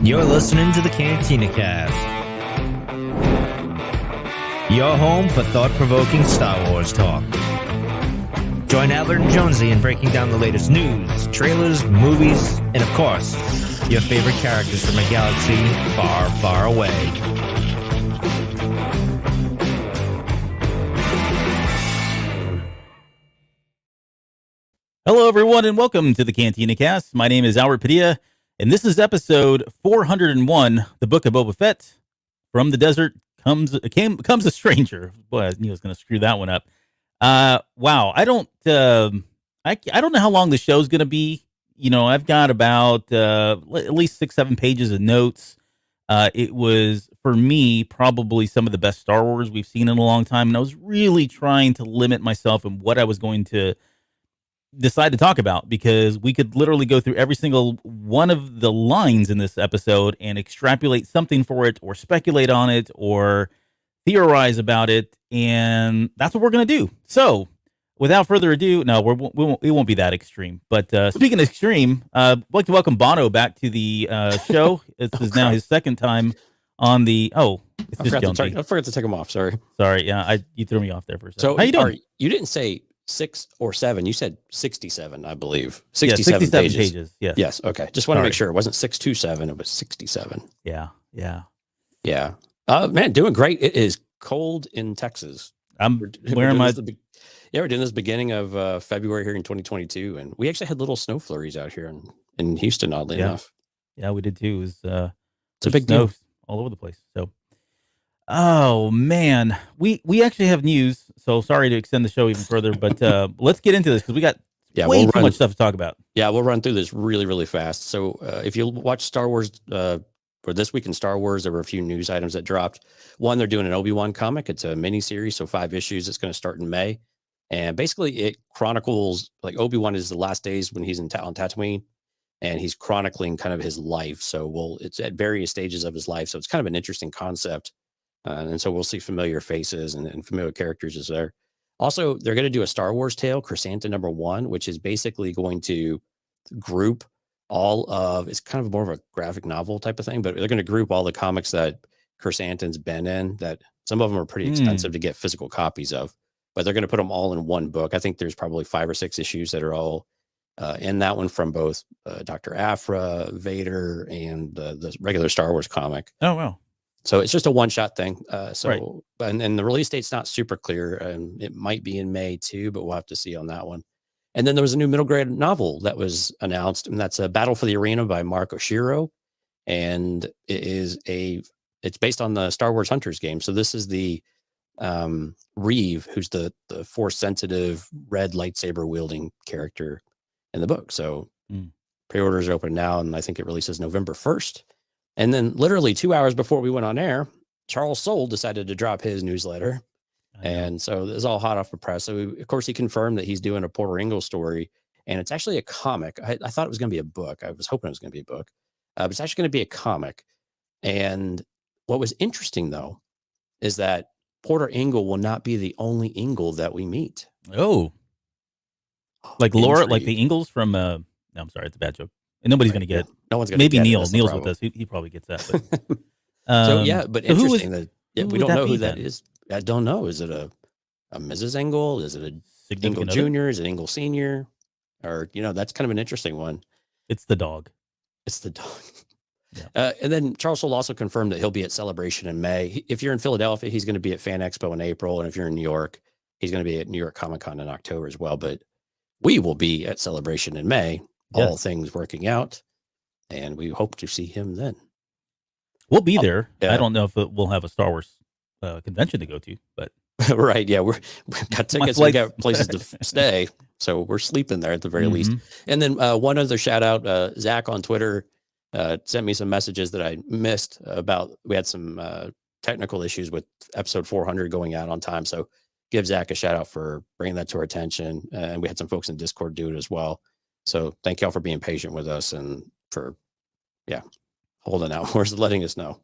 You're listening to the Cantina Cast, your home for thought-provoking Star Wars talk. Join Adler and Jonesy in breaking down the latest news, trailers, movies, and of course, your favorite characters from a galaxy far, far away. Hello, everyone, and welcome to the Cantina Cast. My name is Albert Padilla, and this is episode 401, The Book of Boba Fett. From the desert comes a stranger. Boy, I knew I was going to screw that one up. Wow, I don't know how long the show's going to be. You know, I've got about at least 6-7 pages of notes. It was, for me, probably some of the best Star Wars we've seen in a long time, and I was really trying to limit myself in what I was going to decide to talk about, because we could literally go through every single one of the lines in this episode and extrapolate something for it, or speculate on it, or theorize about it, and that's what we're going to do. So, without further ado, no, it won't be that extreme. But speaking of extreme, I'd like to welcome Bono back to the show. This is now his second time on the. It's just Jonesy. I forgot to take him off. Sorry. Yeah, you threw me off there for a second. So how you doing? You didn't say 6 or 7. You said 67, I believe. 67 pages. Yes. Yes. Okay. Just want to make sure it wasn't 627. It was 67. Yeah. Man, doing great. It is cold in Texas. We're doing this beginning of February here in 2022, and we actually had little snow flurries out here in Houston. Oddly enough. Yeah, we did too. It's a big deal all over the place. So, oh man, we actually have news. So sorry to extend the show even further, but let's get into this because we got way too much stuff to talk about. Yeah, we'll run through this really, really fast. So if you watch Star Wars, for this week in Star Wars, there were a few news items that dropped. One, they're doing an Obi-Wan comic. It's a mini series, so 5 issues. It's going to start in May, and basically it chronicles like Obi-Wan is the last days when he's on Tatooine, and he's chronicling kind of his life. So it's at various stages of his life. So it's kind of an interesting concept. And so we'll see familiar faces and familiar characters is there. Also, they're going to do a Star Wars tale, Chrysanthemum #1, which is basically going to group it's kind of more of a graphic novel type of thing, but they're going to group all the comics that Chrysanthemum's been in, that some of them are pretty expensive to get physical copies of, but they're going to put them all in one book. I think there's probably 5 or 6 issues that are all in that one from both Dr. Aphra, Vader, and the regular Star Wars comic. Oh, wow. So it's just a one-shot thing. Right. And the release date's not super clear. It might be in May too, but we'll have to see on that one. And then there was a new middle grade novel that was announced, and that's a Battle for the Arena by Mark Oshiro. And it's based on the Star Wars Hunters game. So this is the Reeve, who's the force sensitive red lightsaber wielding character in the book. So pre-orders are open now, and I think it releases November 1st. And then literally 2 hours before we went on air, Charles Soule decided to drop his newsletter. And so this is all hot off the press. So of course he confirmed that he's doing a Porter Engle story, and it's actually a comic. I thought it was going to be a book. I was hoping it was going to be a book, but it's actually going to be a comic. And what was interesting though, is that Porter Engle will not be the only Engle that we meet. Oh, like Laura, like the Ingles from, no, I'm sorry. It's a bad joke. And nobody's going to get it. No one's going to get it. Maybe Neil's with us. He probably gets that. But, but interesting we don't know who that then? is. I don't know. Is it a Mrs. Engle? Is it a Engle Jr.? Is it Engle Sr.? Or, that's kind of an interesting one. It's the dog. Yeah. And then Charles Soule also confirmed that he'll be at Celebration in May. If you're in Philadelphia, he's going to be at Fan Expo in April. And if you're in New York, he's going to be at New York Comic Con in October as well. But we will be at Celebration in May, all things working out. And we hope to see him then. We'll be there. Yeah. I don't know if we'll have a Star Wars convention to go to, but right. Yeah. We've got tickets. We got places to stay. So we're sleeping there at the very least. And then one other shout out, Zach on Twitter sent me some messages that I missed about, we had some technical issues with episode 400 going out on time. So give Zach a shout out for bringing that to our attention. And we had some folks in Discord do it as well. So thank y'all for being patient with us and for, holding out for us, letting us know.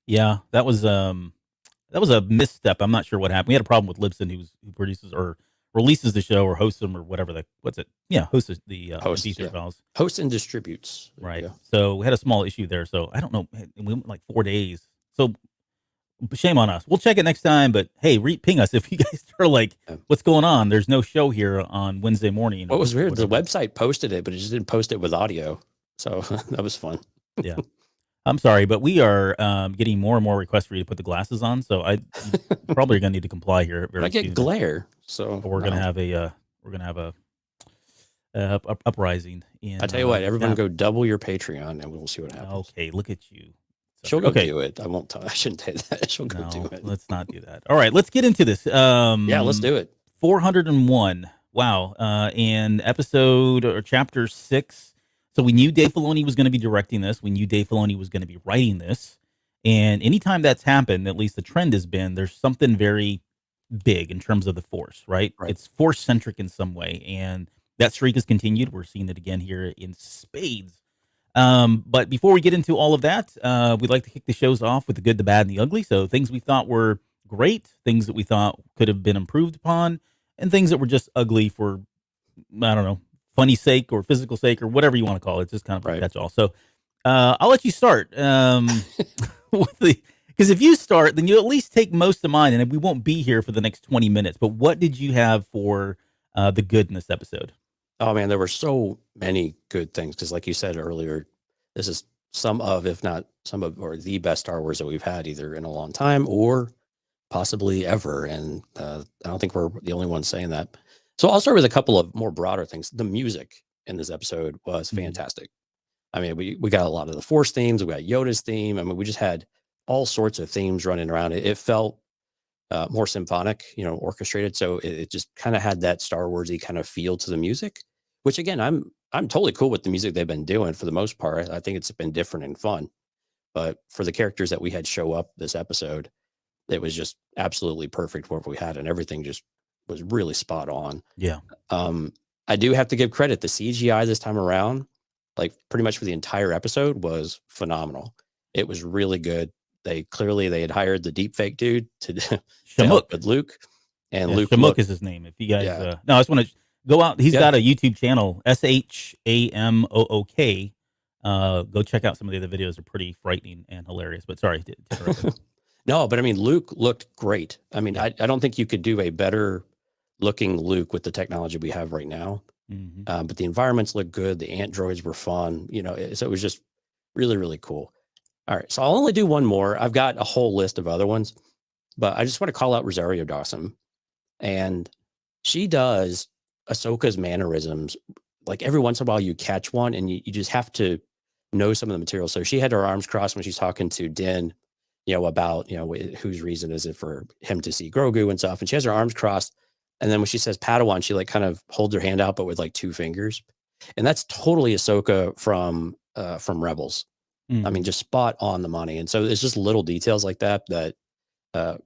Yeah, that was a misstep. I'm not sure what happened. We had a problem with Libsyn, who produces or releases the show or hosts them or whatever hosts the Hosts, MP3 yeah. files. Hosts and distributes. Right. Yeah. So we had a small issue there. So I don't know. We went like 4 days. So shame on us. We'll check it next time. But hey, ping us if you guys are like, what's going on? There's no show here on Wednesday morning. What was weird, the whatever. website posted it, but it just didn't post it with audio. So that was fun. Yeah. I'm sorry, but we are getting more and more requests for you to put the glasses on. So I probably are going to need to comply here very I get soon. glare. So We're going to have a uprising. I tell you what, everyone go double your Patreon and we'll see what happens. Okay, look at you. She'll go do it. I won't I shouldn't say that. She'll go do it. Let's not do that. All right, let's get into this. Yeah, let's do it. 401. Wow. And episode or chapter 6. So we knew Dave Filoni was going to be directing this. We knew Dave Filoni was going to be writing this. And anytime that's happened, at least the trend has been, there's something very big in terms of the Force, right? It's Force-centric in some way. And that streak has continued. We're seeing it again here in spades. But before we get into all of that, we'd like to kick the shows off with the good, the bad, and the ugly. So things we thought were great, things that we thought could have been improved upon, and things that were just ugly for, I don't know, funny sake or physical sake or whatever you want to call it. It's just kind of a catch-all. So I'll let you start. Because if you start, then you at least take most of mine, and we won't be here for the next 20 minutes. But what did you have for the good in this episode? Oh, man, there were so many good things. Because like you said earlier, this is some of, if not some of, or the best Star Wars that we've had either in a long time or possibly ever. And I don't think we're the only ones saying that. So I'll start with a couple of more broader things. The music in this episode was fantastic. I mean, we got a lot of the Force themes. We got Yoda's theme. I mean, we just had all sorts of themes running around. It felt more symphonic, orchestrated. So it just kind of had that Star Wars-y kind of feel to the music, which again, I'm totally cool with the music they've been doing for the most part. I think it's been different and fun. But for the characters that we had show up this episode, it was just absolutely perfect what we had, and everything just was really spot on. Yeah. I do have to give credit. The CGI this time around, like pretty much for the entire episode, was phenomenal. It was really good. They had hired the deep fake dude to help with Luke, and Luke Shamook is his name. If you guys, no, I just want to go out. He's got a YouTube channel, SHAMOOK. Go check out some of the other videos. They're pretty frightening and hilarious. But sorry, no, but I mean, Luke looked great. I mean, I don't think you could do a better looking Luke with the technology we have right now. But the environments look good. The ant droids were fun, so it was just really, really cool. All right. So I'll only do one more. I've got a whole list of other ones, but I just want to call out Rosario Dawson. And she does Ahsoka's mannerisms. Like every once in a while you catch one and you just have to know some of the material. So she had her arms crossed when she's talking to Din, about, whose reason is it for him to see Grogu and stuff. And she has her arms crossed. And then when she says Padawan, she like kind of holds her hand out, but with like two fingers. And that's totally Ahsoka from Rebels. I mean, just spot on the money. And so it's just little details like that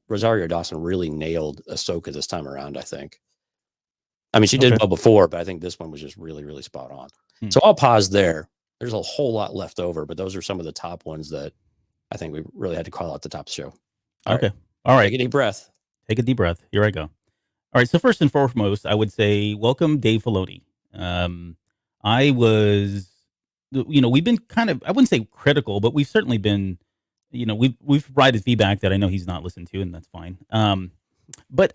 Rosario Dawson really nailed Ahsoka this time around, I think. I mean, she did well before, but I think this one was just really, really spot on. So I'll pause there. There's a whole lot left over, but those are some of the top ones that I think we really had to call out the top of the show. All right. Take a deep breath. Take a deep breath. Here I go. All right. So first and foremost, I would say welcome Dave Filoni. I was, we've been kind of, I wouldn't say critical, but we've certainly been, we've provided feedback that I know he's not listened to, and that's fine. But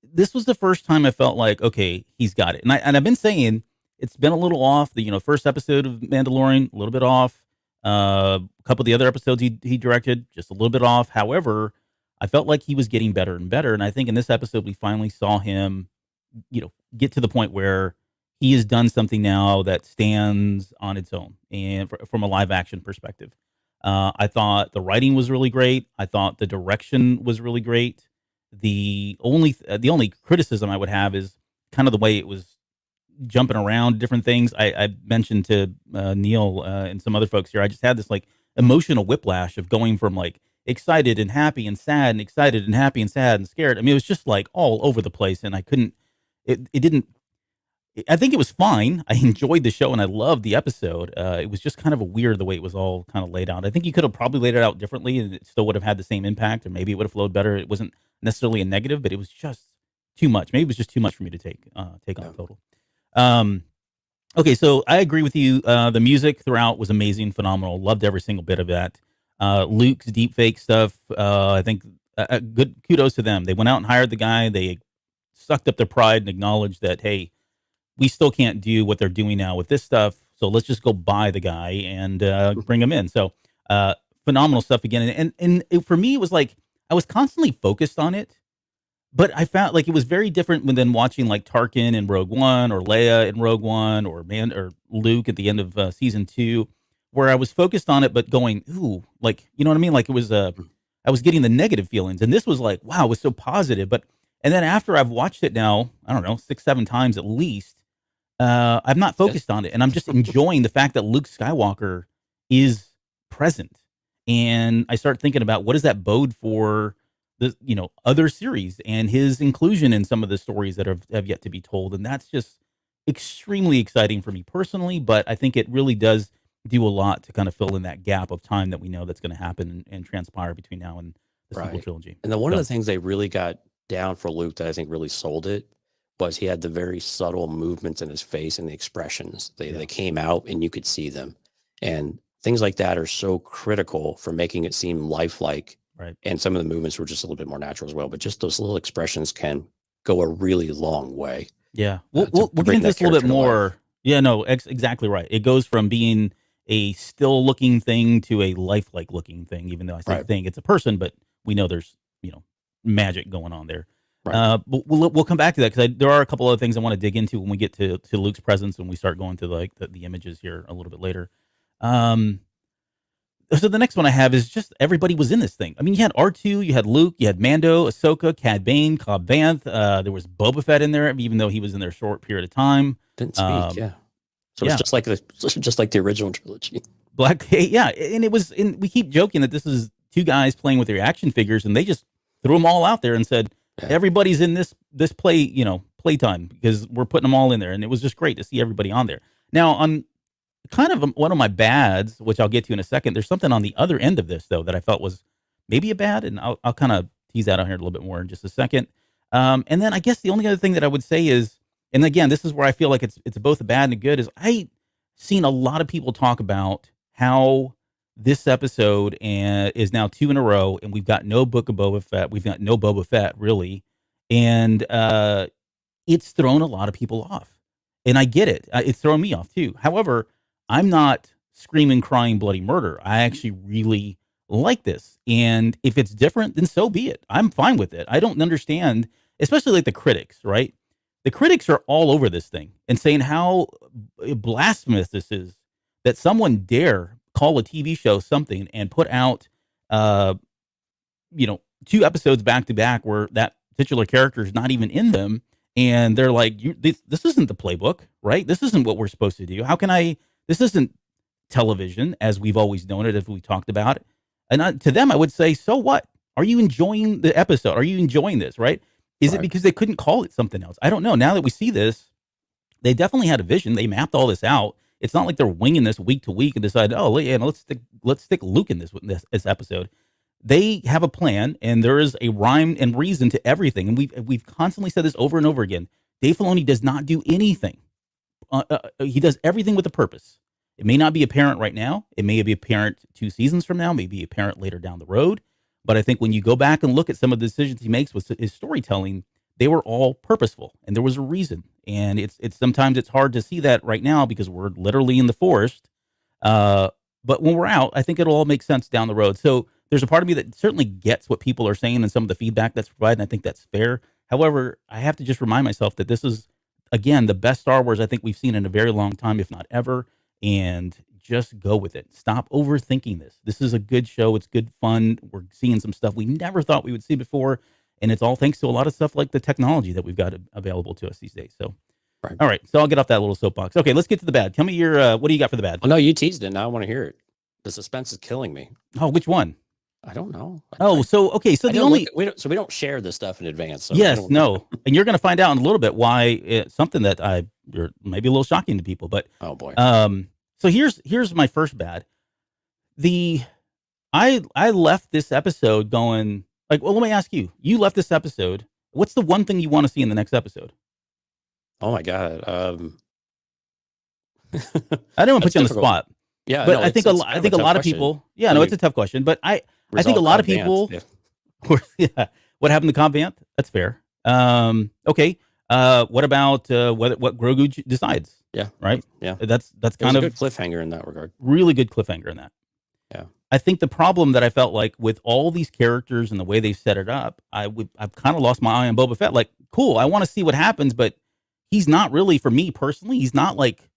this was the first time I felt like, okay, he's got it. And I've been saying it's been a little off. The first episode of Mandalorian, a little bit off. A couple of the other episodes he directed, just a little bit off. However, I felt like he was getting better and better. And I think in this episode, we finally saw him, get to the point where he has done something now that stands on its own and from a live action perspective. I thought the writing was really great. I thought the direction was really great. The only criticism I would have is kind of the way it was jumping around different things. I mentioned to Neil and some other folks here, I just had this like emotional whiplash of going from like excited and happy and sad and excited and happy and sad and scared. I mean, it was just like all over the place, and I couldn't. It didn't. I think it was fine. I enjoyed the show and I loved the episode. It was just kind of a weird the way it was all kind of laid out. I think you could have probably laid it out differently and it still would have had the same impact, or maybe it would have flowed better. It wasn't necessarily a negative, but it was just too much. Maybe it was just too much for me to take on total. Okay, so I agree with you. The music throughout was amazing, phenomenal. Loved every single bit of that. Luke's deepfake stuff, I think good kudos to them. They went out and hired the guy. They sucked up their pride and acknowledged that, hey, we still can't do what they're doing now with this stuff. So let's just go buy the guy and bring him in. So phenomenal stuff again. And for me, it was like I was constantly focused on it. But I found like it was very different than watching like Tarkin in Rogue One or Leia in Rogue One or Luke at the end of season 2, where I was focused on it, but going, ooh, like, you know what I mean? Like it was, I was getting the negative feelings, and this was like, wow, it was so positive. And then after I've watched it now, I don't know, 6-7 times at least, I'm not focused on it, and I'm just enjoying the fact that Luke Skywalker is present. And I start thinking about what does that bode for the other series and his inclusion in some of the stories that have yet to be told, and that's just extremely exciting for me personally. But I think it really does do a lot to kind of fill in that gap of time that we know that's going to happen and transpire between now and the sequel trilogy. And then one of the things they really got down for Luke that I think really sold it was he had the very subtle movements in his face and the expressions. They came out and you could see them, and things like that are so critical for making it seem lifelike. Right. And some of the movements were just a little bit more natural as well. But just those little expressions can go a really long way. Yeah. We'll get into this a little bit more. Yeah, no, exactly right. It goes from being a still looking thing to a lifelike looking thing, even though I say thing, it's a person, but we know there's, magic going on there. Right. But we'll come back to that because there are a couple other things I want to dig into when we get to Luke's presence and we start going to like the images here a little bit later. So the next one I have is just everybody was in this thing. I mean, you had R2, you had Luke, you had Mando, Ahsoka, Cad Bane, Cobb Vanth. There was Boba Fett in there, even though he was in there a short period of time. Didn't speak, yeah. So it's just like the original trilogy. And it was. And we keep joking that this is two guys playing with their action figures, and they just threw them all out there and said, everybody's in this playtime because we're putting them all in there, and it was just great to see everybody on there. Now on kind of one of my bads, which I'll get to in a second, there's something on the other end of this, though, that I felt was maybe a bad, and I'll kind of tease that out here a little bit more in just a second. And then I guess the only other thing that I would say is, and again, this is where I feel like it's both a bad and a good, is I seen a lot of people talk about how this episode is now 2 in a row, and we've got no Book of Boba Fett. We've got no Boba Fett, really. And it's thrown a lot of people off. And I get it. It's thrown me off, too. However, I'm not screaming, crying, bloody murder. I actually really like this. And if it's different, then so be it. I'm fine with it. I don't understand, especially like the critics, right? The critics are all over this thing and saying how blasphemous this is that someone dare call a TV show something and put out, 2 episodes back to back where that titular character is not even in them. And they're like, this isn't the playbook, right? This isn't what we're supposed to do. This isn't television as we've always known it, as we talked about it. And to them, I would say, so what? Are you enjoying the episode? Are you enjoying this, right? Is it because they couldn't call it something else? I don't know. Now that we see this, they definitely had a vision. They mapped all this out. It's not like they're winging this week to week and decide, let's stick Luke in this episode. They have a plan, and there is a rhyme and reason to everything. And we've constantly said this over and over again. Dave Filoni does not do anything. He does everything with a purpose. It may not be apparent right now. It may be apparent 2 seasons from now, maybe apparent later down the road. But I think when you go back and look at some of the decisions he makes with his storytelling, they were all purposeful, and there was a reason. And it's sometimes it's hard to see that right now because we're literally in the forest. But when we're out, I think it'll all make sense down the road. So there's a part of me that certainly gets what people are saying and some of the feedback that's provided, and I think that's fair. However, I have to just remind myself that this is, again, the best Star Wars I think we've seen in a very long time, if not ever. And just go with it. Stop overthinking this. This is a good show. It's good fun. We're seeing some stuff we never thought we would see before. And it's all thanks to a lot of stuff like the technology that we've got available to us these days. So, All right. So I'll get off that little soapbox. Okay, let's get to the bad. Tell me what do you got for the bad? Well, no, you teased it. Now I want to hear it. The suspense is killing me. Oh, which one? I don't know. So we don't share this stuff in advance. So yes, no. And you're going to find out in a little bit why it's something that you're maybe a little shocking to people, but oh boy. So here's my first bad. I left this episode going like, well, let me ask you. You left this episode What's the one thing you want to see in the next episode? Oh my God. I don't want to put you on the difficult. spot. Yeah, But no, I think it's I think a lot of people. Yeah, When no, you it's a tough question. But I think a resolve lot of Cobb Vanth. people. Yeah. Yeah, what happened to Cobb Vanth? That's fair. Okay. What about what Grogu decides? Yeah. Right. Yeah. That's It was kind a of good cliffhanger in that regard. really good cliffhanger in that. Yeah. I think the problem that I felt like with all these characters and the way they set it up, I've kind of lost my eye on Boba Fett. Like, cool, I want to see what happens, but he's not really, for me personally, he's not like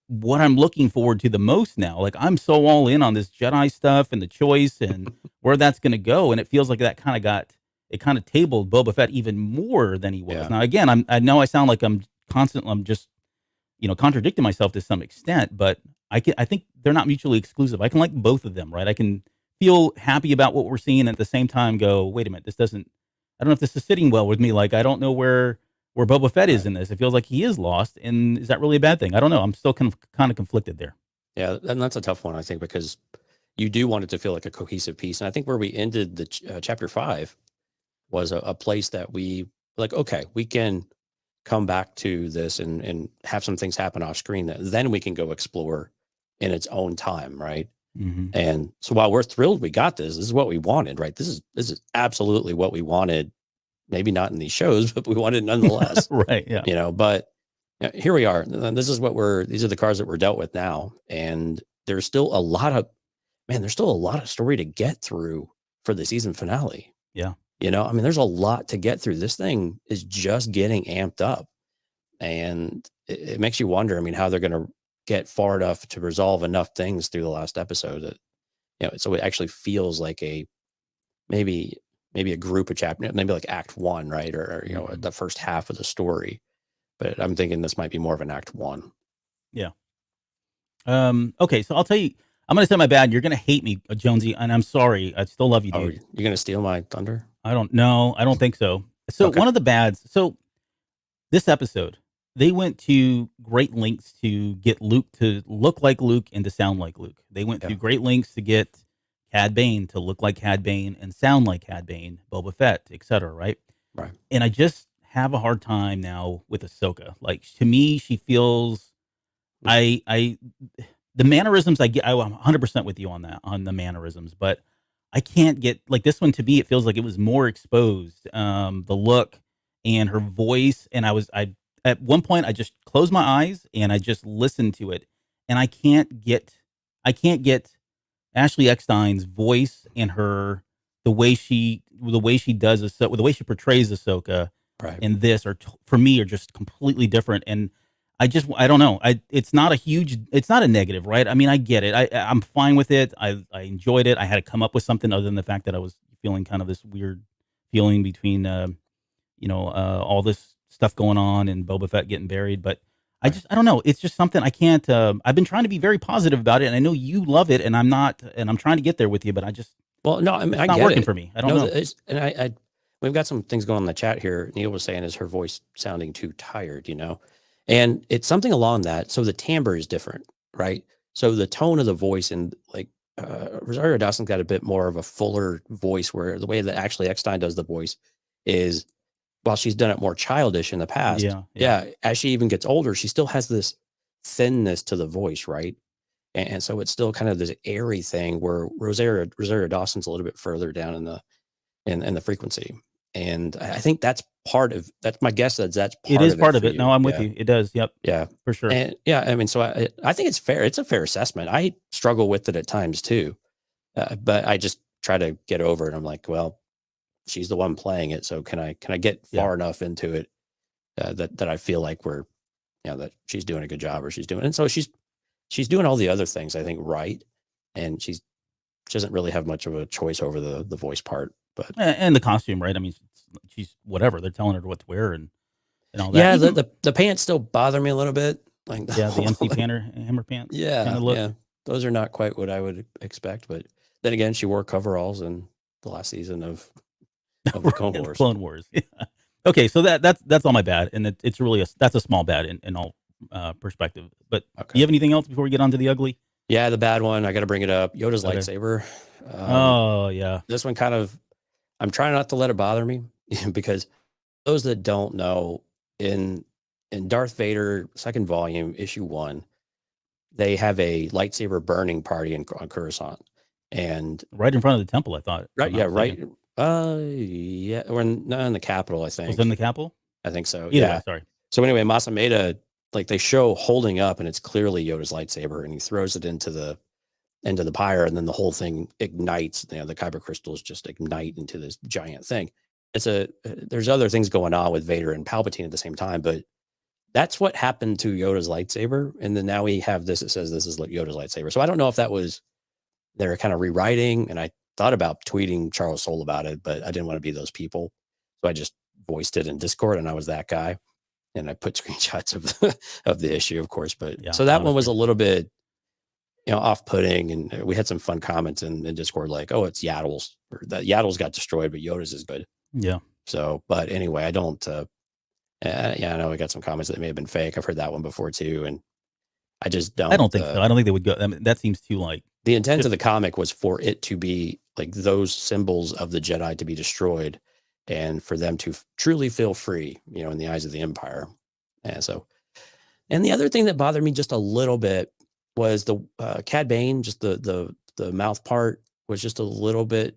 what I'm looking forward to the most now. Like, I'm so all in on this Jedi stuff and the choice and where that's going to go, and it feels like that kind of tabled Boba Fett even more than he was. Yeah. Now, again, I know I sound like I'm just contradicting myself to some extent, but I think they're not mutually exclusive. I can like both of them, right? I can feel happy about what we're seeing and at the same time go, wait a minute, I don't know if this is sitting well with me. Like, I don't know where Boba Fett is in this. It feels like he is lost. And is that really a bad thing? I don't know. I'm still kind of conflicted there. Yeah. And that's a tough one, I think, because you do want it to feel like a cohesive piece. And I think where we ended the chapter 5 was a place that we like, okay, we can come back to this and have some things happen off screen that then we can go explore in its own time. Right. Mm-hmm. And so while we're thrilled we got this is what we wanted, right? This is absolutely what we wanted. Maybe not in these shows, but we wanted nonetheless. Right. Yeah. But here we are. And these are the cards that we're dealt with now. And there's still a lot of story to get through for the season finale. Yeah. There's a lot to get through. This thing is just getting amped up, and it makes you wonder, how they're going to get far enough to resolve enough things through the last episode that, so it actually feels like maybe a group of chapters, maybe like Act 1, right? Or the first half of the story. But I'm thinking this might be more of an Act 1. Yeah. Okay. So I'll tell you, I'm going to say my bad. You're going to hate me, Jonesy, and I'm sorry. I still love you, dude. Oh, you're going to steal my thunder? I don't know. I don't think so. So Okay. One of the bads. So this episode, they went to great lengths to get Luke to look like Luke and to sound like Luke. They went to great lengths to get Cad Bane to look like Cad Bane and sound like Cad Bane, Boba Fett, etc. Right? Right. And I just have a hard time now with Ahsoka. Like, to me, she feels the mannerisms I get. I'm 100% with you on that, on the mannerisms, but I can't get like this one. To me, it feels like it was more exposed. The look and her voice, and I at one point I just closed my eyes and I just listened to it, and I can't get Ashley Eckstein's voice and the way she does Ahsoka, the way she portrays Ahsoka, right, in this for me are just completely different. And I don't know. It's not a negative, right? I get it. I'm fine with it. I enjoyed it. I had to come up with something other than the fact that I was feeling kind of this weird feeling between, all this stuff going on and Boba Fett getting buried. But I don't know. It's just something I can't, I've been trying to be very positive about it, and I know you love it, and I'm not, and I'm trying to get there with you, but it's not working for me. I don't know. And we've got some things going on in the chat here. Neil was saying, is her voice sounding too tired, And it's something along that. So the timbre is different, right? So the tone of the voice, and like Rosario Dawson's got a bit more of a fuller voice, where the way that Ashley Eckstein does the voice is, while she's done it more childish in the past, as she even gets older, she still has this thinness to the voice, right? And so it's still kind of this airy thing, where Rosario Dawson's a little bit further down in the frequency. And I think that's my guess. That's part it is of part it of it. you. No, I'm with you. It does. Yep. Yeah, for sure. And so I think it's fair. It's a fair assessment. I struggle with it at times too, but I just try to get over it. I'm like, well, she's the one playing it, so can I get far enough into it that I feel like that she's doing a good job, or she's doing, and so she's doing all the other things, I think, right, and she doesn't really have much of a choice over the voice part. But and the costume, right? She's whatever they're telling her what to wear and all that. Yeah, the pants still bother me a little bit. Like the MC hammer pants. Yeah, look. yeah, those are not quite what I would expect. But then again, she wore coveralls in the last season of the Clone Wars. Clone Wars. Yeah. Okay, so that's all my bad, and it's really that's a small bad in all perspective. But do you have anything else before we get on to the ugly? Yeah, the bad one. I got to bring it up. Yoda's lightsaber. Oh yeah, this one kind of. I'm trying not to let it bother me because those that don't know, in Darth Vader second volume, issue 1, they have a lightsaber burning party on Coruscant, and Right in front of the temple, I thought. right, yeah, right, yeah, or not in the capital, I Was think. it in the capital? I think so. Either Yeah. way, sorry. So anyway, Masameda, like they show holding up, and it's clearly Yoda's lightsaber, and he throws it into the pyre, and then the whole thing ignites. You know, the kyber crystals just ignite into this giant thing. There's other things going on with Vader and Palpatine at the same time, but that's what happened to Yoda's lightsaber. And then now we have this. It says this is Yoda's lightsaber. So I don't know if that was they're kind of rewriting. And I thought about tweeting Charles Soule about it, but I didn't want to be those people. So I just voiced it in Discord, and I was that guy. And I put screenshots of the issue, of course. But Yeah, so that one was a little bit, off-putting, and we had some fun comments in Discord, like, "Oh, it's Yaddle's, or that Yaddle's got destroyed, but Yoda's is good." Yeah. So, but anyway, I don't. Yeah, I know we got some comments that may have been fake. I've heard that one before too, and I just don't. I don't think so. I don't think they would go. I mean, that seems too like the intent of the comic was for it to be like those symbols of the Jedi to be destroyed, and for them to truly feel free, in the eyes of the Empire. And so, and the other thing that bothered me just a little bit was the Cad Bane, just the mouth part was just a little bit.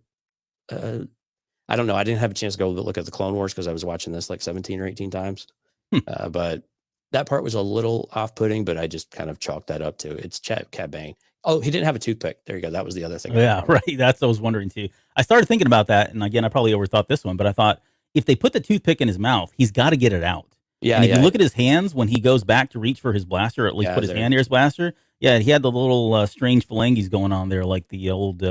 I don't know. I didn't have a chance to go look at the Clone Wars because I was watching this like 17 or 18 times. But that part was a little off-putting, but I just kind of chalked that up to it's Cad Bane. Oh, he didn't have a toothpick. There you go. That was the other thing. Yeah, right. That's what I was wondering too. I started thinking about that, and again, I probably overthought this one, but I thought if they put the toothpick in his mouth, he's got to get it out. Yeah. And if you look at his hands when he goes back to reach for his blaster, or at least put his hand near his blaster, yeah, he had the little strange phalanges going on there, like the old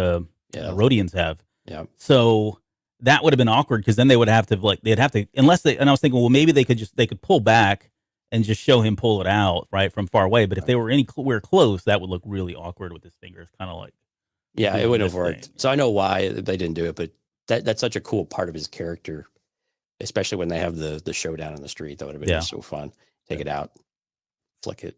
Rhodians have. Yeah. So that would have been awkward because then they would have to they'd have to, unless they, and I was thinking, well, maybe they could pull back and just show him pull it out right from far away. But if they were anywhere close, that would look really awkward with his fingers, kind of like. Yeah, it wouldn't have worked. So I know why they didn't do it, but that's such a cool part of his character, especially when they have the showdown in the street. That would have been just so fun. Take it out, flick it.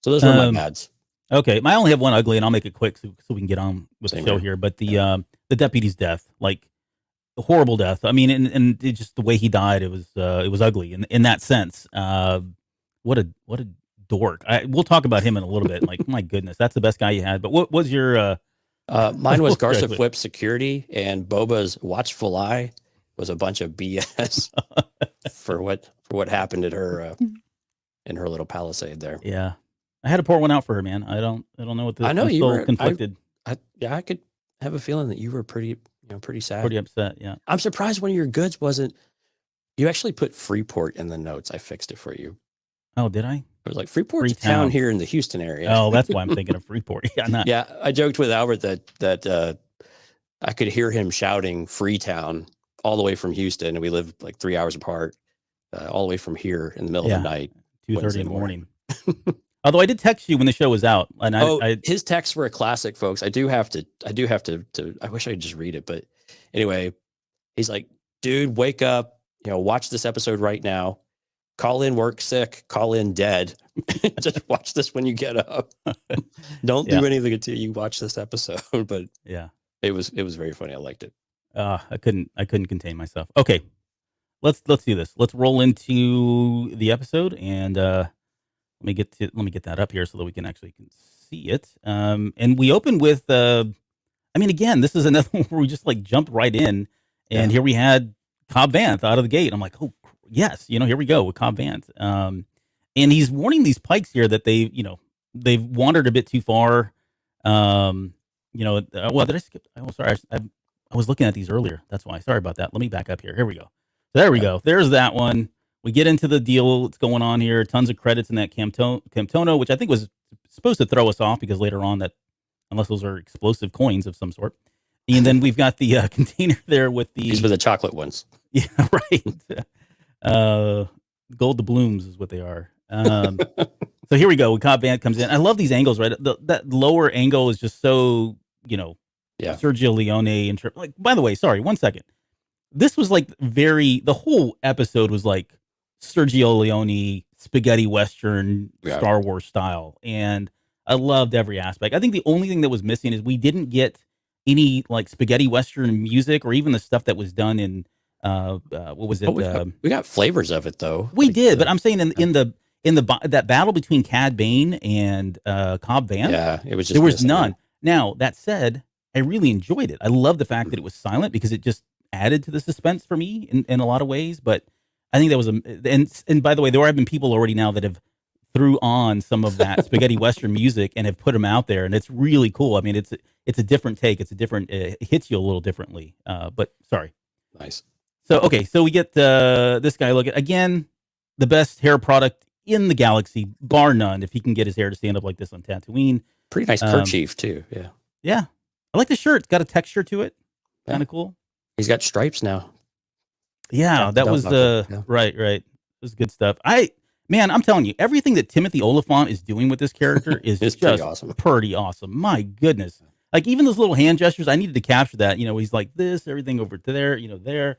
So those were my bads. Okay, I only have one ugly, and I'll make it quick so we can get on with the show here. But the deputy's death, like a horrible death. I mean, and it just the way he died, it was ugly in that sense. What a dork. We'll talk about him in a little bit. Like, my goodness, that's the best guy you had. But what was your? Mine was Garza Flip Security, and Boba's watchful eye was a bunch of BS for what happened at her in her little palisade there. Yeah, I had to pour one out for her, man. I don't know what the. I know you were conflicted. I could have a feeling that you were pretty sad, pretty upset. Yeah, I'm surprised one of your goods wasn't. You actually put Freeport in the notes. I fixed it for you. Oh, did I? It was like Freeport's a town here in the Houston area. Oh, that's why I'm thinking of Freeport. Yeah, yeah. I joked with Albert that I could hear him shouting Freetown all the way from Houston, and we live like 3 hours apart, all the way from here in the middle of the night, 2:30 in the morning. Although I did text you when the show was out, and his texts were a classic, folks. I do have to. I wish I could just read it, but anyway, he's like, "Dude, wake up! Watch this episode right now. Call in work sick, call in dead. Just watch this when you get up. Don't do anything until you watch this episode." But yeah, it was very funny. I liked it. I couldn't contain myself. Okay, let's do this. Let's roll into the episode, and let me get that up here so that we can actually see it. And we open with again, this is another one where we just like jumped right in, and here we had Cobb Vanth out of the gate. I'm like, oh yes, here we go with Cobb Vanth. And he's warning these Pikes here that they've wandered a bit too far. Well, did I skip? Oh, sorry, I was looking at these earlier. That's why. Sorry about that. Let me back up here. Here we go. There we go. There's that one. We get into the deal that's going on here. Tons of credits in that Camtono, which I think was supposed to throw us off because later on unless those are explosive coins of some sort. And then we've got the container there with these were the chocolate ones. Yeah, right. Gold blooms is what they are. So here we go. When Cobb Vanth comes in, I love these angles. Right, that lower angle is just so Sergio Leone and like. By the way, sorry, 1 second. This was like the whole episode was like Sergio Leone spaghetti western Star Wars style, and I loved every aspect. I think the only thing that was missing is we didn't get any like spaghetti western music or even the stuff that was done in What was it? We got flavors of it though. We Like did, but I'm saying that battle between Cad Bane and Cobb Vanth, yeah, it was just there was missing none. that. Now that said, I really enjoyed it. I love the fact that it was silent because it just added to the suspense for me in a lot of ways. But I think that was and by the way, there have been people already now that have threw on some of that spaghetti western music and have put them out there, and it's really cool. I mean, it's a different take. It's a different. It hits you a little differently. But sorry. Nice. So okay, so we get this guy. Look at again, the best hair product in the galaxy, bar none. If he can get his hair to stand up like this on Tatooine, Pretty nice kerchief too. Yeah. yeah, I like the shirt. It's got a texture to it, kind Yeah. of cool. He's got stripes now. Yeah, that was Yeah. right. It was good stuff. I'm telling you, everything that Timothy Oliphant is doing with this character is It's just pretty awesome. awesome. My goodness. Like even those little hand gestures, I needed to capture that. You know, he's like this, everything over to there, there.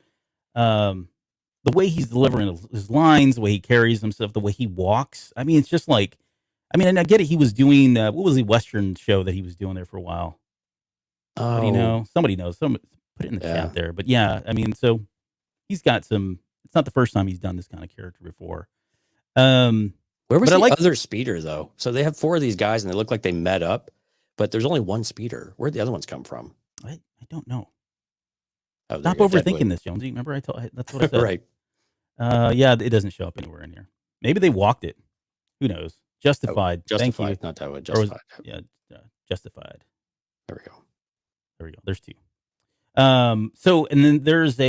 The way he's delivering his lines, the way he carries himself, the way he walks. I mean, it's just like, and I get it. He was doing, what was the Western show that he was doing there for a while? Oh, Somebody knows. Put it in the Yeah. chat there. But yeah, so he's got some, it's not the first time he's done this kind of character before. where was but I the like- other speeder though? So they have 4 of these guys, and they look like they met up, but there's only one speeder. Where'd the other ones come from? I don't know. Oh, there Stop you go, overthinking Deadwood. this, Jonesy. Remember, that's what I said. Right. Yeah, it doesn't show up anywhere in here. Maybe they walked it. Who knows? Justified. Thank you. Justified, not Deadwood. Or was- Justified. Yeah, Justified. There we go. There we go. There's 2. So, and then there's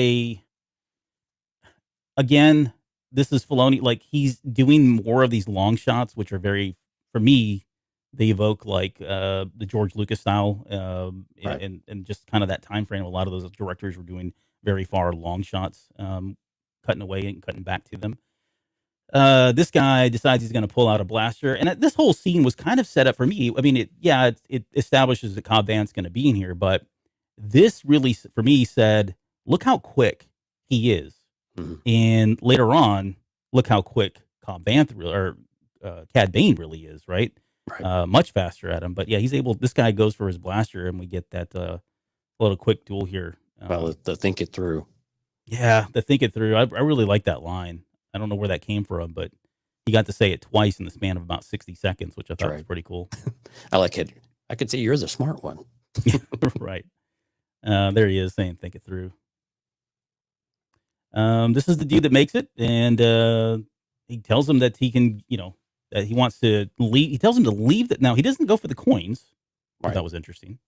again, this is Filoni. Like he's doing more of these long shots, which are very, for me, they evoke like the George Lucas style, Right. and just kind of that time frame. A lot of those directors were doing very far long shots, cutting away and cutting back to them. This guy decides he's going to pull out a blaster, and this whole scene was kind of set up for me. I mean, it establishes that Cobb Vanth's going to be in here, but this really, for me, said, look how quick he is. Mhm. And later on, look how quick Cobb Vanth or Cad Bane really is, right? Right. Much faster at him. But yeah, this guy goes for his blaster, and we get that little quick duel here. Well, to think it through. Yeah, to think it through. I really like that line. I don't know where that came from, but he got to say it twice in the span of about 60 seconds, which I thought was right. pretty cool. I like it. I could see you're the smart one. Right. There he is saying, think it through. This is the dude that makes it. And he tells him that he can, that he wants to leave. He tells him to leave that. Now, he doesn't go for the coins. Right. That was interesting.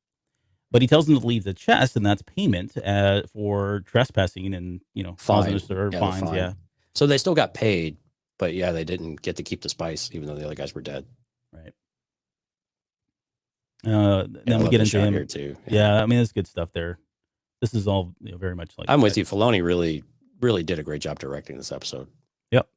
But he tells him to leave the chest, and that's payment for trespassing and, causing us to fines. Yeah. So they still got paid, but yeah, they didn't get to keep the spice, even though the other guys were dead. Right. Then we get into him here too. Yeah, there's good stuff there. This is all very much like. I'm with you. Filoni really did a great job directing this episode. Yep.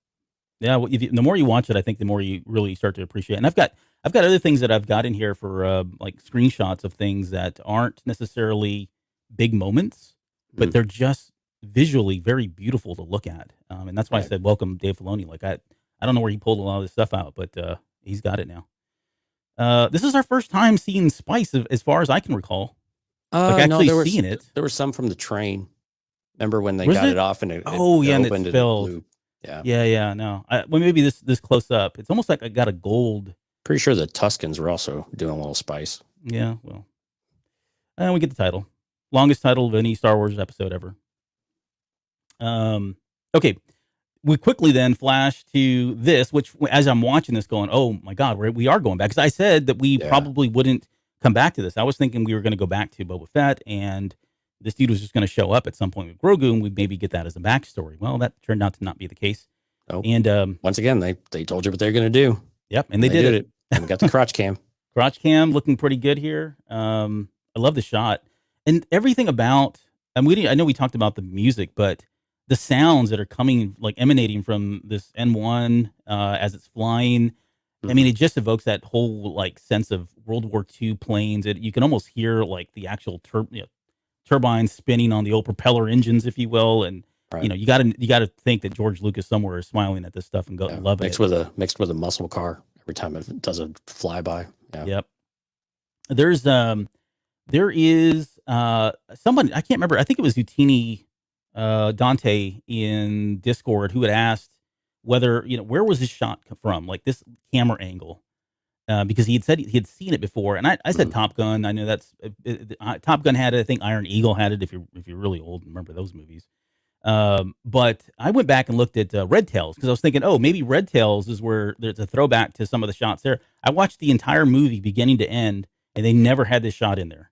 Yeah. Well, the more you watch it, I think the more you really start to appreciate it. And I've got other things that I've got in here for like screenshots of things that aren't necessarily big moments, but they're just visually very beautiful to look at. And that's why I said, welcome Dave Filoni. Like I don't know where he pulled a lot of this stuff out, but he's got it now. This is our first time seeing spice as far as I can recall. Seeing it. There was some from the train. Remember when they got it off and it and opened it spilled. loop. Yeah. Yeah. No. Maybe this close up. It's almost like I got a gold. Pretty sure the Tuscans were also doing a little spice. Yeah. Well, and we get the title. Longest title of any Star Wars episode ever. Okay. We quickly then flash to this, which as I'm watching this going, oh my God, we are going back. Because I said that we probably wouldn't come back to this. I was thinking we were going to go back to Boba Fett and this dude was just going to show up at some point with Grogu and we'd maybe get that as a backstory. Well, that turned out to not be the case. Oh, and once again, they told you what they're going to do. Yep. And they did it. And we got the crotch cam. Crotch cam looking pretty good here. I love the shot and everything about, and I know we talked about the music, but the sounds that are coming, like emanating from this N1 as it's flying. I mean, it just evokes that whole like sense of World War II planes. You can almost hear like the actual turbines spinning on the old propeller engines, if you will. And you got to think that George Lucas somewhere is smiling at this stuff and loving it. Mixed with a muscle car every time it does a flyby. Yeah. Yep. There is someone I can't remember. I think it was Utini Dante in Discord who had asked whether, where was this shot from, like this camera angle, because he had said he had seen it before, and I said Top Gun. I know that's Top Gun had it. I think Iron Eagle had it. If you're really old and remember those movies. But I went back and looked at Red Tails because I was thinking, oh, maybe Red Tails is where there's a throwback to some of the shots there. I watched the entire movie beginning to end, and they never had this shot in there.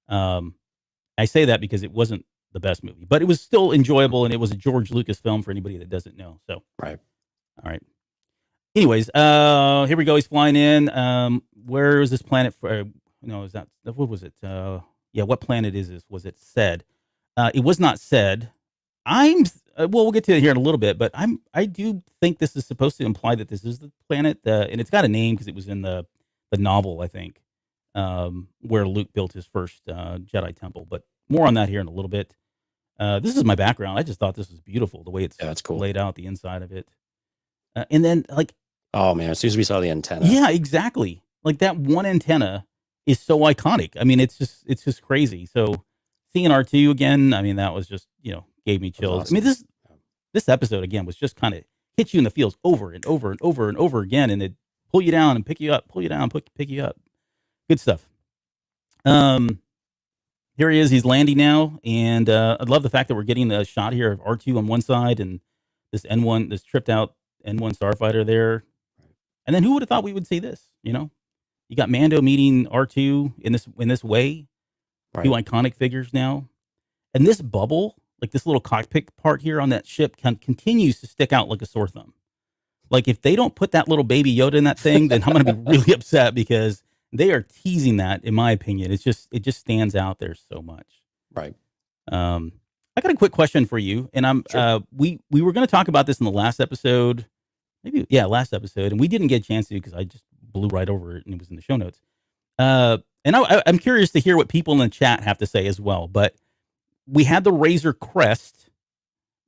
I say that because it wasn't the best movie, but it was still enjoyable, and it was a George Lucas film for anybody that doesn't know. So, Right. All right. Anyways, here we go. He's flying in. Where is this planet? Is that what was it? Yeah, what planet is this? Was it said? It was not said. We'll get to it here in a little bit, but I do think this is supposed to imply that this is the planet, and it's got a name because it was in the novel, I think, where Luke built his first Jedi temple. But more on that here in a little bit. This is my background. I just thought this was beautiful, the way it's that's cool. laid out, the inside of it. And then, like, oh man, as soon as we saw the antenna, yeah, exactly. Like that one antenna is so iconic. I mean, it's just crazy. So seeing R2 again, I mean, that was just, gave me chills. Awesome. I mean, this episode again was just kind of hit you in the feels over and over and over and over again, and it pull you down and pick you up, pull you down, pick you up. Good stuff. Here he is. He's landing now, and I love the fact that we're getting a shot here of R2 on one side and this N1, this tripped out N1 starfighter there. And then who would have thought we would see this? You got Mando meeting R2 in this way. right. Two iconic figures now, and this bubble, like this little cockpit part here on that ship, continues to stick out like a sore thumb. Like if they don't put that little baby Yoda in that thing, then I'm going to be really upset because they are teasing that. In my opinion, it just stands out there so much. Right. I got a quick question for you, and Sure. we were going to talk about this in the last episode, last episode, and we didn't get a chance to because I just blew right over it and it was in the show notes. And I'm curious to hear what people in the chat have to say as well. But we had the Razor Crest.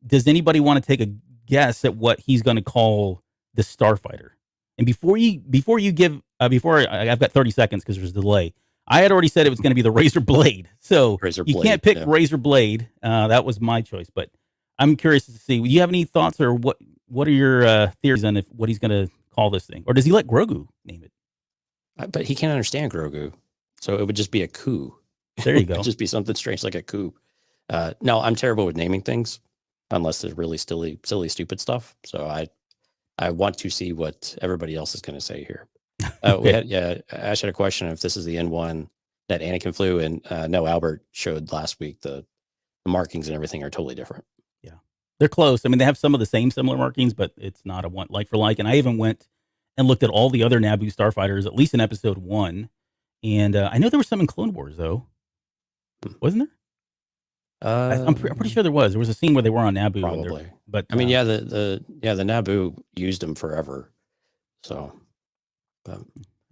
Does anybody want to take a guess at what he's going to call the starfighter? And before I've got 30 seconds because there's a delay. I had already said it was going to be the Razor Blade. So Razor you Blade, can't pick yeah. Razor Blade. That was my choice. But I'm curious to see. Do you have any thoughts or what are your theories on what he's going to call this thing? Or does he let Grogu name it? But he can't understand Grogu, so it would just be a coup. There you It go. would just be something strange like a coup. No, I'm terrible with naming things, unless there's really silly, stupid stuff. So I want to see what everybody else is going to say here. Ash had a question if this is the N1 that Anakin flew, and no, Albert showed last week the markings and everything are totally different. Yeah, they're close. I mean, they have some of the similar markings, but it's not a one like for like. And I even went and looked at all the other Naboo starfighters, at least in episode 1. And I know there was some in Clone Wars, though. Wasn't there? I'm pretty sure there was. There was a scene where they were on Naboo. Probably. But I mean, the Naboo used them forever. So, but,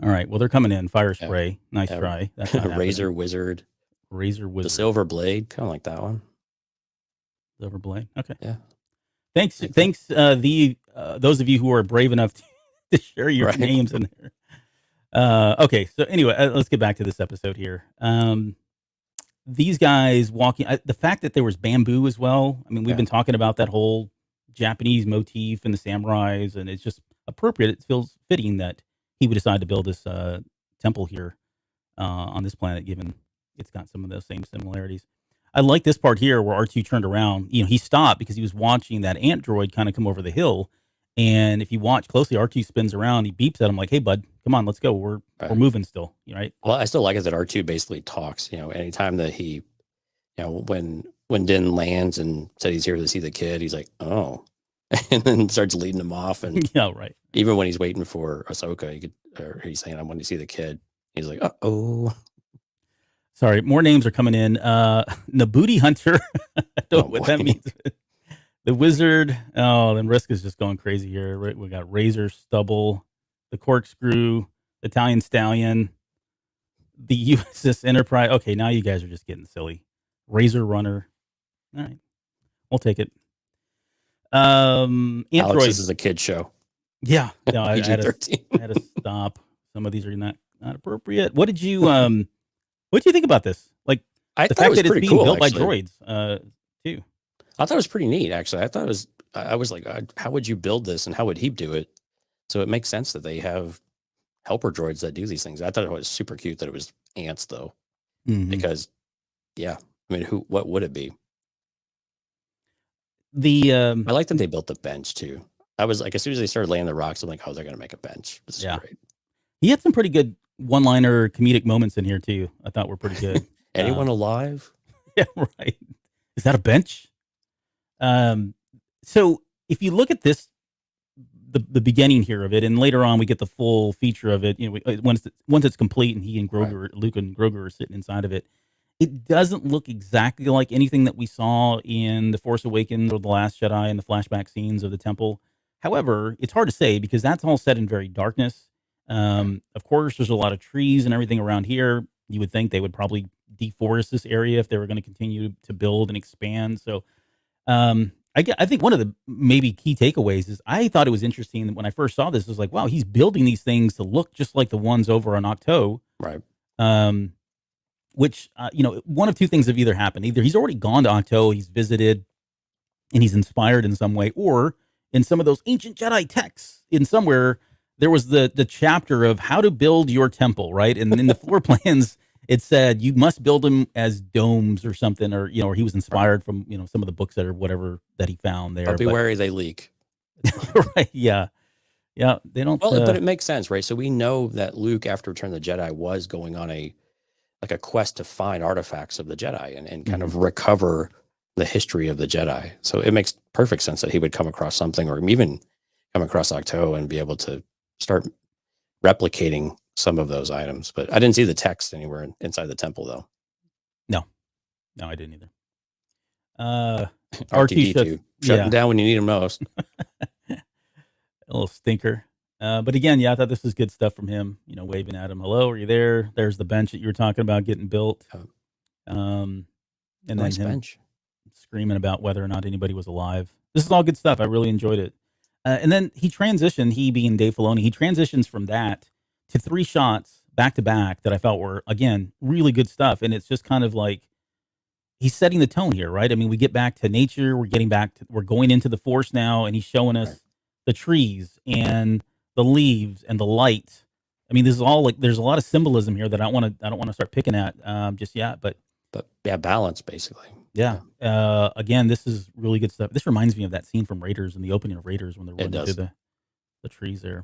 all right. Well, they're coming in. Fire spray. Nice try. That's not Razor Wizard. Razor Wizard. The Silver Blade. Kind of like that one. Silver Blade. Okay. Yeah. Thanks. Those of you who are brave enough to share your names in there. Okay. So anyway, let's get back to this episode here. These guys walking, the fact that there was bamboo as well. I mean, we've been talking about that whole Japanese motif and the samurais, and it's just appropriate. It feels fitting that he would decide to build this temple here on this planet, given it's got some of those same similarities. I like this part here where R2 turned around. He stopped because he was watching that ant droid kind of come over the hill. And if you watch closely, R2 spins around. He beeps at him like, "Hey, bud, come on, let's go. We're moving still." Right? Well, I still like it that R2 basically talks. Anytime that he, when Din lands and said he's here to see the kid, he's like, "Oh," and then starts leading him off. And yeah, right. Even when he's waiting for Ahsoka, he's saying, "I want to see the kid." He's like, "Oh." Sorry, more names are coming in. Nabooty Hunter. I don't know what that means. The Wizard. Oh, then Risk is just going crazy here. Right? We got Razor Stubble, the Corkscrew, Italian Stallion, the USS Enterprise. Okay, now you guys are just getting silly. Razor Runner. All right, we'll take it. Alex, Android. this is a kid show. Yeah, no, I had PG-13. to stop. Some of these are not appropriate. What did you think about this? Like I the thought it fact was that it's pretty being cool, built actually. by droids, too. I thought it was pretty neat, actually. I was like, how would you build this and how would he do it? So it makes sense that they have helper droids that do these things. I thought it was super cute that it was ants, though, because, yeah, I mean, what would it be? I like that they built the bench too. I was like, as soon as they started laying the rocks, I'm like, oh, they're going to make a bench. This is great. He had some pretty good one-liner comedic moments in here too. I thought were pretty good. Anyone alive? Yeah, right. Is that a bench? So if you look at this, the beginning here of it, and later on we get the full feature of it. You know, once it's complete, and he and Grogu, Luke and Grogu are sitting inside of it. It doesn't look exactly like anything that we saw in The Force Awakens or The Last Jedi and the flashback scenes of the temple. However, it's hard to say because that's all set in very darkness. Of course, there's a lot of trees and everything around here. You would think they would probably deforest this area if they were going to continue to build and expand. So I think one of the maybe key takeaways is I thought it was interesting that when I first saw this, it was like, wow, he's building these things to look just like the ones over on Octo. Right. Which, one of two things have either happened. Either he's already gone to Octo, he's visited, and he's inspired in some way, or in some of those ancient Jedi texts, in somewhere, there was the chapter of how to build your temple, right? And in the floor plans, it said you must build them as domes or something, or he was inspired from some of the books that or whatever that he found there. But be wary they leak. Right? Yeah. They don't. Well, but it makes sense, right? So we know that Luke, after Return of the Jedi, was going on a quest to find artifacts of the Jedi and kind of recover the history of the Jedi. So it makes perfect sense that he would come across something, or even come across Octo and be able to start replicating some of those items. But I didn't see the text anywhere inside the temple, though. No, I didn't either. R2-D2 shutting down when you need him most. A little stinker. But again, I thought this was good stuff from him, waving at him. Hello, are you there? There's the bench that you were talking about getting built. And nice then him bench. Screaming about whether or not anybody was alive. This is all good stuff. I really enjoyed it. And then he being Dave Filoni, he transitions from that to 3 shots back to back that I felt were, again, really good stuff. And it's just kind of like, he's setting the tone here, right? I mean, we get back to nature. We're going into the Force now, and he's showing us the trees and the leaves and the light. I mean, this is all there's a lot of symbolism here that I don't want to start picking at just yet, but yeah, balance basically. Yeah. Again, this is really good stuff. This reminds me of that scene from Raiders in the opening of Raiders when they're running through the trees there.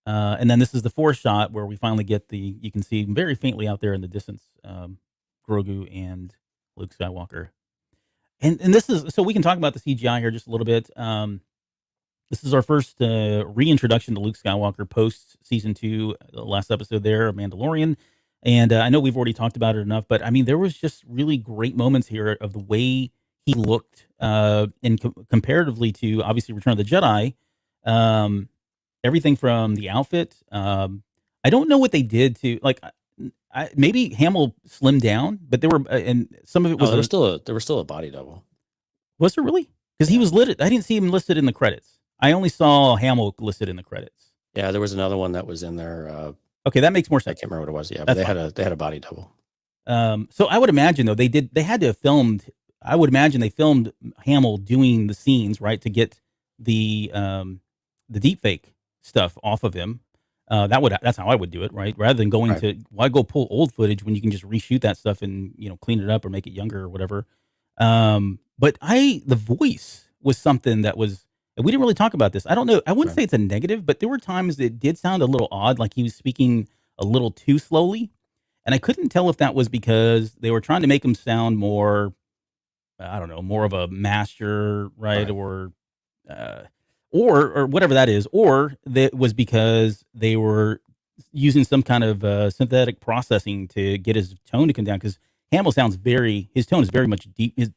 And then this is the 4th shot where we finally get you can see very faintly out there in the distance, Grogu and Luke Skywalker. And this is, so we can talk about the CGI here just a little bit. This is our first reintroduction to Luke Skywalker post season 2, the last episode there of Mandalorian. And I know we've already talked about it enough, but I mean, there was just really great moments here of the way he looked comparatively to obviously Return of the Jedi. Everything from the outfit. I don't know what they did to maybe Hamill slimmed down, but there were, and some of it was there was still a body double. Was there really? Because he was listed. I didn't see him listed in the credits. I only saw Hamill listed in the credits. Yeah, there was another one that was in there. Okay, that makes more sense. I can't remember what it was. Yeah, but they had a body double. So I would imagine though they had to have filmed. I would imagine they filmed Hamill doing the scenes, right, to get the deep fake stuff off of him. That's how I would do it, right? Rather than going to why go pull old footage when you can just reshoot that stuff and clean it up or make it younger or whatever. But the voice was something that was. We didn't really talk about this. I don't know. I wouldn't say it's a negative, but there were times that it did sound a little odd, like he was speaking a little too slowly. And I couldn't tell if that was because they were trying to make him sound more, I don't know, more of a master, right? Or whatever that is. Or that was because they were using some kind of synthetic processing to get his tone to come down. Because Hamill sounds his tone is very much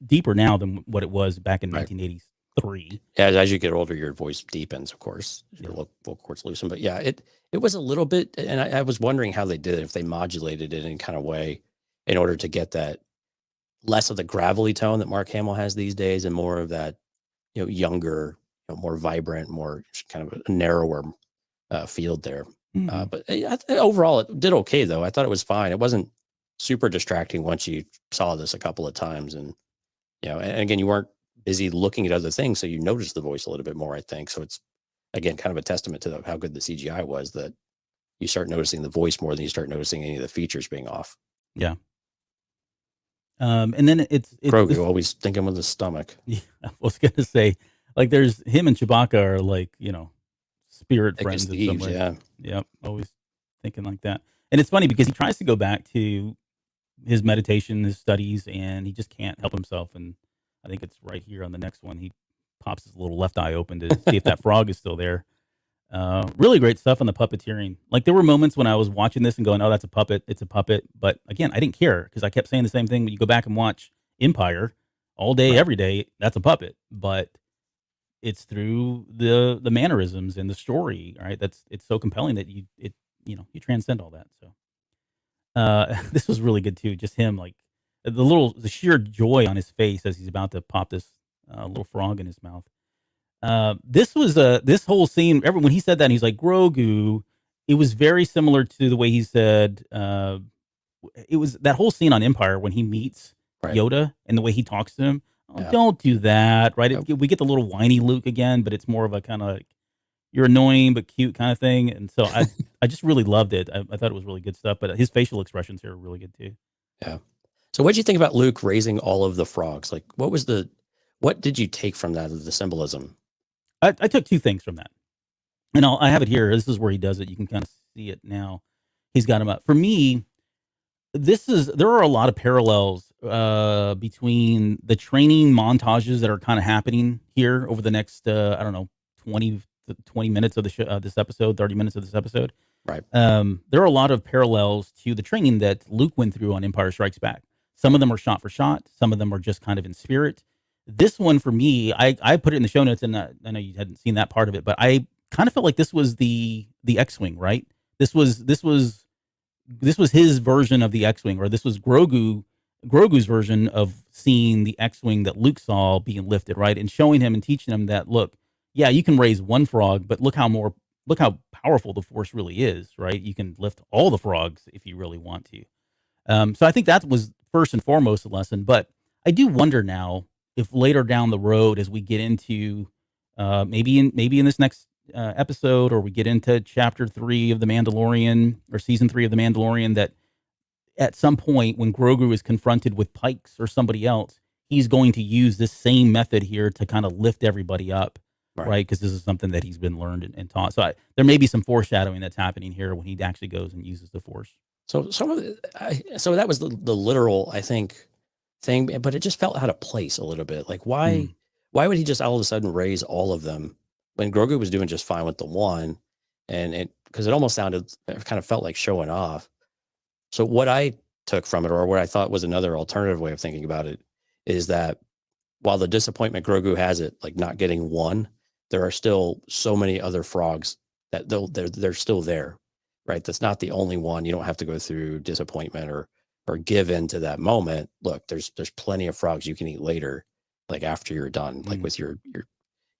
deeper now than what it was back in 1980s. 3. Yeah, as you get older, your voice deepens, of course. Your vocal cords loosen. But yeah, it was a little bit, and I was wondering how they did it, if they modulated it in any kind of way in order to get that less of the gravelly tone that Mark Hamill has these days and more of that, younger, more vibrant, more kind of a narrower field there. Mm-hmm. But overall, it did okay, though. I thought it was fine. It wasn't super distracting once you saw this a couple of times. And, and again, you weren't busy looking at other things, so you notice the voice a little bit more, I think. So it's, again, kind of a testament to how good the CGI was, that you start noticing the voice more than you start noticing any of the features being off. Yeah. And then it's Grogu always thinking with his stomach. Yeah, I was gonna say, like, there's him and Chewbacca are like, spirit Thick as friends in some thieves, way. yeah. Yep, always thinking like that. And it's funny because he tries to go back to his meditation, his studies, and he just can't help himself. And I think it's right here on the next one. He pops his little left eye open to see if that frog is still there. Really great stuff on the puppeteering. Like, there were moments when I was watching this and going, "Oh, that's a puppet. It's a puppet." But again, I didn't care because I kept saying the same thing. When you go back and watch Empire all day, Right. every day, that's a puppet. But it's through the mannerisms and the story, right? It's so compelling that you transcend all that. So this was really good too. Just him, like, the sheer joy on his face as he's about to pop this little frog in his mouth. This whole scene. When he said that, and he's like Grogu. It was very similar to the way he said. It was that whole scene on Empire when he meets Right. Yoda and the way he talks to him. Oh, Yeah. don't do that, right? Nope. We get the little whiny Luke again, but it's more of a kind of like, you're annoying but cute kind of thing. And so I just really loved it. I thought it was really good stuff. But his facial expressions here are really good too. Yeah. So what did you think about Luke raising all of the frogs? Like, what did you take from that of the symbolism? I took two things from that, and I have it here. This is where he does it. You can kind of see it now. He's got him up. For me, there are a lot of parallels between the training montages that are kind of happening here over the next, 20 minutes of the show, this episode, 30 minutes of this episode. Right. There are a lot of parallels to the training that Luke went through on Empire Strikes Back. Some of them are shot for shot. Some of them are just kind of in spirit. This one, for me, I put it in the show notes, and I know you hadn't seen that part of it, but I kind of felt like this was the X-wing, right? This was his version of the X-wing, or this was Grogu's version of seeing the X-wing that Luke saw being lifted, right? And showing him and teaching him that, look, yeah, you can raise one frog, but look how powerful the Force really is, right? You can lift all the frogs if you really want to. So I think that was first and foremost a lesson. But I do wonder now if later down the road, as we get into maybe in this next episode, or we get into chapter 3 of The Mandalorian, or season 3 of The Mandalorian, that at some point when Grogu is confronted with Pikes or somebody else, he's going to use this same method here to kind of lift everybody up, right? Because this is something that he's been learned and taught. So there may be some foreshadowing that's happening here when he actually goes and uses the Force. So so that was the literal, I think, thing, but it just felt out of place a little bit. Like, why would he just all of a sudden raise all of them when Grogu was doing just fine with the one? And because it almost kind of felt like showing off. So what I took from it, or what I thought was another alternative way of thinking about it, is that while the disappointment Grogu has it, like not getting one, there are still so many other frogs that they're still there, right? That's not the only one. You don't have to go through disappointment or give in to that moment. Look, there's plenty of frogs you can eat later, like after you're done, like with your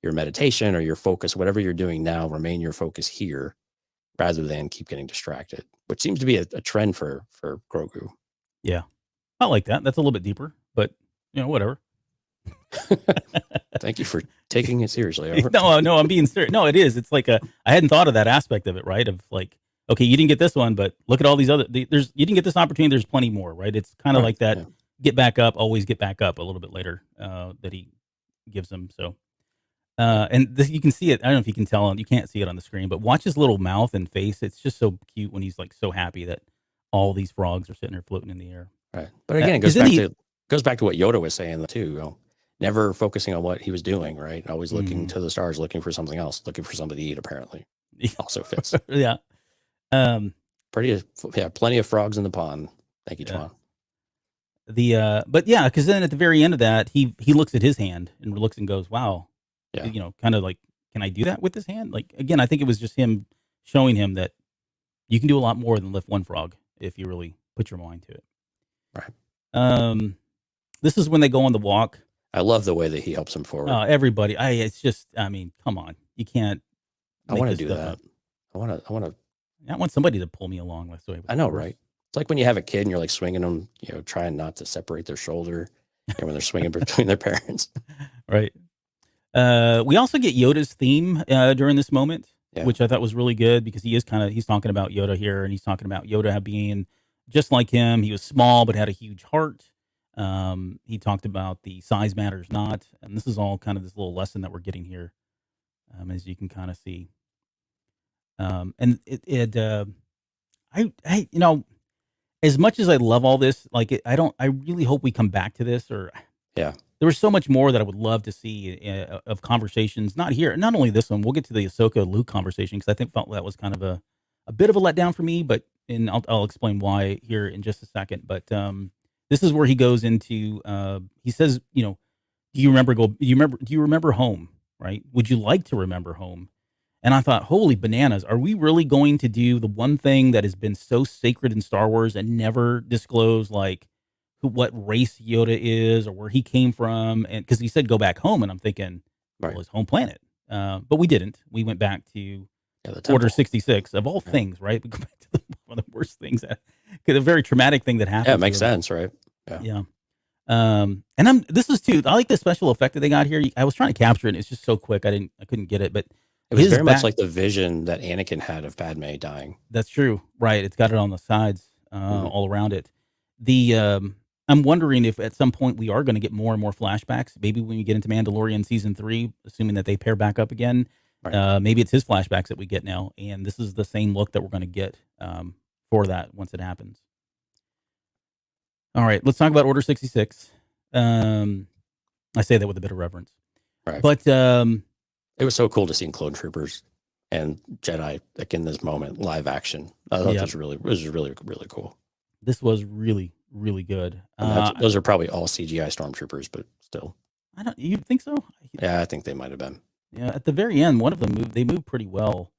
meditation or your focus, whatever you're doing now, remain your focus here rather than keep getting distracted, which seems to be a trend for Grogu. Yeah. I like that. That's a little bit deeper, but whatever. Thank you for taking it seriously. No, I'm being serious. No, it is. It's like I hadn't thought of that aspect of it, right? Of like, okay, you didn't get this one, but look at all these other. You didn't get this opportunity. There's plenty more, right? It's kind of like that. Yeah. Get back up, always get back up. A little bit later, that he gives him. So, and you can see it. I don't know if you can tell. You can't see it on the screen, but watch his little mouth and face. It's just so cute when he's like so happy that all these frogs are sitting there floating in the air. Right, but again, it goes back to what Yoda was saying too. Never focusing on what he was doing. Right, always looking to the stars, looking for something else, looking for something to eat. Apparently, also fits. Yeah. Plenty of frogs in the pond. Thank you, John. But yeah, because then at the very end of that, he looks at his hand and looks and goes, "Wow," kind of like, "Can I do that with this hand?" Like, again, I think it was just him showing him that you can do a lot more than lift one frog if you really put your mind to it. Right. This is when they go on the walk. I love the way that he helps him forward. Everybody, it's just, I mean, come on, you can't. I want to do that. I want somebody to pull me along with. I know, right? It's like when you have a kid and you're like swinging them, trying not to separate their shoulder, when they're swinging between their parents. Right. We also get Yoda's theme during this moment, Yeah. which I thought was really good because he's talking about Yoda here, and he's talking about Yoda being just like him. He was small but had a huge heart. He talked about the size matters not, and this is all kind of this little lesson that we're getting here, as you can kind of see. And I, as much as I love all this, like I really hope we come back to this, or Yeah. there was so much more that I would love to see of conversations. Not here, not only this one. We'll get to the Ahsoka Luke conversation because I felt that was kind of a bit of a letdown for me. But I'll explain why here in just a second. But this is where he goes into. He says, do you remember home? Right? Would you like to remember home? And I thought, holy bananas, are we really going to do the one thing that has been so sacred in Star Wars and never disclose, like, what race Yoda is or where he came from? And because he said go back home, and I'm thinking, well, his home planet. But we didn't. We went back to Order 66 of all things, right? We go back to one of the worst things, a very traumatic thing that happened. Yeah, it makes sense, right? Yeah. And this is too. I like the special effect that they got here. I was trying to capture it. And it's just so quick. I couldn't get it, but it was very much like the vision that Anakin had of Padme dying. That's true, right? It's got it on the sides, all around it. I'm wondering if at some point we are going to get more and more flashbacks. Maybe when we get into Mandalorian season 3, assuming that they pair back up again, maybe it's his flashbacks that we get now, and this is the same look that we're going to get for that once it happens. All right, let's talk about Order 66. I say that with a bit of reverence, right? But it was so cool to see Clone Troopers and Jedi like in this moment, live action. I thought it was really cool. This was really, really good. Those are probably all CGI stormtroopers, but still. You think so? Yeah, I think they might have been. Yeah, at the very end, one of them moved pretty well.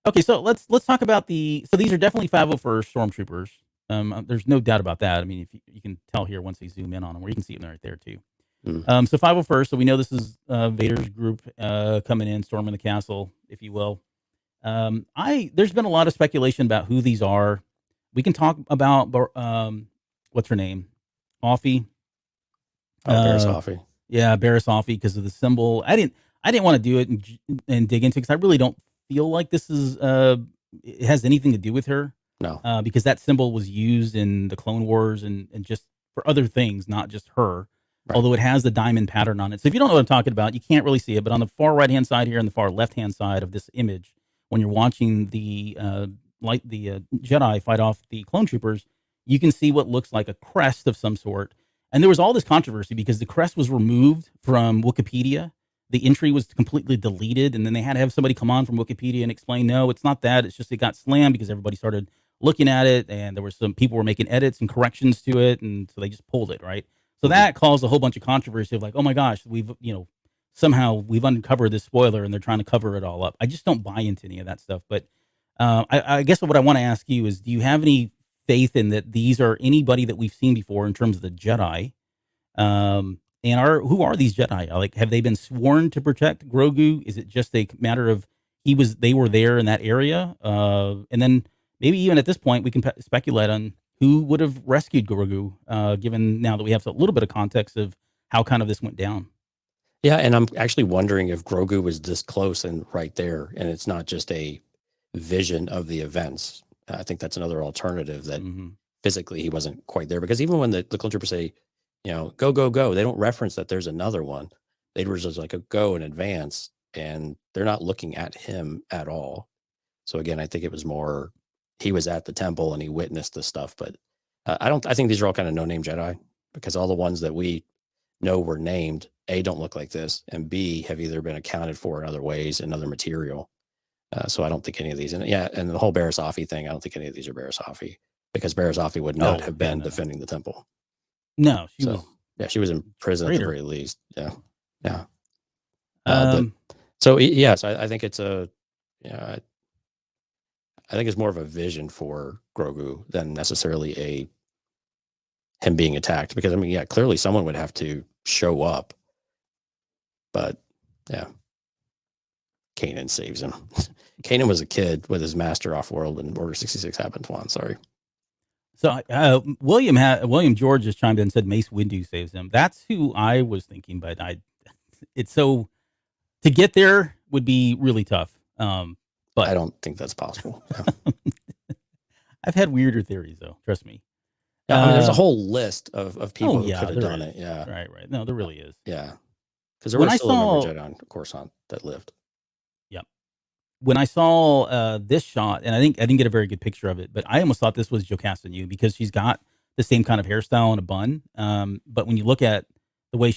Okay, so let's talk about so these are definitely 501st stormtroopers. There's no doubt about that. I mean, if you can tell here once they zoom in on them, or you can see them right there too. So 501st, so we know this is Vader's group coming in, storming the castle, if you will. There's been a lot of speculation about who these are. We can talk about what's her name, Offie. Barriss Offie. Yeah, Barriss Offie, because of the symbol. I didn't want to do it and dig into it because I really don't feel like this is it has anything to do with her. No, because that symbol was used in the Clone Wars and just for other things, not just her. Right. Although it has the diamond pattern on it. So if you don't know what I'm talking about, you can't really see it. But on the far right-hand side here and the far left-hand side of this image, when you're watching the Jedi fight off the clone troopers, you can see what looks like a crest of some sort. And there was all this controversy because the crest was removed from Wikipedia. The entry was completely deleted. And then they had to have somebody come on from Wikipedia and explain, no, it's not that. It's just it got slammed because everybody started looking at it. And there were some people were making edits and corrections to it. And so they just pulled it, right? So that caused a whole bunch of controversy of like, oh my gosh, somehow we've uncovered this spoiler and they're trying to cover it all up. I just don't buy into any of that stuff. But I guess what I want to ask you is, do you have any faith in that these are anybody that we've seen before in terms of the Jedi? And who are these Jedi? Like, have they been sworn to protect Grogu? Is it just a matter of they were there in that area? And then maybe even at this point, we can speculate on who would have rescued Grogu, given now that we have a little bit of context of how kind of this went down. Yeah, and I'm actually wondering if Grogu was this close and right there, and it's not just a vision of the events. I think that's another alternative that physically he wasn't quite there. Because even when the clone troopers say, go, go, go, they don't reference that there's another one. They were just like a go in advance, and they're not looking at him at all. So again, I think it was more he was at the temple and he witnessed the stuff. But I think these are all kind of no-name Jedi, because all the ones that we know were named, A, don't look like this, and B, have either been accounted for in other ways, in other material. So I don't think any of these, and the whole Barriss Offie thing, I don't think any of these are Barriss Offie, because Barriss Offie would not have been defending the temple. No, she was in prison at the very least. Yeah. So I think it's I think it's more of a vision for Grogu than necessarily him being attacked, because clearly someone would have to show up, but Kanan saves him. Kanan was a kid with his master off world, and Order 66 happened. Sorry. So William George just chimed in and said Mace Windu saves him. That's who I was thinking, but it's so to get there would be really tough. But I don't think that's possible. I've had weirder theories though. Trust me. Yeah, I mean, there's a whole list of people who could have there done is. it. Yeah, Right. No, there really is. yeah, because there When was I still a number saw, of Jedi on Coruscant that lived. when I saw this shot, and I didn't get a very good picture of it, but I almost thought this was Jocasta New because she's got the same kind of hairstyle and a bun. But when you look at the way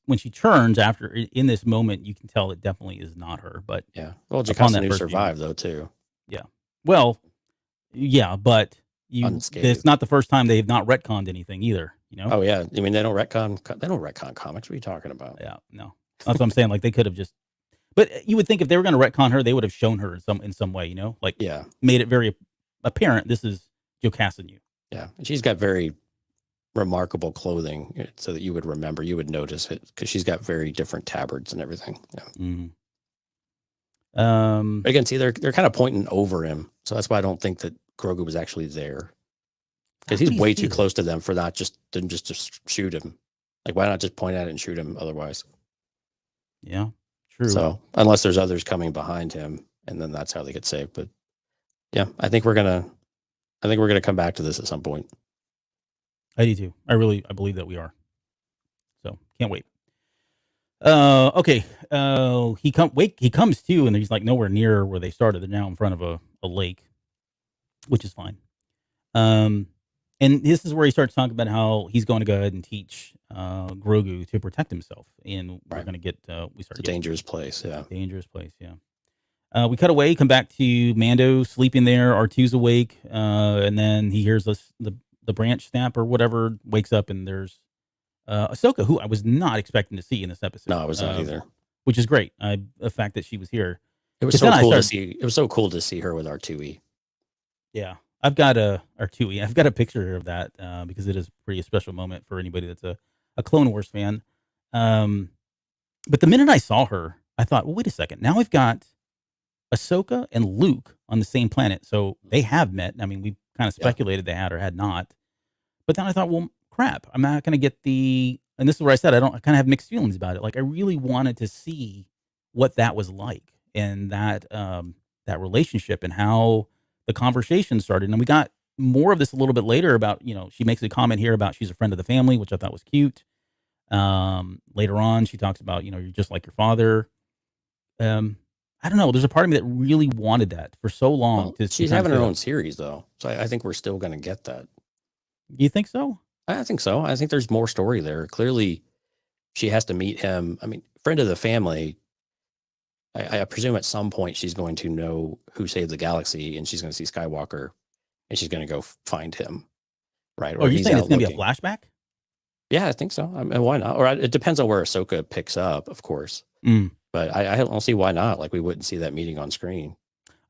when she turns after in this moment, you can tell it definitely is not her. But Yeah, well, upon Jocasta that New first survived though too, yeah, well, yeah, but unscathed. it's not the first time they have not retconned anything either. You know? Oh yeah, I mean they don't retcon comics. What are you talking about? Yeah, no, that's what I'm saying. Like they could have just. But you would think if they were going to retcon her, they would have shown her in some way, you know, like Yeah, made it very apparent this is Jocasta New. yeah, and she's got very remarkable clothing, so that you would remember, you would notice it because she's got very different tabards and everything. Yeah. Mm-hmm. But again, see, they're kind of pointing over him, so that's why I don't think that Grogu was actually there, because he's way too close to them for not just to shoot him. Like, why not just point at it and shoot him? Otherwise, Yeah, true. so unless there's others coming behind him, and then that's how they get saved. But yeah, I think we're gonna come back to this at some point. I do too. I believe that we are. So can't wait. Okay. He comes to, and he's like nowhere near where they started. They're now in front of a lake, which is fine. And this is where he starts talking about how he's going to go ahead and teach Grogu to protect himself, and we're going to get It's a dangerous place. Yeah, dangerous place. Yeah. We cut away, come back to Mando sleeping there. R2's awake, and then he hears the branch snap or whatever. Wakes up, and there's Ahsoka, who I was not expecting to see in this episode. no, I was not either. Which is great. The fact that she was here. It was so cool to see. It was so cool to see her with R2E. Yeah, I've got R2E. I've got a picture of that because it is a pretty special moment for anybody that's a Clone Wars fan. But the minute I saw her, I thought, well, wait a second. Now I've got Ahsoka and Luke on the same planet, so they have met. I mean, we kind of speculated they had or had not. But then I thought, well, crap, I'm not going to get and this is where I said I kind of have mixed feelings about it. Like I really wanted to see what that was like, and that relationship and how the conversation started. And we got more of this a little bit later about, she makes a comment here about she's a friend of the family, which I thought was cute. Later on, she talks about, you're just like your father. I don't know. There's a part of me that really wanted that for so long. Well, she's having her own series, though. So I think we're still going to get that. You think so? I think so. I think there's more story there. Clearly, she has to meet him. I mean, friend of the family, I presume at some point she's going to know who saved the galaxy, and she's going to see Skywalker, and she's going to go find him, right? Or you saying it's going to be a flashback? Yeah, I think so. I mean, why not? Or it depends on where Ahsoka picks up, of course. But I don't see why not. Like, we wouldn't see that meeting on screen.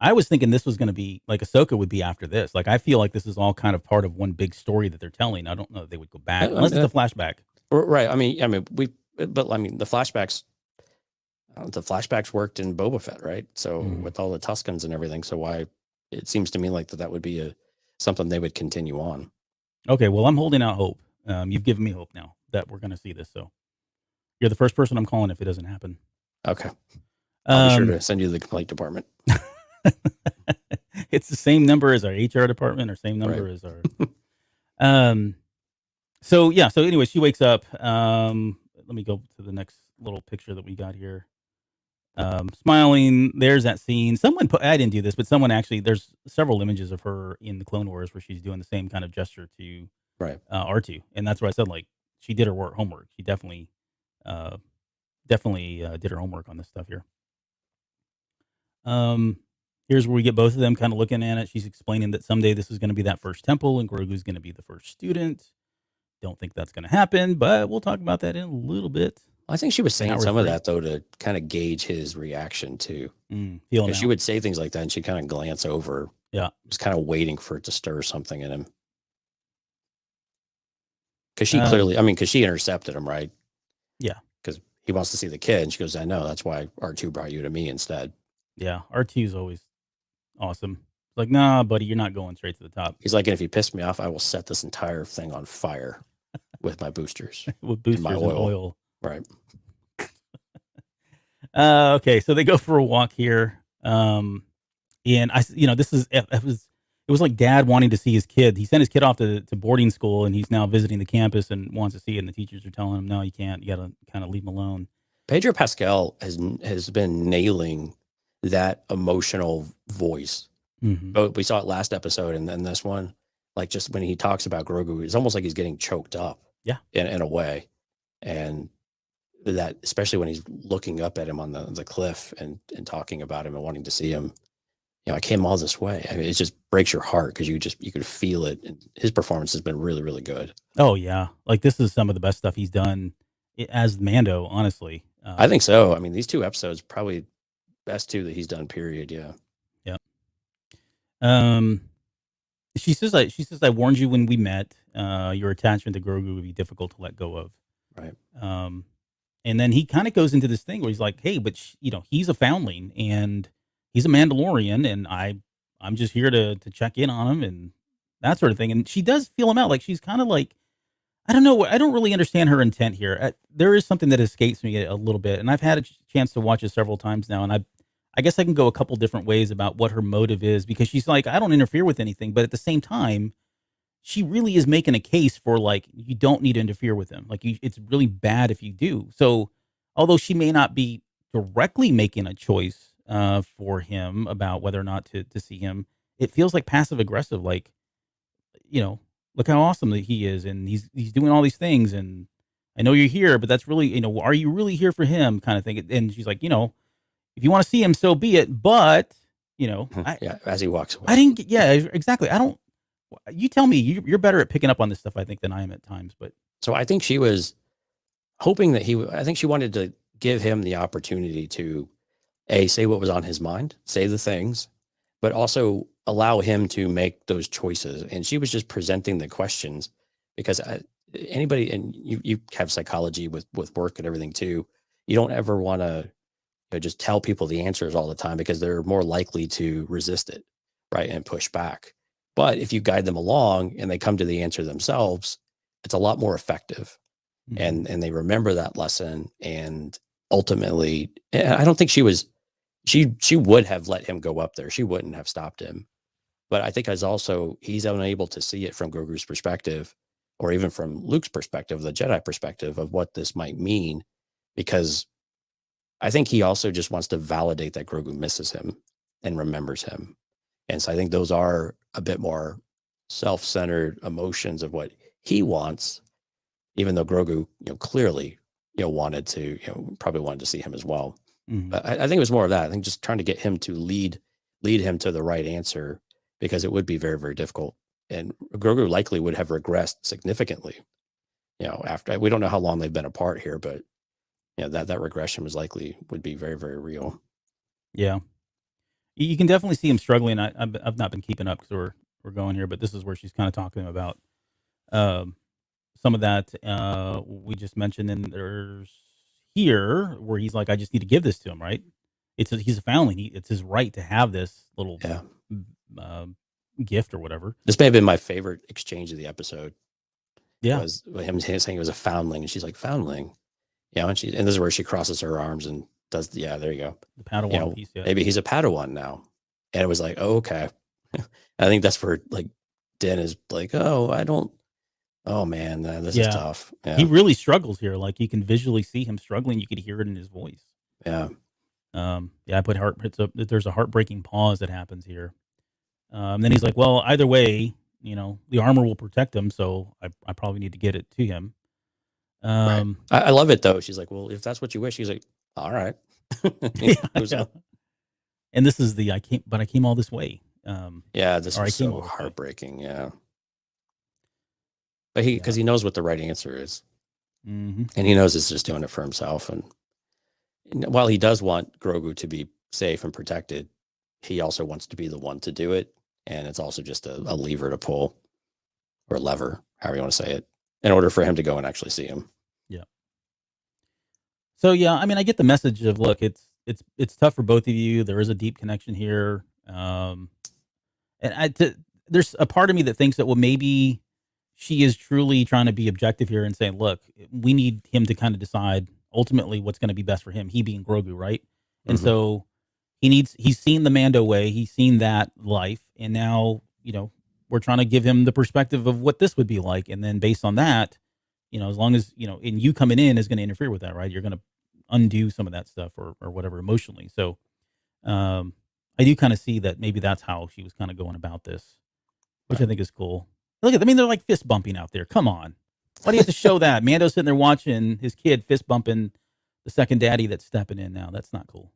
I was thinking this was going to be, like, Ahsoka would be after this. Like, I feel like this is all kind of part of one big story that they're telling. I don't know if they would go back, unless it's a flashback. Right. I mean, the flashbacks worked in Boba Fett, right? So with all the Tuscans and everything. So why, it seems to me like that would be something they would continue on. Okay. Well, I'm holding out hope. You've given me hope now that we're going to see this. So you're the first person I'm calling if it doesn't happen. Okay. I'll be sure to send you to the complaint department. It's the same number as our HR department, or same number as our. So anyway, she wakes up. Let me go to the next little picture that we got here. Smiling. There's that scene. I didn't do this, but someone actually. There's several images of her in the Clone Wars where she's doing the same kind of gesture to R2, and that's where I said, like, she did her homework. She definitely did her homework on this stuff here. Here's where we get both of them kind of looking at it. She's explaining that someday this is going to be that first temple, and Grogu's going to be the first student. Don't think that's going to happen, but we'll talk about that in a little bit. I think she was saying some of that, though, to kind of gauge his reaction, too. Because she would say things like that, and she'd kind of glance over. Yeah. Just kind of waiting for it to stir something in him. Because she because she intercepted him, right? Yeah. Because he wants to see the kid, and she goes, I know, that's why R2 brought you to me instead. Yeah, R2 is always awesome. Like, nah, buddy, you're not going straight to the top. He's like, and if you piss me off, I will set this entire thing on fire with my boosters. With boosters and my and oil. Right. Okay, so they go for a walk here. And it was like dad wanting to see his kid. He sent his kid off to boarding school, and he's now visiting the campus and wants to see it. And the teachers are telling him, no, you can't. You got to kind of leave him alone. Pedro Pascal has been nailing that emotional voice. Mm-hmm. But we saw it last episode, and then this one, like just when he talks about Grogu, it's almost like he's getting choked up. Yeah, in a way, and that especially when he's looking up at him on the cliff and talking about him and wanting to see him. I came all this way. I mean, it just breaks your heart because you could feel it. And his performance has been really, really good. Oh yeah, like this is some of the best stuff he's done as Mando. Honestly, I think so. I mean, these 2 episodes probably best 2 that he's done. Period. Yeah. Yeah. She says I warned you when we met. Your attachment to Grogu would be difficult to let go of. Right. And then he kind of goes into this thing where he's like, hey, but he's a foundling and he's a Mandalorian, and I'm just here to check in on him and that sort of thing. And she does feel him out. Like she's kind of like, I don't know. I don't really understand her intent here. There is something that escapes me a little bit, and I've had a chance to watch it several times now, and I guess I can go a couple different ways about what her motive is, because she's like, I don't interfere with anything, but at the same time, she really is making a case for like, you don't need to interfere with him. Like it's really bad if you do. So although she may not be directly making a choice for him about whether or not to see him, it feels like passive aggressive. Like, look how awesome that he is, and he's doing all these things, and I know you're here, but that's really, are you really here for him, kind of thing. And she's like, if you want to see him, so be it. But as he walks away, I didn't. Yeah, exactly. I don't. You tell me. You're better at picking up on this stuff, I think, than I am at times. But so I think she was hoping that I think she wanted to give him the opportunity to say what was on his mind, say the things, but also allow him to make those choices. And she was just presenting the questions because anybody, and you have psychology with work and everything too. You don't ever want to just tell people the answers all the time because they're more likely to resist it, right, and push back. But if you guide them along and they come to the answer themselves, it's a lot more effective. Mm-hmm. And they remember that lesson. And ultimately, I don't think she would have let him go up there. She wouldn't have stopped him. But I think he's unable to see it from Grogu's perspective, or even from Luke's perspective, the Jedi perspective of what this might mean, because I think he also just wants to validate that Grogu misses him and remembers him. And so I think those are a bit more self-centered emotions of what he wants, even though Grogu, clearly, wanted to, probably wanted to see him as well. Mm-hmm. But I think it was more of that. I think just trying to get him to lead him to the right answer, because it would be very, very difficult. And Grogu likely would have regressed significantly, after. We don't know how long they've been apart here, but that regression would be very, very real. Yeah. You can definitely see him struggling. I've not been keeping up because we're going here, but this is where she's kind of talking about some of that we just mentioned. And there's here where he's like, I just need to give this to him, right? He's a foundling. It's his right to have this little gift or whatever. This may have been my favorite exchange of the episode. Yeah, was him saying it was a foundling, and she's like, foundling, and this is where she crosses her arms and does there you go, the Padawan piece. Yeah. Maybe he's a Padawan now, and it was like, oh, okay. I think that's where like Din is like, oh man, this is tough. Yeah. He really struggles here. Like you can visually see him struggling. You could hear it in his voice. Yeah. I put there's a heartbreaking pause that happens here. Then he's like, well, either way, the armor will protect him, so I probably need to get it to him. Right. I love it though. She's like, well, if that's what you wish, he's like, all right. Yeah. And this is I came all this way. This is so heartbreaking. Yeah. But because he knows what the right answer is. Mm-hmm. And he knows it's just doing it for himself. And while he does want Grogu to be safe and protected, he also wants to be the one to do it. And it's also just a lever to pull, or lever, however you want to say it, in order for him to go and actually see him. Yeah. So, I mean, I get the message of, look, it's tough for both of you. There is a deep connection here. And there's a part of me that thinks that, well, maybe she is truly trying to be objective here and saying, look, we need him to kind of decide ultimately what's going to be best for him. He being Grogu, right? And Mhm. so he's seen the Mando way, he's seen that life, and now we're trying to give him the perspective of what this would be like, and then based on that, as long as and you coming in is going to interfere with that, right? You're going to undo some of that stuff or whatever emotionally. So I do kind of see that maybe that's how she was kind of going about this, which I think is cool. Look at, I mean, they're like fist bumping out there. Come on. Why do you have to show that? Mando's sitting there watching his kid fist bumping the second daddy that's stepping in now. That's not cool.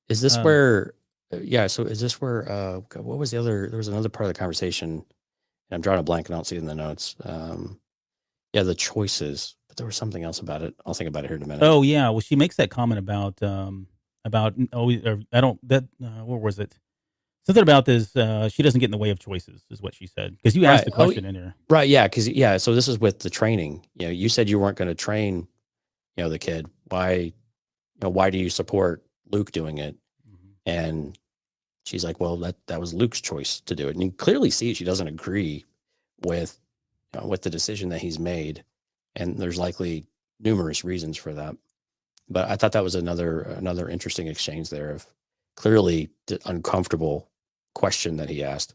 Is this where, yeah, so is this where, God, what was the other, there was another part of the conversation, and I'm drawing a blank and I don't see it in the notes. Yeah, the choices, but there was something else about it. I'll think about it here in a minute. Oh yeah. Well, she makes that comment about I don't, that, what was it? Something about this, she doesn't get in the way of choices is what she said. Because you asked the question in there. Right, yeah, because, yeah, so this is with the training. You said you weren't going to train, the kid. Why do you support Luke doing it? Mhm. And she's like, well, that was Luke's choice to do it. And you clearly see she doesn't agree with, with the decision that he's made. And there's likely numerous reasons for that. But I thought that was another interesting exchange there of clearly the uncomfortable question that he asked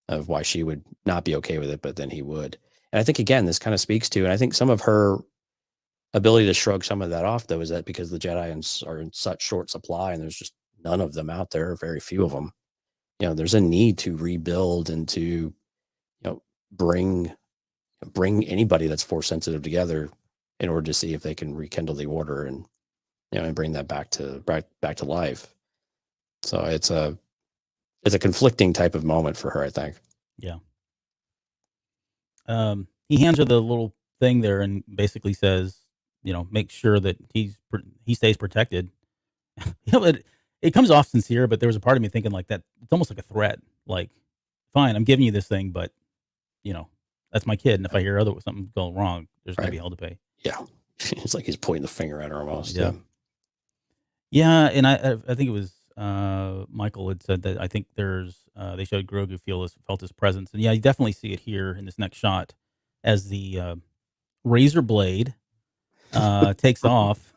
of why she would not be okay with it, but then he would. And I think, again, this kind of speaks to, and I think some of her ability to shrug some of that off, though, is that because the Jedi are in such short supply and there's just none of them out there, very few of them, there's a need to rebuild and to, bring anybody that's force sensitive together in order to see if they can rekindle the order and, and bring that back to life. So it's a conflicting type of moment for her, I think. Yeah. He hands her the little thing there and basically says, make sure that he stays protected. It comes off sincere, but there was a part of me thinking like that. It's almost like a threat. Like, fine, I'm giving you this thing, but that's my kid. And if I hear something going wrong, there's going to be hell to pay. Yeah. It's like he's pointing the finger at her almost. Yeah. Yeah. And I think it was, Michael had said that I think they showed Grogu felt his presence. And yeah, you definitely see it here in this next shot as the razor blade takes off.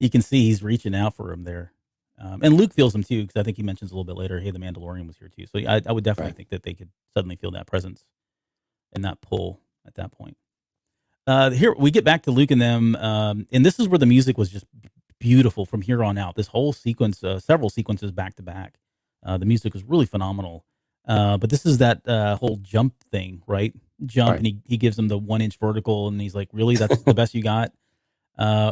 You can see he's reaching out for him there. And Luke feels him too, because I think he mentions a little bit later, hey, the Mandalorian was here too. So I would definitely think that they could suddenly feel that presence and that pull at that point. Here we get back to Luke and them, and this is where the music was just beautiful from here on out. This whole sequence, several sequences back to back, the music was really phenomenal. But this is that whole jump thing, right? Jump, and he gives him the 1 inch vertical, and he's like, "Really, that's the best you got?"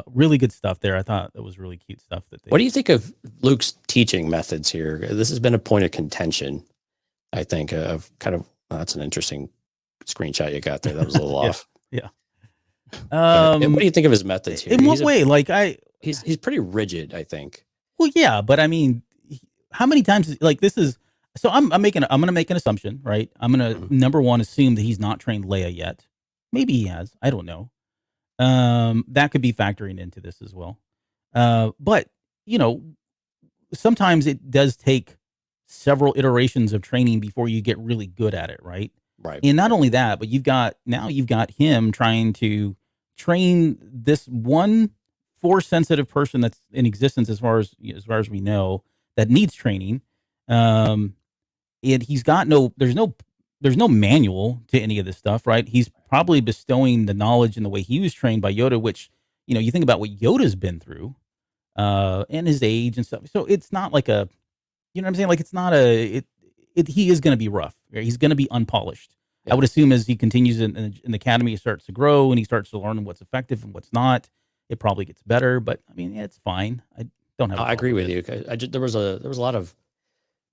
Really good stuff there. I thought that was really cute stuff. What do you think of Luke's teaching methods here? This has been a point of contention, I think, of kind of, that's an interesting screenshot you got there. That was a little off. Yeah. What do you think of his methods here? In what way? He's pretty rigid, I think. Well, yeah, but I mean, how many times this is? So I'm going to make an assumption, right? I'm going to number one assume that he's not trained Leia yet. Maybe he has. I don't know. That could be factoring into this as well. But sometimes it does take several iterations of training before you get really good at it, right? Right. And not only that, but you've got him trying to train this one force sensitive person that's in existence as far as we know that needs training. And he's got there's no manual to any of this stuff, right? He's probably bestowing the knowledge in the way he was trained by Yoda, which, you think about what Yoda's been through, and his age and stuff. So it's not like a, you know what I'm saying? Like it's not he is going to be rough. Right? He's going to be unpolished. Yeah. I would assume as he continues in the academy, he starts to grow and he starts to learn what's effective and what's not. It probably gets better, but I mean, it's fine. I don't have. I agree with you. There was a lot of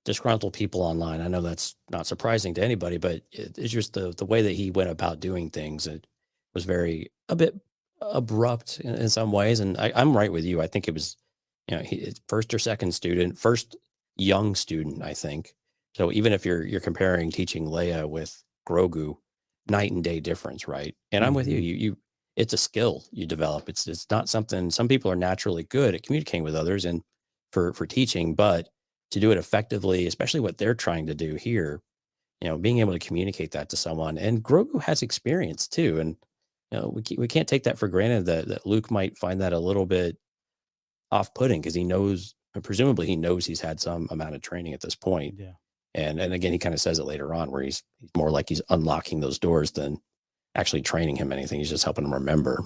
disgruntled people online. I know that's not surprising to anybody, but it's just the way that he went about doing things. It was a bit abrupt in some ways. And I'm right with you. I think it was, first or second student, first young student, I think. So even if you're comparing teaching Leia with Grogu, night and day difference, right? And I'm with you. It's a skill you develop. It's not something, some people are naturally good at communicating with others and for teaching, but to do it effectively, especially what they're trying to do here, being able to communicate that to someone. And Grogu has experience too. And we can't take that for granted that Luke might find that a little bit off-putting because he knows, presumably he knows he's had some amount of training at this point. Yeah. And again, he kind of says it later on where he's more like he's unlocking those doors than actually training him anything. He's just helping him remember.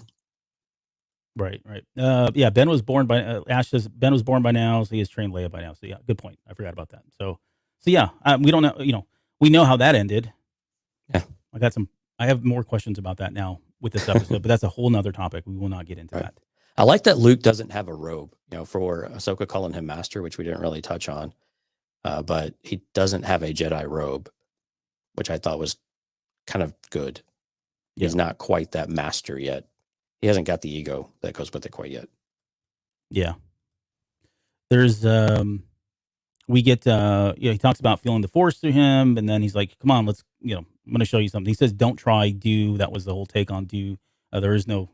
Right. Yeah. Ben was born by Ash says Ben was born by now, so he has trained Leia by now. So yeah, good point. I forgot about that. So yeah, we don't know. We know how that ended. Yeah. I have more questions about that now with this episode, but that's a whole nother topic. We will not get into that. I like that Luke doesn't have a robe. For Ahsoka calling him master, which we didn't really touch on, but he doesn't have a Jedi robe, which I thought was kind of good. Yeah. He's not quite that master yet. He hasn't got the ego that goes with it quite yet. Yeah. There's we get he talks about feeling the Force through him, and then he's like, come on, let's I'm going to show you something. He says, don't try, do. That was the whole take on do. There is no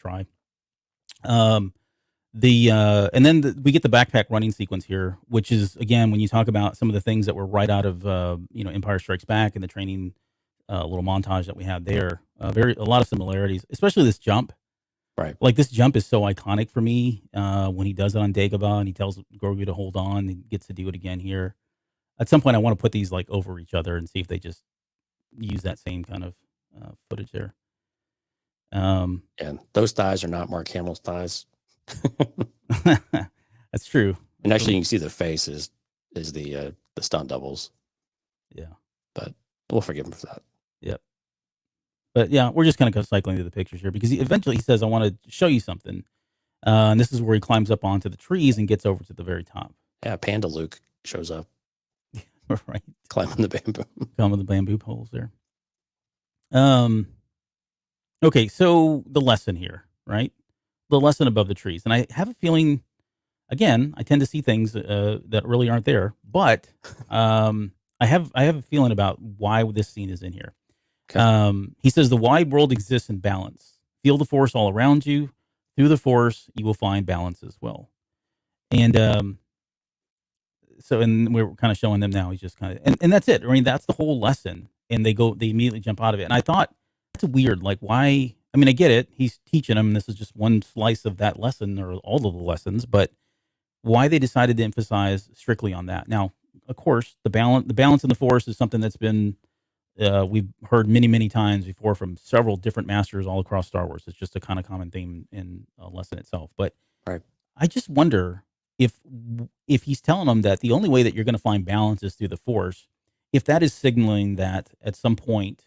try. And then we get the backpack running sequence here, which is, again, when you talk about some of the things that were right out of Empire Strikes Back and the training little montage that we had there, a lot of similarities, especially this jump. Right. Like, this jump is so iconic for me when he does it on Dagobah and he tells Grogu to hold on and gets to do it again here. At some point, I want to put these like over each other and see if they just use that same kind of footage there. And those thighs are not Mark Hamill's thighs. That's true. And actually, you can see the face is the stunt doubles. Yeah, but we'll forgive him for that. Yep. But yeah, we're just kind of cycling through the pictures here because eventually he says, "I want to show you something," and this is where he climbs up onto the trees and gets over to the very top. Yeah, Panda Luke shows up. Right, climbing the bamboo. Climbing the bamboo poles there. Okay, so the lesson here, right? The lesson above the trees, and I have a feeling. Again, I tend to see things that really aren't there, but I have a feeling about why this scene is in here. Okay. He says the wide world exists in balance. Feel the Force all around you. Through the Force, you will find balance as well. And and we're kind of showing them now. He's just kind of, and that's it. I mean, that's the whole lesson. And they immediately jump out of it. And I thought, that's weird. Like, why? I mean, I get it. He's teaching them. This is just one slice of that lesson or all of the lessons, but why they decided to emphasize strictly on that. Now, of course, the balance in the Force is something that's been, we've heard many, many times before from several different masters all across Star Wars. It's just a kind of common theme in a lesson itself. But right. I just wonder if he's telling them that the only way that you're going to find balance is through the Force, if that is signaling that at some point,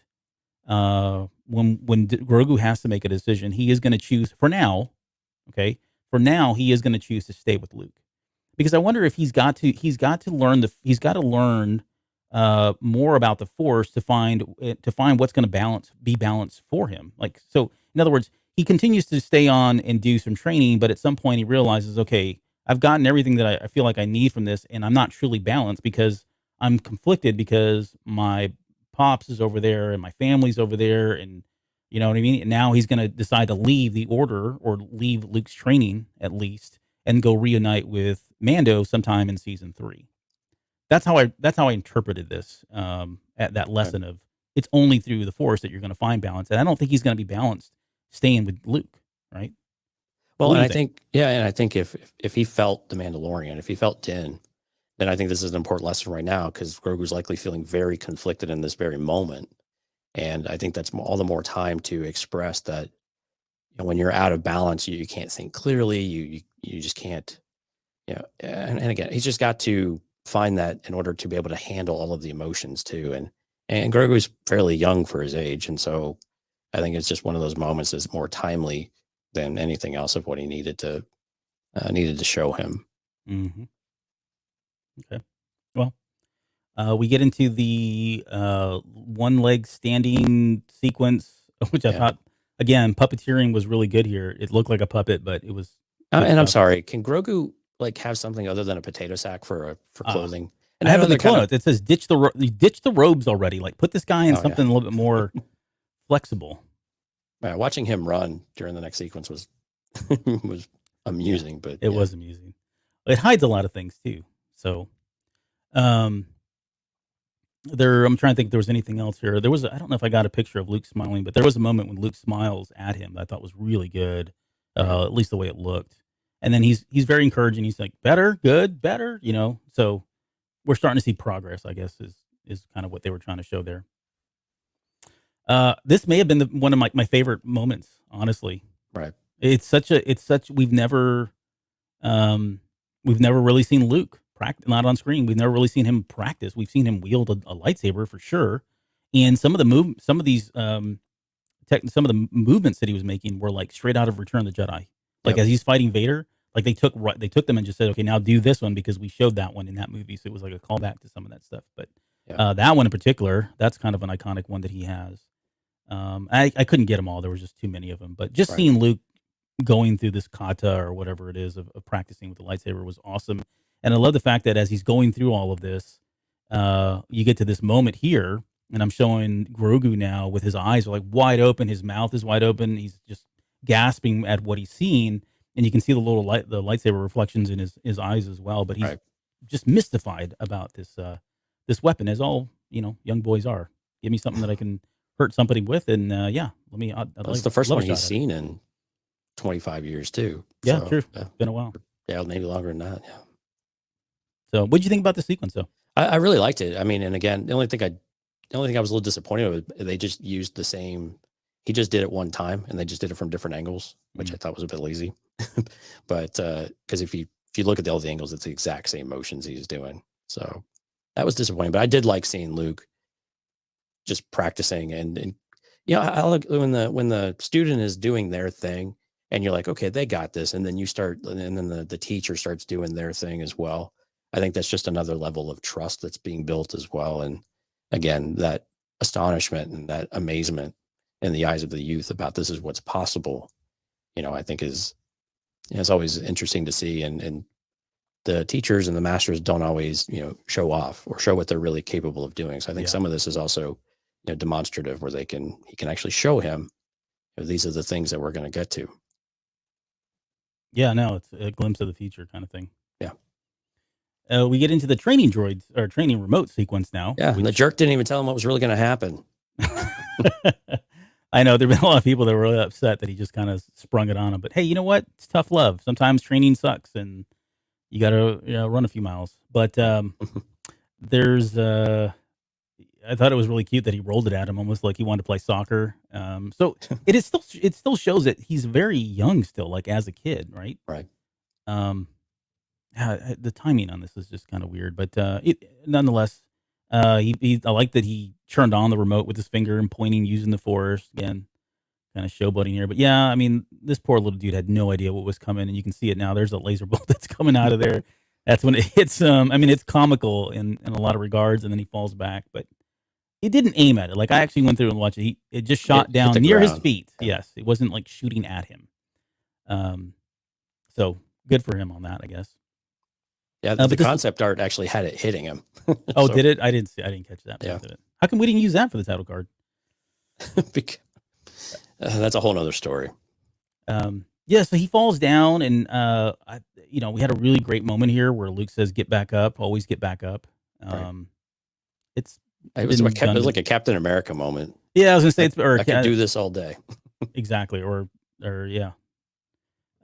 when Grogu has to make a decision, he is going to choose for now. Okay, for now he is going to choose to stay with Luke, because I wonder if he's got to learn more about the Force to find what's going to be balanced for him. Like, so in other words, he continues to stay on and do some training, but at some point he realizes, okay, I've gotten everything that I feel like I need from this, and I'm not truly balanced because I'm conflicted because my pops is over there and my family's over there, and you know what I mean? And now he's going to decide to leave the Order or leave Luke's training at least and go reunite with Mando sometime in season 3. That's how I interpreted this at that lesson of it's only through the Force that you're going to find balance, and I don't think he's going to be balanced staying with Luke, right? Well, and I think if he felt the Mandalorian, if he felt Din, then I think this is an important lesson right now because Grogu's likely feeling very conflicted in this very moment, and I think that's all the more time to express that. When you're out of balance, you can't think clearly. You just can't. And again, he's just got to find that in order to be able to handle all of the emotions too. And Grogu's fairly young for his age, and so I think it's just one of those moments that's more timely than anything else of what he needed to show him. Mm-hmm. Okay. Well, we get into the one leg standing sequence, which I thought, again, puppeteering was really good here. It looked like a puppet, but it was. And I'm sorry, can Grogu like have something other than a potato sack for clothing? And I have the quote. It says, ditch the robes already. Like, put this guy in something a little bit more flexible. Yeah, watching him run during the next sequence was was amusing, but it was amusing. It hides a lot of things too. So, I'm trying to think if there was anything else here. I don't know if I got a picture of Luke smiling, but there was a moment when Luke smiles at him that I thought was really good, Right. at least the way it looked. And then he's very encouraging. He's like, better, good, better, So we're starting to see progress, I guess, is kind of what they were trying to show there. This may have been one of my favorite moments, honestly. Right. We've never really seen Luke practice, not on screen. We've never really seen him practice. We've seen him wield a lightsaber for sure. And some of the movements that he was making were like straight out of Return of the Jedi. Like as he's fighting Vader, like they took them and just said, okay, now do this one because we showed that one in that movie. So it was like a callback to some of that stuff. But that one in particular, that's kind of an iconic one that he has. I couldn't get them all. There was just too many of them. But just seeing Luke going through this kata or whatever it is of practicing with the lightsaber was awesome. And I love the fact that as he's going through all of this, you get to this moment here, and I'm showing Grogu now with his eyes are like wide open, his mouth is wide open, he's just gasping at what he's seeing, and you can see the lightsaber reflections in his eyes as well. But he's just mystified about this weapon, as all young boys are. Give me something that I can hurt somebody with, and That's the first one he's seen in 25 years too. Yeah, so, true. It's been a while. Yeah, maybe longer than that. Yeah. So, what did you think about the sequence, though? I really liked it. I mean, and again, the only thing I was a little disappointed with, they just used the same. He just did it one time, and they just did it from different angles, which I thought was a bit lazy. But because if you look at all the angles, it's the exact same motions he's doing. So that was disappointing. But I did like seeing Luke just practicing, and I like when the student is doing their thing, and you're like, okay, they got this, and then and then the teacher starts doing their thing as well. I think that's just another level of trust that's being built as well. And again, that astonishment and that amazement in the eyes of the youth about this is what's possible, I think it's always interesting to see. And the teachers and the masters don't always, show off or show what they're really capable of doing. So I think some of this is also, demonstrative where he can actually show him, these are the things that we're going to get to. Yeah, no, it's a glimpse of the future kind of thing. Yeah. We get into the training droids or training remote sequence now. Yeah, and the jerk didn't even tell him what was really going to happen. I know there've been a lot of people that were really upset that he just kind of sprung it on him. But hey, you know what? It's tough love. Sometimes training sucks, and you got to run a few miles. But there's I thought it was really cute that he rolled it at him, almost like he wanted to play soccer. So it still shows that he's very young still, like as a kid, right? Right. The timing on this is just kind of weird, but nonetheless, I like that he turned on the remote with his finger and pointing, using the Force again, kind of showboating here. But yeah, I mean, this poor little dude had no idea what was coming, and you can see it now. There's a laser bolt that's coming out of there. That's when it hits. I mean, it's comical in a lot of regards, and then he falls back, but he didn't aim at it. Like I actually went through and watched it. It just shot down near his feet. Yeah. Yes, it wasn't like shooting at him. So good for him on that, I guess. Yeah, the concept art actually had it hitting him. Oh, did it? I didn't catch that. Yeah. Of it. How come we didn't use that for the title card? That's a whole nother story. Yeah, so he falls down, and we had a really great moment here where Luke says, "Get back up, always get back up." Right. It was like a Captain America moment. Yeah, I was gonna say I could do this all day. Exactly, or yeah,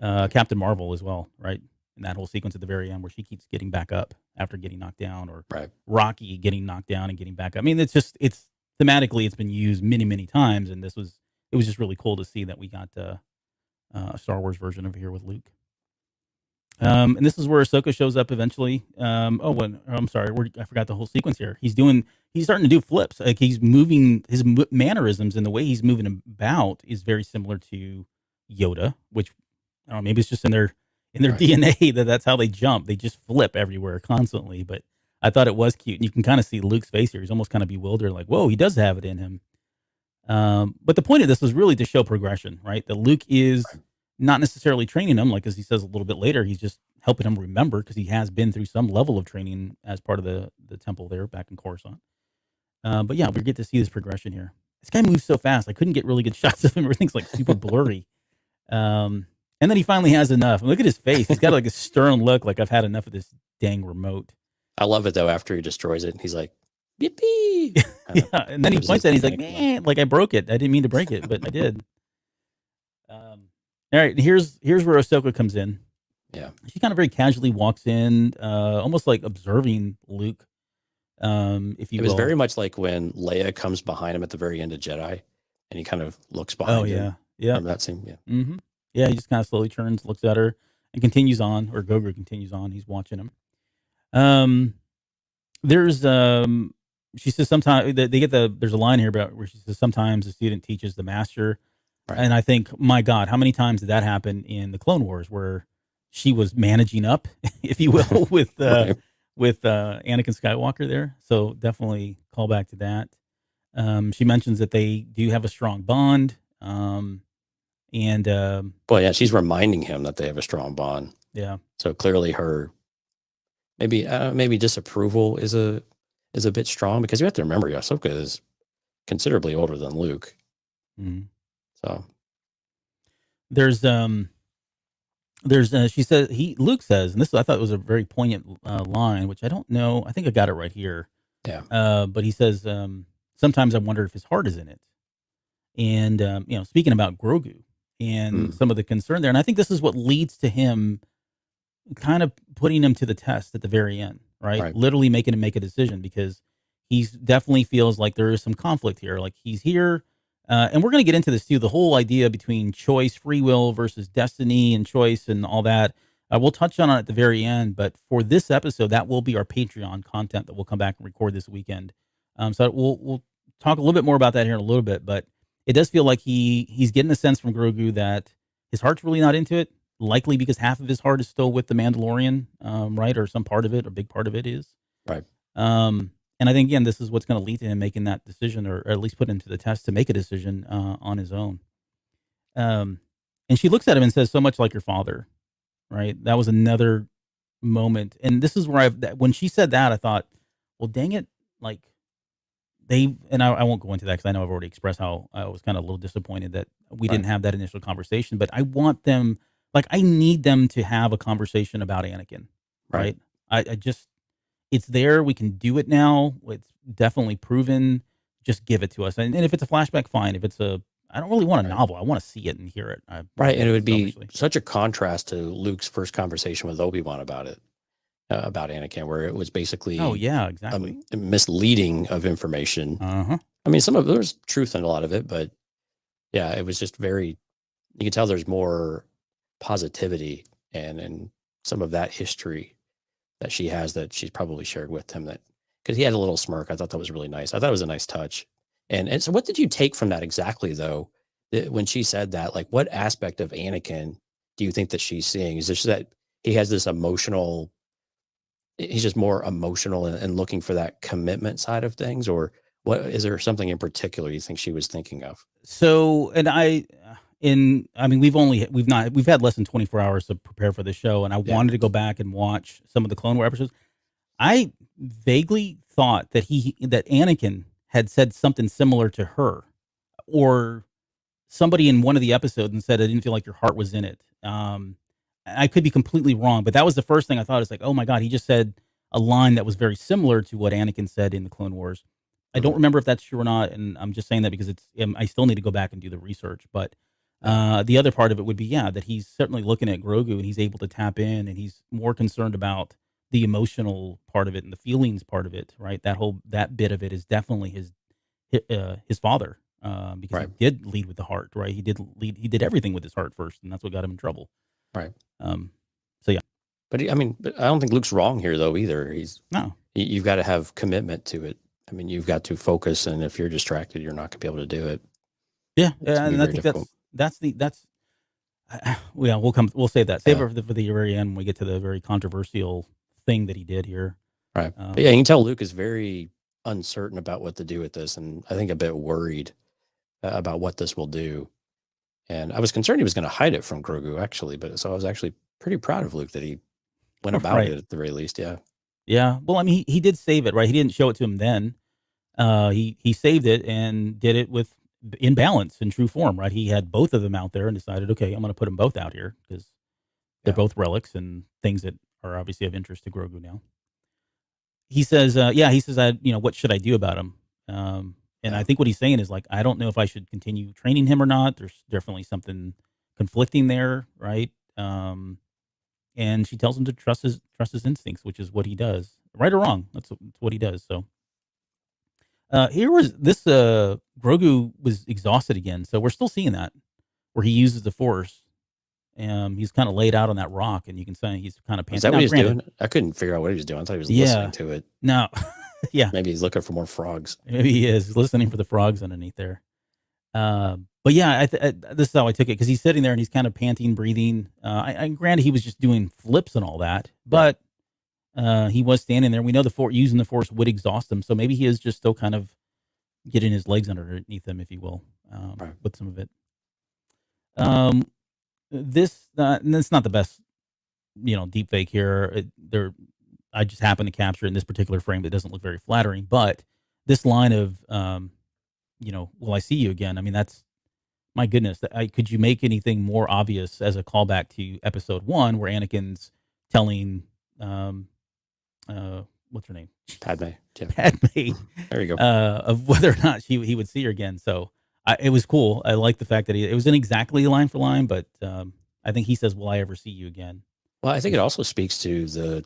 Captain Marvel as well, right? In that whole sequence at the very end where she keeps getting back up after getting knocked down, or Rocky getting knocked down and getting back up. I mean, it's thematically it's been used many, many times, and it was just really cool to see that we got a Star Wars version over here with Luke. And this is where Ahsoka shows up eventually. I'm sorry, I forgot the whole sequence here. He's starting to do flips. Like he's moving, his mannerisms and the way he's moving about is very similar to Yoda, which I don't know, maybe it's just in their DNA that's how they jump. They just flip everywhere constantly. But I thought it was cute, and you can kind of see Luke's face here. He's almost kind of bewildered, like, whoa, he does have it in him. But the point of this was really to show progression, right? That Luke is not necessarily training him, like as he says a little bit later, he's just helping him remember because he has been through some level of training as part of the temple there back in Coruscant. But yeah, we get to see this progression here. This guy moves so fast. I couldn't get really good shots of him. Everything's like super blurry. And then he finally has enough. And look at his face. He's got like a stern look, like I've had enough of this dang remote. I love it though. After he destroys it, he's like, yippee. Yeah, and then he Gives points his at it, he's like, nickname. man, like I broke it. I didn't mean to break it, but I did. All right, here's where Ahsoka comes in. Yeah. She kind of very casually walks in, almost like observing Luke, if you It was will. very much like when Leia comes behind him at the very end of Jedi, and he kind of looks Oh behind yeah, him. yeah, Remember that scene? Yeah. mm-hmm. Yeah. He just kind of slowly turns, looks at her, and continues on. Or Grogu continues on. He's watching him. There's she says sometimes they get there's a line here about where she says sometimes the student teaches the master. Right. And I think, my God, how many times did that happen in the Clone Wars where she was managing up, if you will, with Right. Anakin Skywalker there? So definitely call back to that. She mentions that they do have a strong bond. And Well, yeah, she's reminding him that they have a strong bond. yeah, So clearly, her maybe disapproval is a bit strong, because you have to remember, Ahsoka is considerably older than Luke. mhm. So there's she says Luke says, and this I thought was a very poignant line, which I don't know. I think I got it right here. yeah, But he says, sometimes I wonder if his heart is in it. And, speaking about Grogu and some of the concern there. And I think this is what leads to him kind of putting him to the test at the very end, right? Right. Literally making him make a decision, because he's definitely feels like there is some conflict here. Like he's here. And we're going to get into this too. The whole idea between choice, free will versus destiny and choice and all that. We'll touch on it at the very end, but for this episode, that will be our Patreon content that we'll come back and record this weekend. So we'll talk a little bit more about that here in a little bit, but it does feel like he's getting a sense from Grogu that his heart's really not into it, likely because half of his heart is still with the Mandalorian, right? Or some part of it, or a big part of it is. right. And I think, again, this is what's going to lead to him making that decision, or at least put him to the test to make a decision on his own. And she looks at him and says, so much like your father, right? That was another moment. And this is where when she said that, I thought, well, dang it. Like I won't go into that because I know I've already expressed how I was kind of a little disappointed that we didn't have that initial conversation, but I want them, like, I need them to have a conversation about Anakin, right? I just, it's there. We can do it now. It's definitely proven. Just give it to us. And if it's a flashback, fine. If it's I don't really want a novel. I want to see it and hear it. Right. And it would be such a contrast to Luke's first conversation with Obi-Wan about it, about Anakin, where it was basically, oh yeah, exactly, misleading of information. Uh-huh. I mean, there's truth in a lot of it, but yeah, it was just you can tell there's more positivity and some of that history that she has that she's probably shared with him, that because he had a little smirk. I thought that was really nice. I thought it was a nice touch. And so what did you take from that exactly, though, when she said that? Like, what aspect of Anakin do you think that she's seeing? Is this that he has this emotional, he's just more emotional and looking for that commitment side of things? Or what, is there something in particular you think she was thinking of? So, and I mean, we've had less than 24 hours to prepare for the show, and I wanted to go back and watch some of the Clone Wars episodes. I vaguely thought that Anakin had said something similar to her, or somebody in one of the episodes, and said, I didn't feel like your heart was in it. I could be completely wrong, but that was the first thing I thought. Is like, oh my God, he just said a line that was very similar to what Anakin said in the Clone Wars. I don't remember if that's true or not, and I'm just saying that because I still need to go back and do the research. But the other part of it would be, that he's certainly looking at Grogu and he's able to tap in, and he's more concerned about the emotional part of it and the feelings part of it, right? That bit of it is definitely his father, because he did lead with the heart, right? He did everything with his heart first, and that's what got him in trouble. Right. So yeah. But I don't think Luke's wrong here, though, either. You've got to have commitment to it. I mean, you've got to focus, and if you're distracted, you're not going to be able to do it. Yeah, and I think we'll save that. Save it for the very end when we get to the very controversial thing that he did here. Right. But yeah, you can tell Luke is very uncertain about what to do with this, and I think a bit worried about what this will do. And I was concerned he was going to hide it from Grogu, actually. So I was actually pretty proud of Luke that he went about it at the very least. Yeah. Yeah. Well, I mean, he did save it, right? He didn't show it to him then. He saved it and did it in balance, in true form, right? He had both of them out there and decided, okay, I'm going to put them both out here because they're both relics and things that are obviously of interest to Grogu now. he says, he says, what should I do about him? And I Yeah. think what he's saying is like, I don't know if I should continue training him or not. There's definitely something conflicting there, right? And she tells him to trust his instincts, which is what he does, right or wrong. That's what he does. So here was this Grogu was exhausted again, so we're still seeing that where he uses the Force. He's kind of laid out on that rock, and you can see he's kind of panting. Is that Now, what he's granted, doing? I couldn't figure out what he was doing. I thought he was Yeah. listening to it. No, yeah, Maybe he's looking for more frogs. maybe he is listening for the frogs underneath there. But yeah, this is how I took it because he's sitting there and he's kind of panting, breathing. Granted, he was just doing flips and all that, but he was standing there. We know using the Force would exhaust him, so maybe he is just still kind of getting his legs underneath him, if you will, Right. with some of it. This not the best, deep fake here. I just happened to capture it in this particular frame that doesn't look very flattering, but this line of, will I see you again? I mean, that's, my goodness. Could you make anything more obvious as a callback to episode 1 where Anakin's telling, what's her name? Padme. Yeah. Padme. There you go. Of whether or not he would see her again. So it was cool. I like the fact that it wasn't exactly line for line, but I think he says, "Will I ever see you again?" Well, I think it also speaks to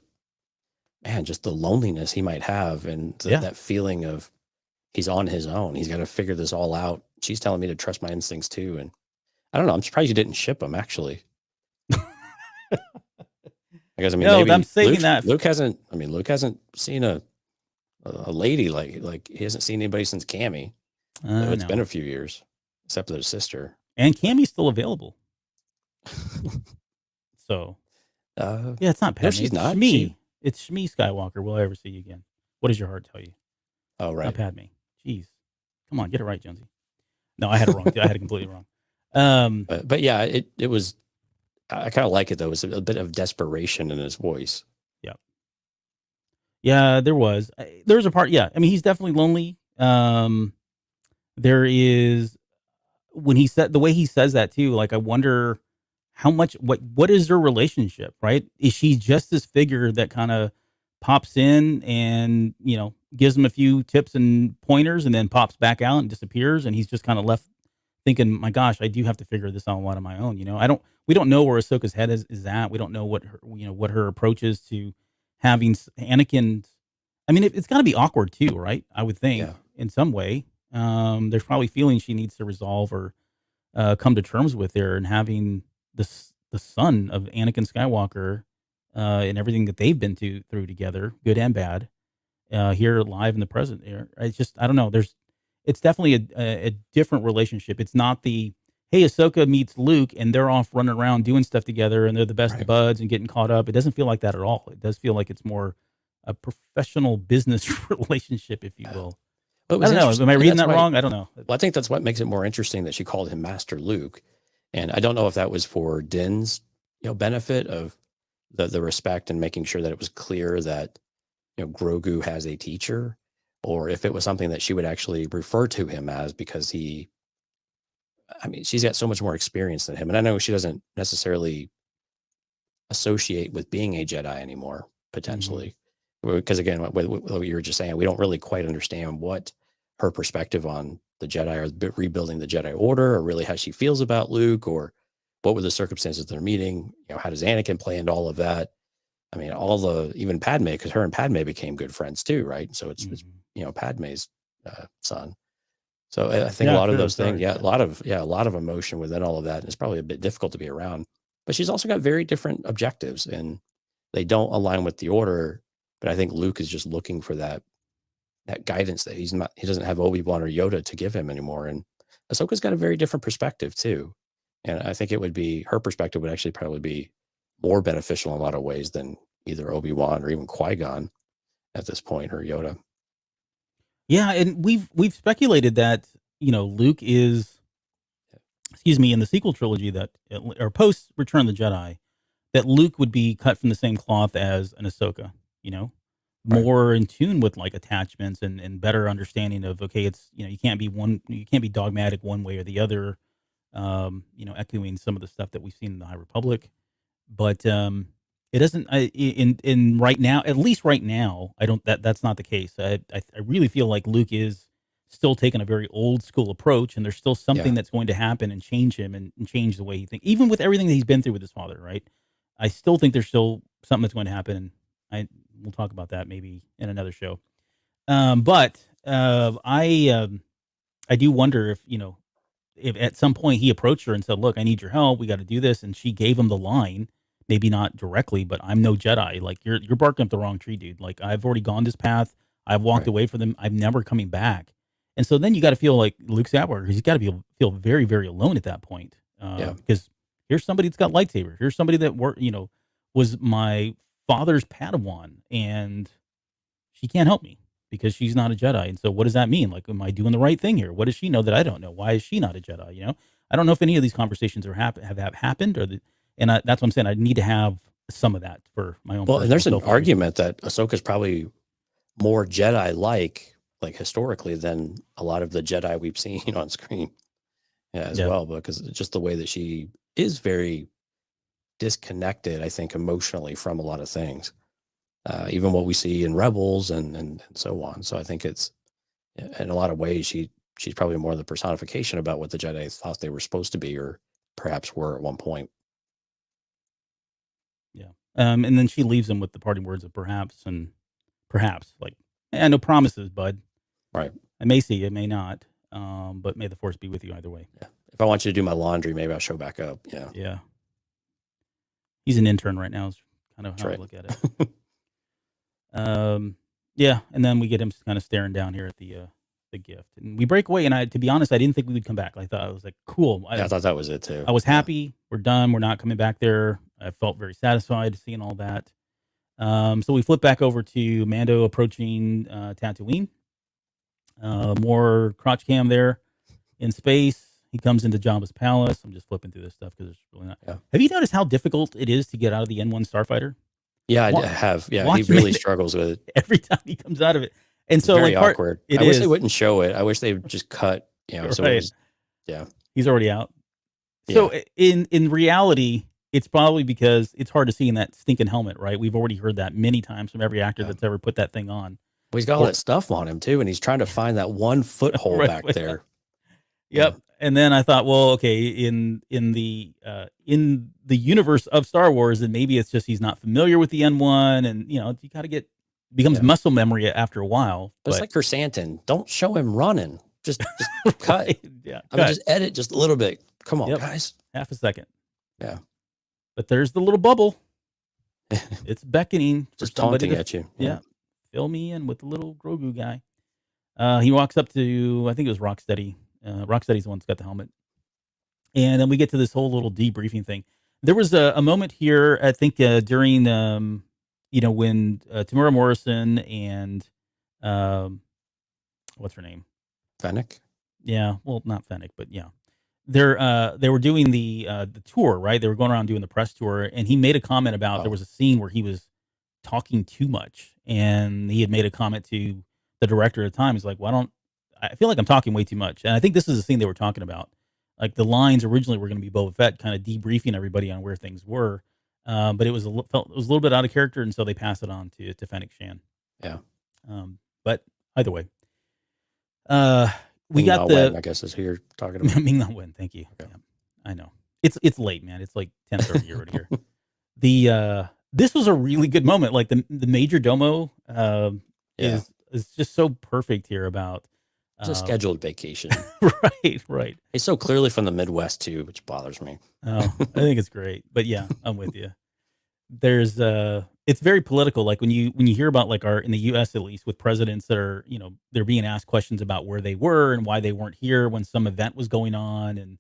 just the loneliness he might have and that feeling of he's on his own. He's got to figure this all out. She's telling me to trust my instincts too. And I don't know. I'm surprised you didn't ship him actually. Because I mean, No, maybe I'm saying that Luke hasn't seen a lady like he hasn't seen anybody since Cammy. It's been a few years, except for his sister. And Cammy's still available. So, it's not Padme. No, she's not. Shmi. It's Shmi Skywalker. Will I ever see you again? What does your heart tell you? Oh, right. Not Padme. Jeez. Come on, get it right, Jonesy. No, I had it wrong. I had it completely wrong. But yeah, it was. I kind of like it though. It was a bit of desperation in his voice. Yeah. Yeah, there was. There's a part. Yeah, I mean, he's definitely lonely. There is when he said the way he says that too. Like, I wonder how much. What is their relationship? Right? Is she just this figure that kind of pops in and gives him a few tips and pointers, and then pops back out and disappears, and he's just kind of left thinking, my gosh, I do have to figure this out on my own. We don't know where Ahsoka's head is at. We don't know what her approach is to having Anakin. I mean, it's got to be awkward too, right? I would think in some way. There's probably feelings she needs to resolve or come to terms with there, and having the son of Anakin Skywalker and everything that they've been through together, good and bad, here live in the present. It's just, I don't know. It's definitely a different relationship. It's not the, hey, Ahsoka meets Luke and they're off running around doing stuff together and they're the best of buds and getting caught up. It doesn't feel like that at all. It does feel like it's more a professional business relationship, if you will. I don't know. Am I reading that wrong? I don't know. Well, I think that's what makes it more interesting that she called him Master Luke. And I don't know if that was for Din's benefit of the respect and making sure that it was clear that Grogu has a teacher, or if it was something that she would actually refer to him as, because she's got so much more experience than him. And I know she doesn't necessarily associate with being a Jedi anymore, potentially. Because again, what you were just saying, we don't really quite understand what her perspective on the Jedi or rebuilding the Jedi Order, or really how she feels about Luke, or what were the circumstances of their meeting. How does Anakin play into all of that? I mean, even Padme, because her and Padme became good friends too, right? So it's Padme's son. So I think a lot of those things, a lot of emotion within all of that. And it's probably a bit difficult to be around. But she's also got very different objectives, and they don't align with the Order. But I think Luke is just looking for that guidance that he doesn't have Obi-Wan or Yoda to give him anymore. And Ahsoka's got a very different perspective too. And I think her perspective would actually probably be more beneficial in a lot of ways than either Obi-Wan or even Qui-Gon at this point, or Yoda. Yeah, and we've speculated that Luke is, in the sequel trilogy or post Return of the Jedi, that Luke would be cut from the same cloth as an Ahsoka. More in tune with like attachments and better understanding of, okay, it's you can't be dogmatic one way or the other. Echoing some of the stuff that we've seen in the High Republic, but It doesn't. In right now, at least right now, I don't. That's not the case. I really feel like Luke is still taking a very old school approach, and there's still something Yeah. that's going to happen and change him and change the way he thinks, even with everything that he's been through with his father. Right. I still think there's still something that's going to happen, and we'll talk about that maybe in another show. But I do wonder if if at some point he approached her and said, "Look, I need your help. We got to do this," and she gave him the line, maybe not directly, but "I'm no Jedi. Like you're barking up the wrong tree, dude. Like I've already gone this path. I've walked Right. away from them. I'm never coming back." And so then you got to feel like Luke Skywalker. He's got to feel very very alone at that point, Yeah. because here's somebody that's got lightsabers. Here's somebody that was my father's Padawan, and she can't help me because she's not a Jedi. And so what does that mean? Like, am I doing the right thing here? What does she know that I don't know? Why is she not a Jedi? I don't know if any of these conversations have happened, that's what I'm saying. I need to have some of that for my own. Well, and there's an self-evaluation. argument that Ahsoka's probably more Jedi-like, like historically, than a lot of the Jedi we've seen on screen, as well, because just the way that she is very disconnected, I think, emotionally from a lot of things, even what we see in Rebels and so on. So I think it's, in a lot of ways, she's probably more the personification about what the Jedi thought they were supposed to be, or perhaps were at one point. Yeah. And then she leaves him with the parting words of perhaps, like, no promises, bud. Right. I may see you, may not. But may the force be with you either way. Yeah. If I want you to do my laundry, maybe I'll show back up. Yeah. Yeah. He's an intern right now. Is kind of how That's I look at it. Yeah. And then we get him kind of staring down here at the gift, and we break away. And to be honest, I didn't think we would come back. I thought, I was like, cool. I thought that was it too. I was happy. We're done. We're not coming back there. I felt very satisfied seeing all that. So we flip back over to Mando approaching Tatooine. More crotch cam there in space. He comes into Jabba's palace. I'm just flipping through this stuff because it's really not. Yeah. Have you noticed how difficult it is to get out of the N1 Starfighter? Yeah, I have. Yeah, watch he really Mando. struggles with it. Every time he comes out of it. And so, Very like, awkward. It I wish is. they wouldn't show it. I wish they would just cut. So it was, yeah. He's already out. So in reality, it's probably because it's hard to see in that stinking helmet, right? We've already heard that many times from every actor that's ever put that thing on. Well, he's got all that stuff on him too, and he's trying to find that one foothold Right, back there. Yep. Yeah. And then I thought, well, okay, in the universe of Star Wars, then maybe it's just he's not familiar with the N1, and you got to becomes muscle memory after a while. But it's like Chrysanthemum. Don't show him running. Just cut. Right, yeah. I mean, just edit just a little bit. Come on, guys. Half a second. Yeah. But there's the little bubble. It's beckoning for Just somebody taunting at you. Yeah. Fill me in with the little Grogu guy. He walks up to, I think it was Rocksteady. Rocksteady's the one that's got the helmet. And then we get to this whole little debriefing thing. There was a moment here, I think, during, when Tamura Morrison and, what's her name? Fennec? Yeah. Well, not Fennec, but yeah. They were doing the tour, right? They were going around doing the press tour, and he made a comment about there was a scene where he was talking too much, and he had made a comment to the director at the time. He's like, "Well, I feel like I'm talking way too much." And I think this is the scene they were talking about. Like the lines originally were going to be Boba Fett kind of debriefing everybody on where things were, but it was a little bit out of character, and so they passed it on to Fennec Shand. Yeah. But either way, we Ming got Na Wen, I guess is who you're talking about. Ming Na Wen, thank you. Okay. Yeah, I know. It's late, man. It's like 10:30 already here. This was a really good moment. Like the Major Domo is just so perfect here about it's a scheduled vacation. Right. He's so clearly from the Midwest too, which bothers me. Oh, I think it's great. But yeah, I'm with you. There's it's very political. Like when you hear about like in the US at least, with presidents that are, they're being asked questions about where they were and why they weren't here when some event was going on, and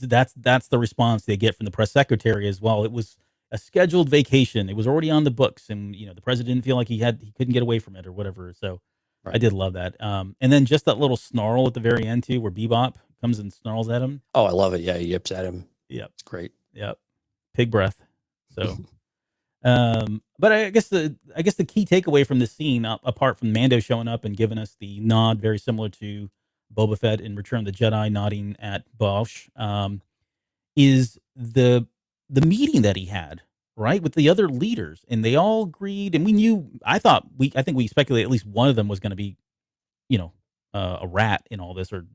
that's the response they get from the press secretary as well. It was a scheduled vacation. It was already on the books, and the president didn't feel like he couldn't get away from it or whatever. So I did love that. And then just that little snarl at the very end too, where Bebop comes and snarls at him. Oh, I love it. Yeah, he yips at him. Yep. It's great. Yep. Pig breath. So but I guess the key takeaway from this scene, apart from Mando showing up and giving us the nod, very similar to Boba Fett in Return of the Jedi nodding at Bosch, is the meeting that he had, right, with the other leaders, and they all agreed. And we knew. I think we speculated at least one of them was going to be, a rat in all this, or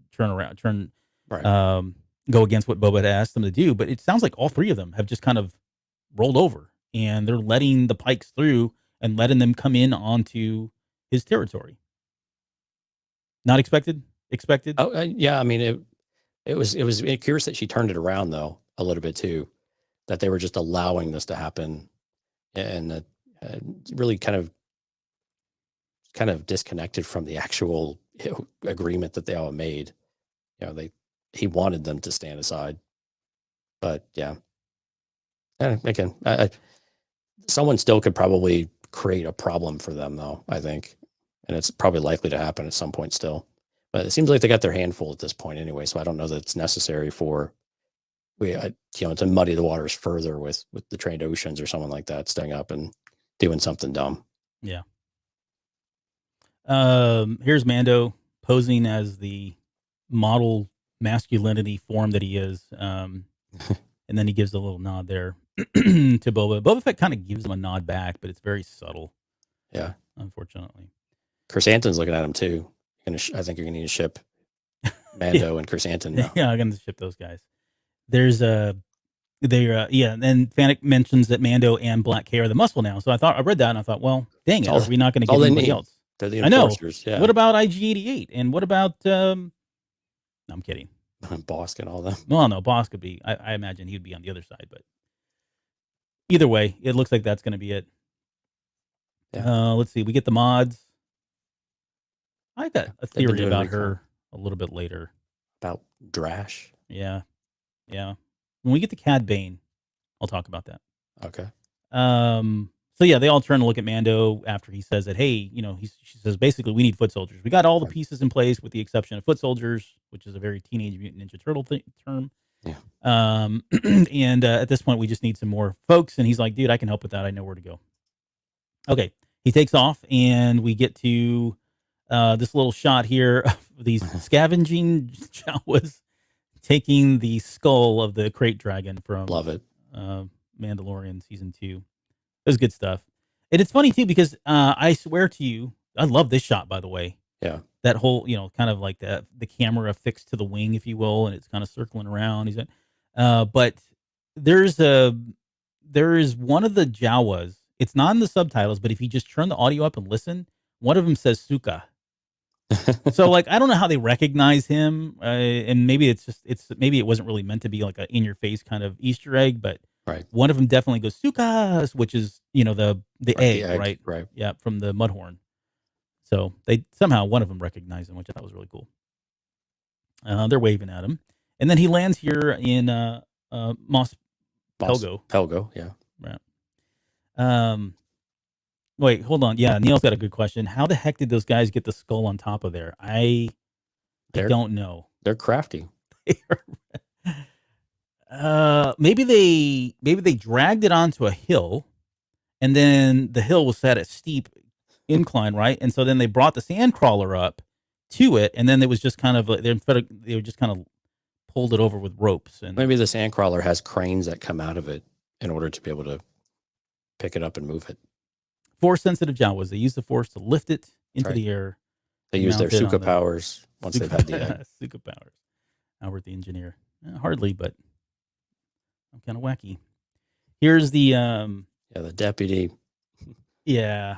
Right. go against what Boba had asked them to do. But it sounds like all three of them have just kind of rolled over, and they're letting the Pikes through and letting them come in onto his territory. Not expected. Expected. Oh, yeah. I mean, it was curious that she turned it around though a little bit too, that they were just allowing this to happen, and that really kind of disconnected from the actual agreement that they all made. He wanted them to stand aside, but yeah. And again, someone still could probably create a problem for them though, I think, and it's probably likely to happen at some point still. But it seems like they got their handful at this point anyway, so I don't know that it's necessary for to muddy the waters further with the trained oceans or someone like that staying up and doing something dumb. Yeah. Here's Mando posing as the model masculinity form that he is. And then he gives a little nod there to Boba. Boba Fett kind of gives him a nod back, but it's very subtle. Yeah. Unfortunately. Chrysanthemum's looking at him too. I think you're going to need to ship Mando and Chrysanthemum now. Yeah, I'm going to ship those guys. There's and then Fennec mentions that Mando and Black K are the muscle now. So I read that and I thought, well, dang it, are we not going to get anybody else? They're the I know. enforcers. Yeah. What about IG-88? And what about no, I'm kidding. Bosk and all them. Well, no, Bosk could be. I imagine he'd be on the other side, but either way, it looks like that's going to be it. Yeah. Let's see. We get the mods. I got a theory about her a little bit later. About Drash? Yeah. Yeah. When we get to Cad Bane, I'll talk about that. Okay. So yeah, they all turn to look at Mando after he says that, hey, she says basically we need foot soldiers. We got all the pieces in place with the exception of foot soldiers, which is a very Teenage Mutant Ninja Turtle term. Yeah. And at this point we just need some more folks. And he's like, dude, I can help with that. I know where to go. Okay. He takes off and we get to this little shot here of these scavenging Jawas taking the skull of the crate dragon from Love it. Mandalorian season 2. It was good stuff. And it's funny too, because I swear to you, I love this shot, by the way. Yeah. That whole, kind of like the camera affixed to the wing, if you will, and it's kind of circling around. But there is one of the Jawas. It's not in the subtitles, but if you just turn the audio up and listen, one of them says Suka. So I don't know how they recognize him, and maybe maybe it wasn't really meant to be like a in your face kind of Easter egg, but right. One of them definitely goes Suka, which is the egg, right? Right. Yeah, from the Mudhorn. So they somehow one of them recognized him, which I thought was really cool. They're waving at him, and then he lands here in Mos Pelgo. Pelgo, yeah. Right. Wait, hold on. Yeah, Neil's got a good question. How the heck did those guys get the skull on top of there? I don't know. They're crafty. Maybe they dragged it onto a hill, and then the hill was at a steep incline, right? And so then they brought the sand crawler up to it, and then it was just kind of they were just kind of pulled it over with ropes. And maybe the sand crawler has cranes that come out of it in order to be able to pick it up and move it. Force sensitive Jawas. They use the force to lift it into the air. They use their Suka powers once they've had the egg. Suka powers. Albert the engineer. Hardly, but I'm kind of wacky. Here's the the deputy. Yeah,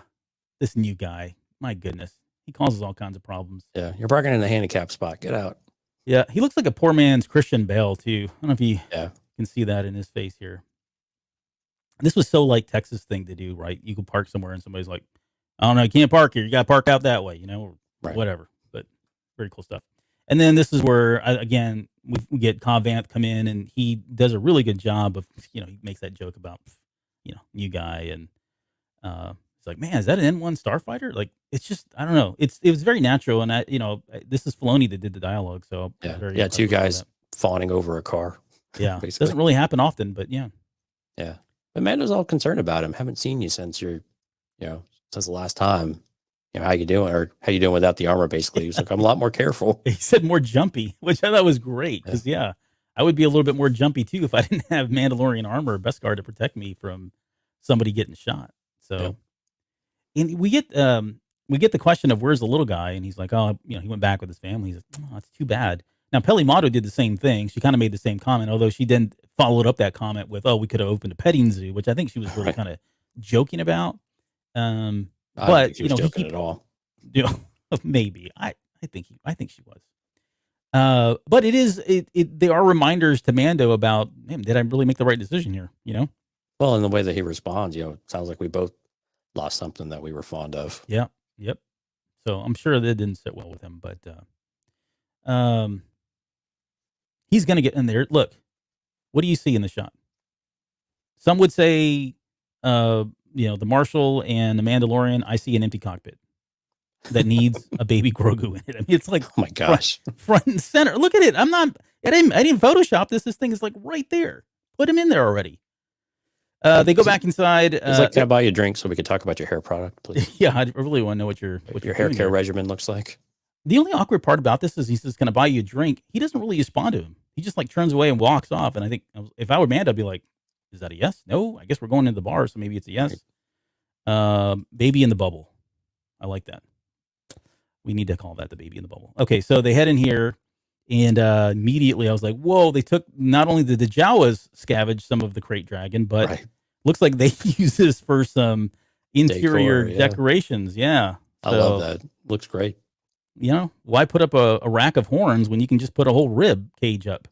this new guy. My goodness, he causes all kinds of problems. Yeah, you're parking in the handicap spot. Get out. Yeah, he looks like a poor man's Christian Bale too. I don't know if you can see that in his face here. This was so like Texas thing to do, right? You can park somewhere and somebody's like, I don't know, you can't park here. You got to park out that way, or whatever. But very cool stuff. And then this is where, again, we get Cobb Vanth come in, and he does a really good job of, he makes that joke about, new guy. And it's like, man, is that an N1 starfighter? Like, it's just, I don't know. It was very natural. And, this is Filoni that did the dialogue. So, yeah, two guys fawning over a car. Yeah. It doesn't really happen often, but yeah. Yeah. But Mando's all concerned about him. Haven't seen you since since the last time. How you doing? Or how you doing without the armor, basically. He was like, I'm a lot more careful. He said more jumpy, which I thought was great. Because, I would be a little bit more jumpy, too, if I didn't have Mandalorian armor or Beskar to protect me from somebody getting shot. So, Yeah. and we get the question of where's the little guy, and he's like, oh, he went back with his family. He's like, oh, it's too bad. Now, Peli Motto did the same thing. She kind of made the same comment, although she then followed up that comment with, oh, we could have opened a petting zoo, which I think she was really kind of joking about. I don't But think she was joking at all. Maybe I think she was. But they are reminders to Mando about, man, did I really make the right decision here? Well, in the way that he responds, it sounds like we both lost something that we were fond of. Yeah. Yep. So I'm sure that didn't sit well with him, but he's gonna get in there. Look, what do you see in the shot? Some would say, the Marshal and the Mandalorian. I see an empty cockpit that needs a baby Grogu in it. I mean, it's like, oh my gosh, front and center. Look at it. I didn't Photoshop this. This thing is like right there. Put him in there already. They go back inside. It's like, can I buy you a drink so we could talk about your hair product, please? Yeah, I really want to know what your hair care regimen looks like. The only awkward part about this is he says, "Can I buy you a drink?" He doesn't really respond to him. He just like turns away and walks off. And I think if I were Mando, I'd be like, "Is that a yes? No? I guess we're going into the bar, so maybe it's a yes." Baby in the bubble. I like that. We need to call that the baby in the bubble. Okay, so they head in here, and immediately I was like, "Whoa!" They took not only did the Jawas scavenge some of the crate dragon, but looks like they use this for some interior decorations. Yeah, I love that. Looks great. Why put up a rack of horns when you can just put a whole rib cage up?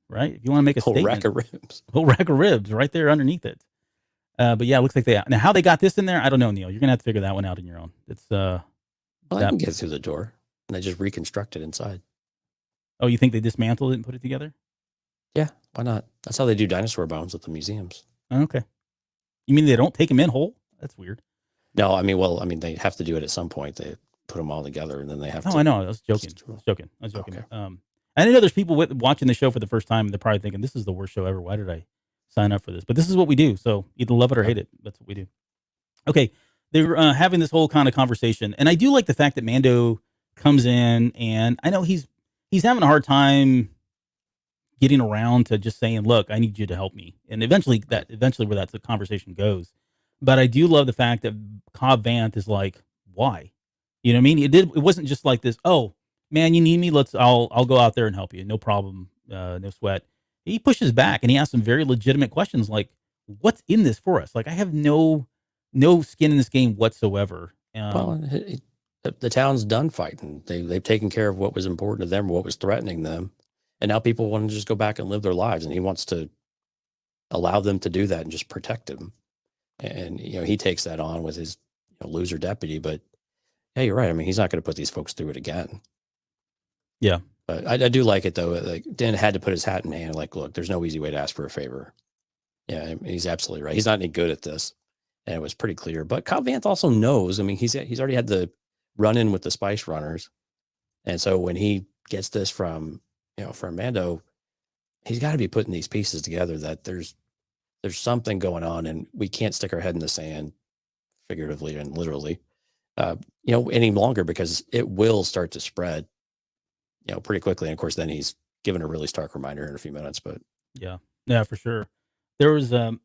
Right. If you want to make a whole statement, whole rack of ribs right there underneath it. But yeah, it looks like now how they got this in there, I don't know, Neil. You're gonna have to figure that one out on your own. It's well, I can get through the door and they just reconstruct it inside. Oh, you think they dismantled it and put it together? Yeah, why not? That's how they do dinosaur bones at the museums. Okay. You mean they don't take them in whole? That's weird. No, I mean, they have to do it at some point. They put them all together and then they have to. Oh, I know. I was joking. Okay. I know there's people watching the show for the first time and they're probably thinking, this is the worst show ever. Why did I sign up for this? But this is what we do. So either love it or hate it. That's what we do. Okay. They're having this whole kind of conversation. And I do like the fact that Mando comes in, and I know he's having a hard time getting around to just saying, look, I need you to help me. And eventually where that's the conversation goes. But I do love the fact that Cobb Vanth is like, why? You know what I mean? It wasn't just like this, oh man, you need me? I'll go out there and help you. No problem. No sweat. He pushes back and he asks some very legitimate questions like, what's in this for us? Like, I have no skin in this game whatsoever. Well, the town's done fighting. They've taken care of what was important to them, what was threatening them. And now people want to just go back and live their lives. And he wants to allow them to do that and just protect them. And, he takes that on with his loser deputy. But yeah, you're right. I mean, he's not going to put these folks through it again. Yeah. But I do like it, though. Like, Dan had to put his hat in hand. Like, look, there's no easy way to ask for a favor. Yeah, I mean, he's absolutely right. He's not any good at this. And it was pretty clear. But Cobb Vanth also knows. I mean, he's already had the run-in with the Spice Runners. And so when he gets this from Mando, he's got to be putting these pieces together that there's something going on and we can't stick our head in the sand, figuratively and literally, any longer, because it will start to spread, pretty quickly. And of course, then he's given a really stark reminder in a few minutes, but yeah, for sure. There was a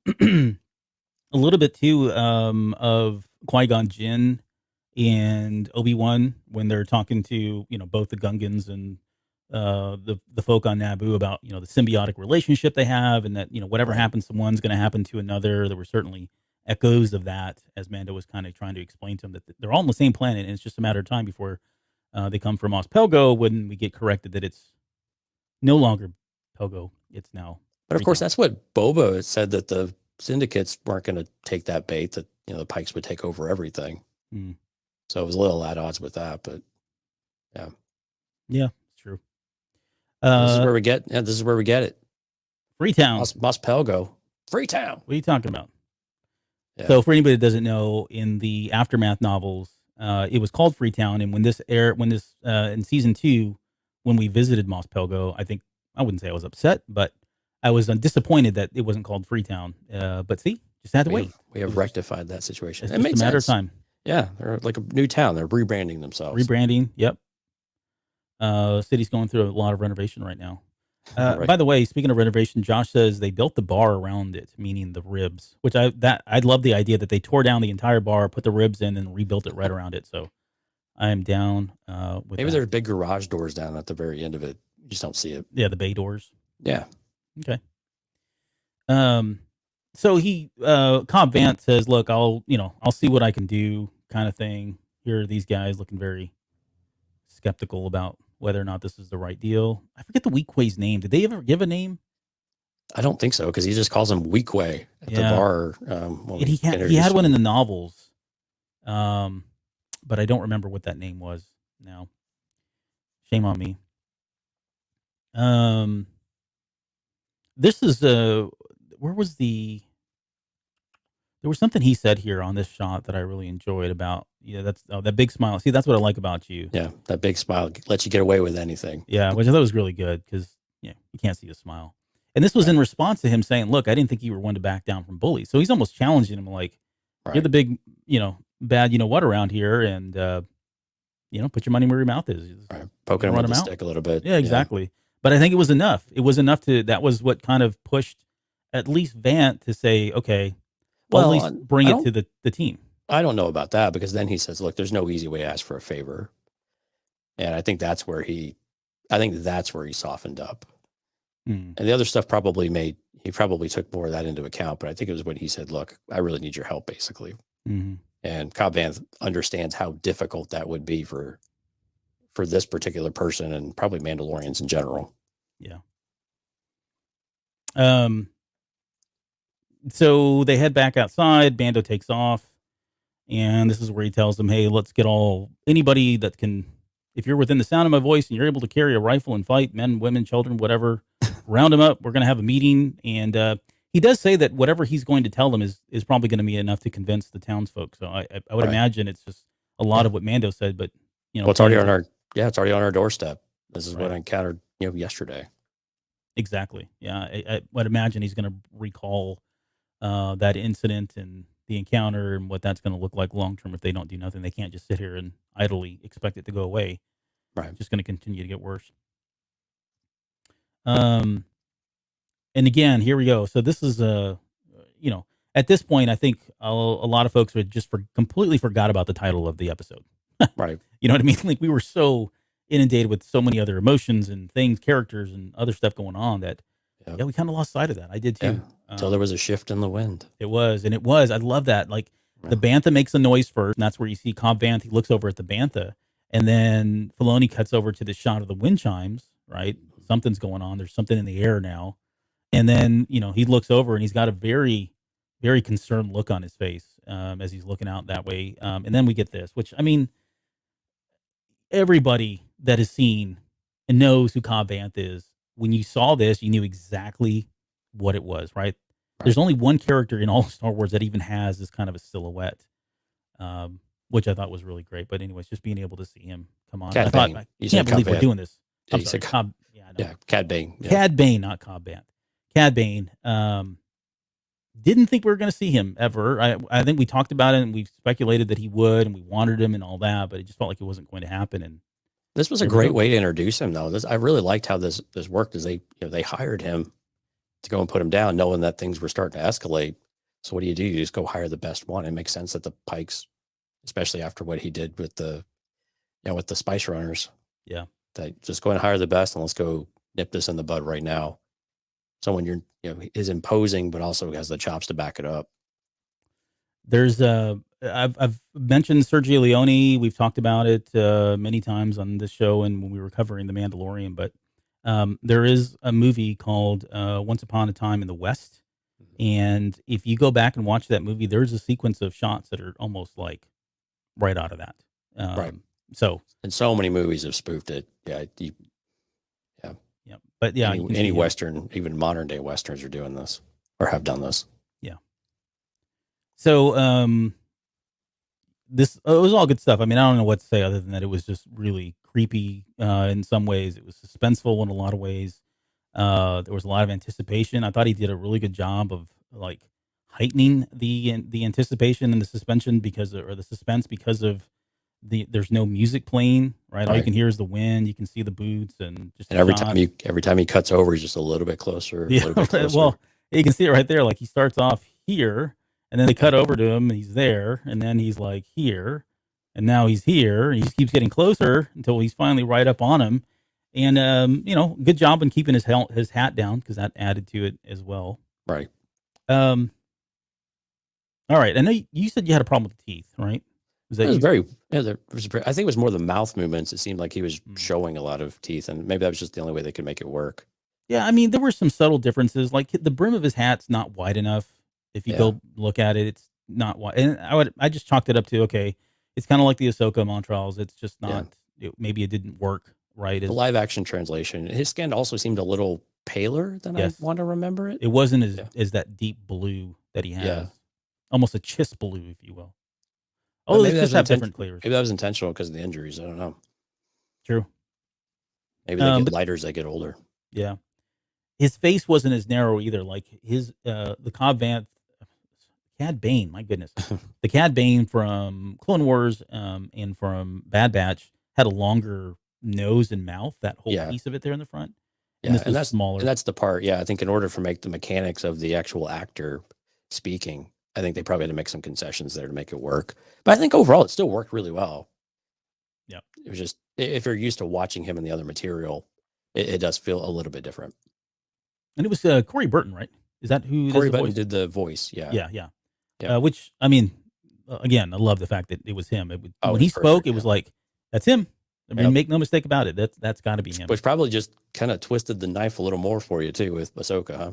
little bit too of Qui-Gon Jinn and Obi-Wan when they're talking to, both the Gungans and the folk on Naboo about, the symbiotic relationship they have, and that, whatever happens to one's going to happen to another. There were certainly echoes of that as Mando was kind of trying to explain to them that they're all on the same planet and it's just a matter of time before they come from Mos Pelgo, when we get corrected that it's no longer Pelgo, it's now. But of course, that's what Boba said, that the syndicates weren't going to take that bait, that, the Pikes would take over everything. Mm. So it was a little at odds with that, but yeah. Yeah, it's true. This is where we get it. Freetown. Mos Pelgo. Freetown. What are you talking about? Yeah. So for anybody that doesn't know, in the Aftermath novels, it was called Freetown. And when in season 2, when we visited Mos Pelgo, I wouldn't say I was upset, but I was disappointed that it wasn't called Freetown. But see, just had to wait. We have rectified that situation. It makes a matter of time. Yeah, they're like a new town. They're rebranding themselves. Rebranding, yep. City's going through a lot of renovation right now. Right. By the way, speaking of renovation, Josh says they built the bar around it, meaning the ribs. Which I love the idea that they tore down the entire bar, put the ribs in, and rebuilt it right around it. So I am down with Maybe that. there are big garage doors down at the very end of it. You just don't see it. Yeah, the bay doors. Yeah. Okay. So Cobb Vanth says, "Look, I'll see what I can do," kind of thing. Here are these guys looking very skeptical about whether or not this is the right deal. I forget the Weequay's name. Did they ever give a name? I don't think so, because he just calls him Weequay at the Yeah. bar. And he had one in the novels, but I don't remember what that name was now. Shame on me. This is where was there was something he said here on this shot that I really enjoyed about, that's that big smile. See, that's what I like about you. Yeah, that big smile lets you get away with anything. Yeah, which I thought was really good because you can't see a smile. And this was in response to him saying, "Look, I didn't think you were one to back down from bullies." So he's almost challenging him, like, "You're the big, bad, what around here, and put your money where your mouth is." Right. Poking him with the stick a little bit. Yeah, exactly. But I think it was enough. It was enough that was what kind of pushed at least Vanth to say, "Okay, well, at least bring it to the team." I don't know about that, because then he says, "Look, there's no easy way to ask for a favor," and I think that's where he softened up. And the other stuff he probably took more of that into account. But I think it was when he said, "Look, I really need your help," basically. And Cobb Vanth understands how difficult that would be for this particular person, and probably Mandalorians in general. Yeah. So they head back outside. Mando takes off, and this is where he tells them, "Hey, let's get anybody that can, if you're within the sound of my voice and you're able to carry a rifle and fight, men, women, children, whatever, round them up. We're going to have a meeting." And he does say that whatever he's going to tell them is probably going to be enough to convince the townsfolk. So I would imagine it's just a lot of what Mando said, but it's already on our doorstep. This is what I encountered, yesterday. Exactly. Yeah, I would imagine he's going to recall that incident and the encounter and what that's going to look like long term if they don't do nothing. They can't just sit here and idly expect it to go away. Right. It's just going to continue to get worse. And again, here we go. So this is at this point, I think a lot of folks would just completely forgot about the title of the episode. Right. You know what I mean? Like, we were so inundated with so many other emotions and things, characters, and other stuff going on that we kind of lost sight of that. I did too. Yeah. Until there was a shift in the wind. It was. I love that. Like, the bantha makes a noise first, and that's where you see Cobb Vanth. He looks over at the bantha, and then Filoni cuts over to the shot of the wind chimes. Right, something's going on. There's something in the air now, and then he looks over and he's got a very, very concerned look on his face as he's looking out that way. And then we get this, which, I mean, everybody that has seen and knows who Cobb Vanth is, when you saw this, you knew exactly what it was, right? There's only one character in all of Star Wars that even has this kind of a silhouette, which I thought was really great. But anyways, just being able to see him come on. I can't believe we're doing this. Yeah, you said Cobb. Cad Bane. Yeah. Cad Bane, not Cobb Vanth. Cad Bane. Didn't think we were going to see him ever. I think we talked about it and we speculated that he would, and we wanted him and all that, but it just felt like it wasn't going to happen. And this was a great way to introduce him, though. I really liked how this worked. Is they hired him to go and put him down, knowing that things were starting to escalate. So what do? You just go hire the best one. It makes sense that the Pikes, especially after what he did with the Spice Runners, that just go and hire the best and let's go nip this in the bud right now. Someone is imposing, but also has the chops to back it up. There's I've mentioned Sergio Leone. We've talked about it many times on this show and when we were covering The Mandalorian. But there is a movie called Once Upon a Time in the West, and if you go back and watch that movie, there's a sequence of shots that are almost like right out of that. Right. So, and so many movies have spoofed it. Yeah. Yeah. But yeah, any Western, even modern day Westerns are doing this or have done this. Yeah. So, it was all good stuff. I mean, I don't know what to say other than that it was just really creepy in some ways. It was suspenseful in a lot of ways. There was a lot of anticipation. I thought he did a really good job of like heightening the anticipation and the suspense because of there's no music playing, right? All you can hear is the wind. You can see the boots and just. And every time he cuts over, he's just a little bit closer. Yeah, well, you can see it right there. Like he starts off here, and then they cut over to him, and he's there, and then he's like here, and now he's here. And he just keeps getting closer until he's finally right up on him. And good job in keeping his hat down because that added to it as well. Right. All right. I know you said you had a problem with the teeth, right? Was that I think it was more the mouth movements. It seemed like he was showing a lot of teeth, and maybe that was just the only way they could make it work. Yeah, I mean, there were some subtle differences. Like the brim of his hat's not wide enough. If you go look at it, it's not wide. And I just chalked it up to, okay, it's kind of like the Ahsoka Montrals. It's just not. Maybe it didn't work right. The live action translation. His skin also seemed a little paler than I want to remember it. It wasn't as that deep blue that he has. Yeah. Almost a chiss blue, if you will. Oh, they just have different clears. Maybe that was intentional because of the injuries. I don't know. True. Maybe they get lighter as they get older. Yeah. His face wasn't as narrow either. Like the Cad Bane, my goodness. The Cad Bane from Clone Wars and from Bad Batch had a longer nose and mouth, that whole piece of it there in the front. And that's smaller. And that's the part. Yeah, I think in order to make the mechanics of the actual actor speaking, I think they probably had to make some concessions there to make it work. But I think overall it still worked really well. Yeah. It was just, if you're used to watching him in the other material, it does feel a little bit different. And it was Corey Burton, right? Is that who? Corey Burton did the voice. Yeah. Yeah. Which, I mean, again, I love the fact that it was him. When he spoke, it was like, that's him. I mean, make no mistake about it. That's got to be him. Which probably just kind of twisted the knife a little more for you too with Ahsoka, huh?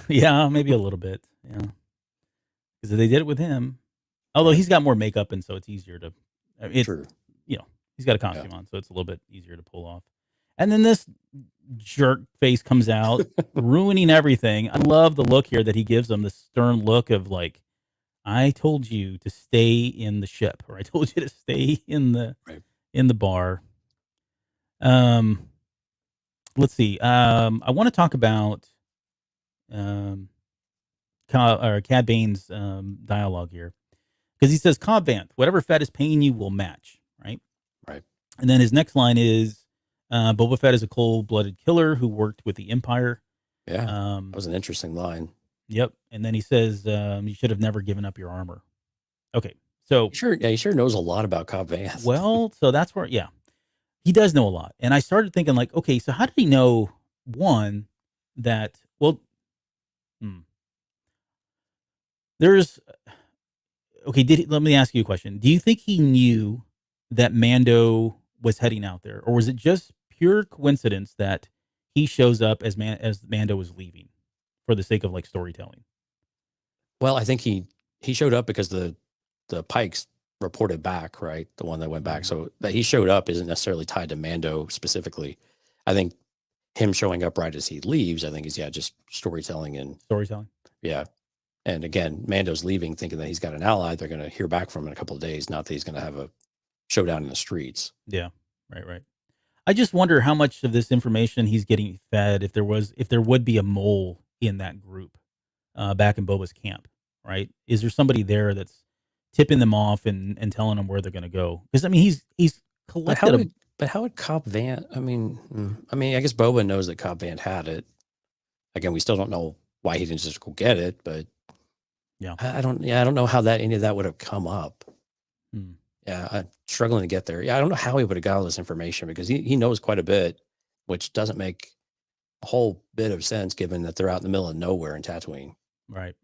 Yeah, maybe a little bit. Yeah. Because they did it with him. Although he's got more makeup, and so it's easier to. True. He's got a costume on, so it's a little bit easier to pull off. And then this jerk face comes out, ruining everything. I love the look here that he gives them, the stern look of like, I told you to stay in the ship, or I told you to stay in the bar. Let's see. I want to talk about Cad Bane's dialogue here, because he says, Cobb Vanth, whatever Fett is paying you will match, right? Right. And then his next line is, Boba Fett is a cold-blooded killer who worked with the Empire. Yeah, that was an interesting line. Yep. And then he says, you should have never given up your armor. Okay, so he sure knows a lot about Cobb Vanth. Well, so that's where, he does know a lot. And I started thinking, like, okay, so how did he know, one, that, well, there's, okay, let me ask you a question. Do you think he knew that Mando was heading out there? Or was it just pure coincidence that he shows up as Mando was leaving for the sake of, like, storytelling? Well, I think he showed up because the Pikes reported back, right? The one that went back. So that he showed up isn't necessarily tied to Mando specifically. I think him showing up right as he leaves, I think is, just storytelling. Yeah. And again, Mando's leaving thinking that he's got an ally they're going to hear back from in a couple of days, not that he's going to have a showdown in the streets. Yeah. Right. I just wonder how much of this information he's getting fed, if there would be a mole in that group back in Boba's camp, right? Is there somebody there that's tipping them off and telling them where they're going to go? Because, I mean, he's collected. But how would Cobb Vanth? I mean, I guess Boba knows that Cobb Vanth had it. Again, we still don't know why he didn't just go get it, but I don't know how any of that would have come up. Yeah, I'm struggling to get there. Yeah, I don't know how he would have got all this information because he knows quite a bit, which doesn't make a whole bit of sense given that they're out in the middle of nowhere in Tatooine. Right.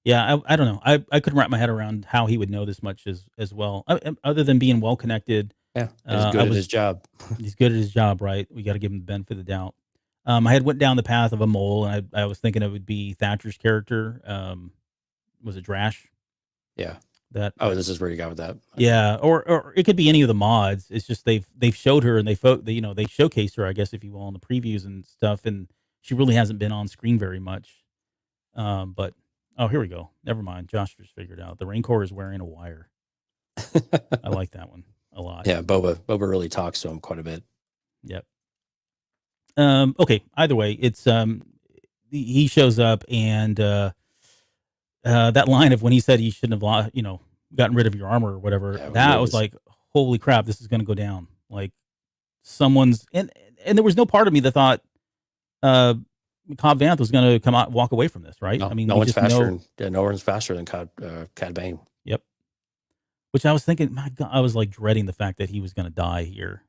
Yeah, I don't know. I couldn't wrap my head around how he would know this much as well, other than being well connected. Yeah, he's good at his job. He's good at his job, right? We got to give him the benefit of the doubt. I had went down the path of a mole, and I was thinking it would be Thatcher's character. Was it Drash? Yeah. This is where you got with that. Yeah, or it could be any of the mods. It's just they've showed her and they showcased her, I guess, if you will, in the previews and stuff, and she really hasn't been on screen very much. But here we go. Never mind. Josh just figured out the Rancor is wearing a wire. I like that one a lot. Yeah, Boba really talks to him quite a bit. Yep. Okay. Either way, it's he shows up and that line of when he said he shouldn't have gotten rid of your armor or whatever. That was like, holy crap, this is going to go down. Like someone's and there was no part of me that thought Cobb Vanth was going to come out and walk away from this, right? No, I mean, no we one's just faster. know, No one's faster than Cad Bane. Yep. Which I was thinking, my God, I was like dreading the fact that he was going to die here,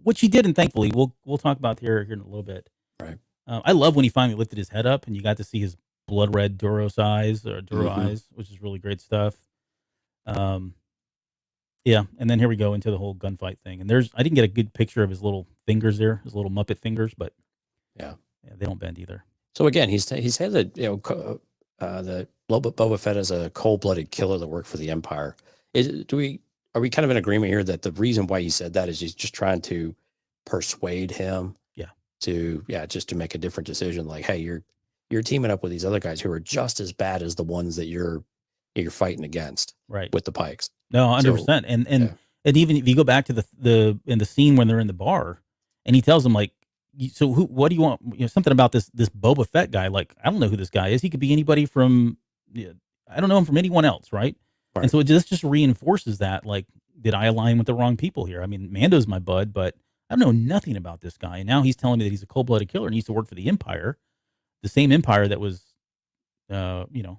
which he didn't. Thankfully, we'll talk about here in a little bit. Right. I love when he finally lifted his head up and you got to see his blood red Duro eyes, which is really great stuff. Yeah, and then here we go into the whole gunfight thing. And I didn't get a good picture of his little fingers there, his little Muppet fingers, but yeah, they don't bend either. So again, he's said that the Boba Fett is a cold-blooded killer that worked for the Empire. Are we kind of in agreement here that the reason why he said that is he's just trying to persuade him, just to make a different decision? Like, hey, you're teaming up with these other guys who are just as bad as the ones that you're fighting against, right? With the Pikes. No, 100%. And even if you go back to the scene when they're in the bar, and he tells them like, so what do you want? You know, something about this Boba Fett guy. Like, I don't know who this guy is. He could be anybody from, I don't know him from anyone else, right? And so this just reinforces that. Like, did I align with the wrong people here? I mean, Mando's my bud, but I don't know nothing about this guy. And now he's telling me that he's a cold-blooded killer and he used to work for the Empire, the same Empire that was, oh no,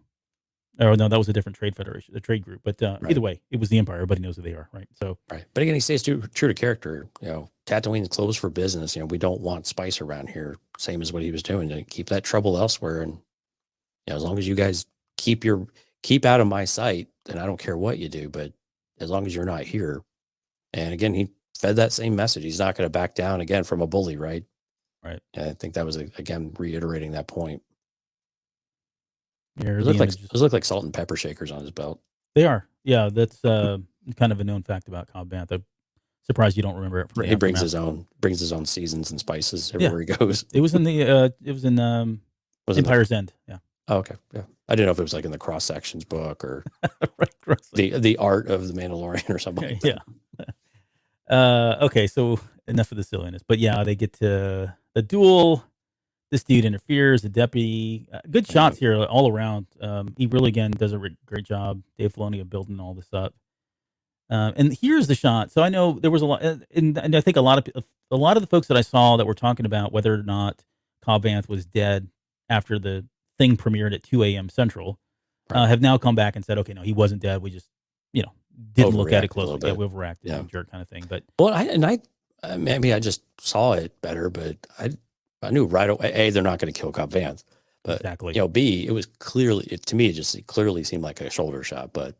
that was a different trade federation, a trade group. But either way, it was the Empire. Everybody knows who they are, right? So right. But again, he stays true to character. Tatooine's closed for business. We don't want spice around here. Same as what he was doing to keep that trouble elsewhere. And as long as you guys keep out of my sight, then I don't care what you do. But as long as you're not here, and again, he fed that same message. He's not going to back down again from a bully, right? Right. And I think that was again reiterating that point. Yeah, those look like salt and pepper shakers on his belt. They are. Yeah, that's kind of a known fact about Cobb Vanth. I'm surprised you don't remember it. He brings his own seasons and spices everywhere he goes. It was in Empire's End. Yeah. Oh, okay. Yeah. I didn't know if it was like in the cross sections book or right, the art of the Mandalorian or something like that. Yeah. Okay, so enough of the silliness. But yeah, they get to the duel. This dude interferes, the deputy. Good shots here all around. He really, again, does a great job, Dave Filoni, of building all this up. And here's the shot. So I know there was a lot, and I think a lot of the folks that I saw that were talking about whether or not Cobb Vanth was dead after the thing premiered at 2 a.m. Central have now come back and said, okay, no, he wasn't dead. We just, didn't look at it closely. Yeah, we overreacted, jerk kind of thing. But maybe I just saw it better, but I knew right away, A, they're not going to kill Cobb Vanth. But, exactly. B, it was clearly, to me, it clearly seemed like a shoulder shot, but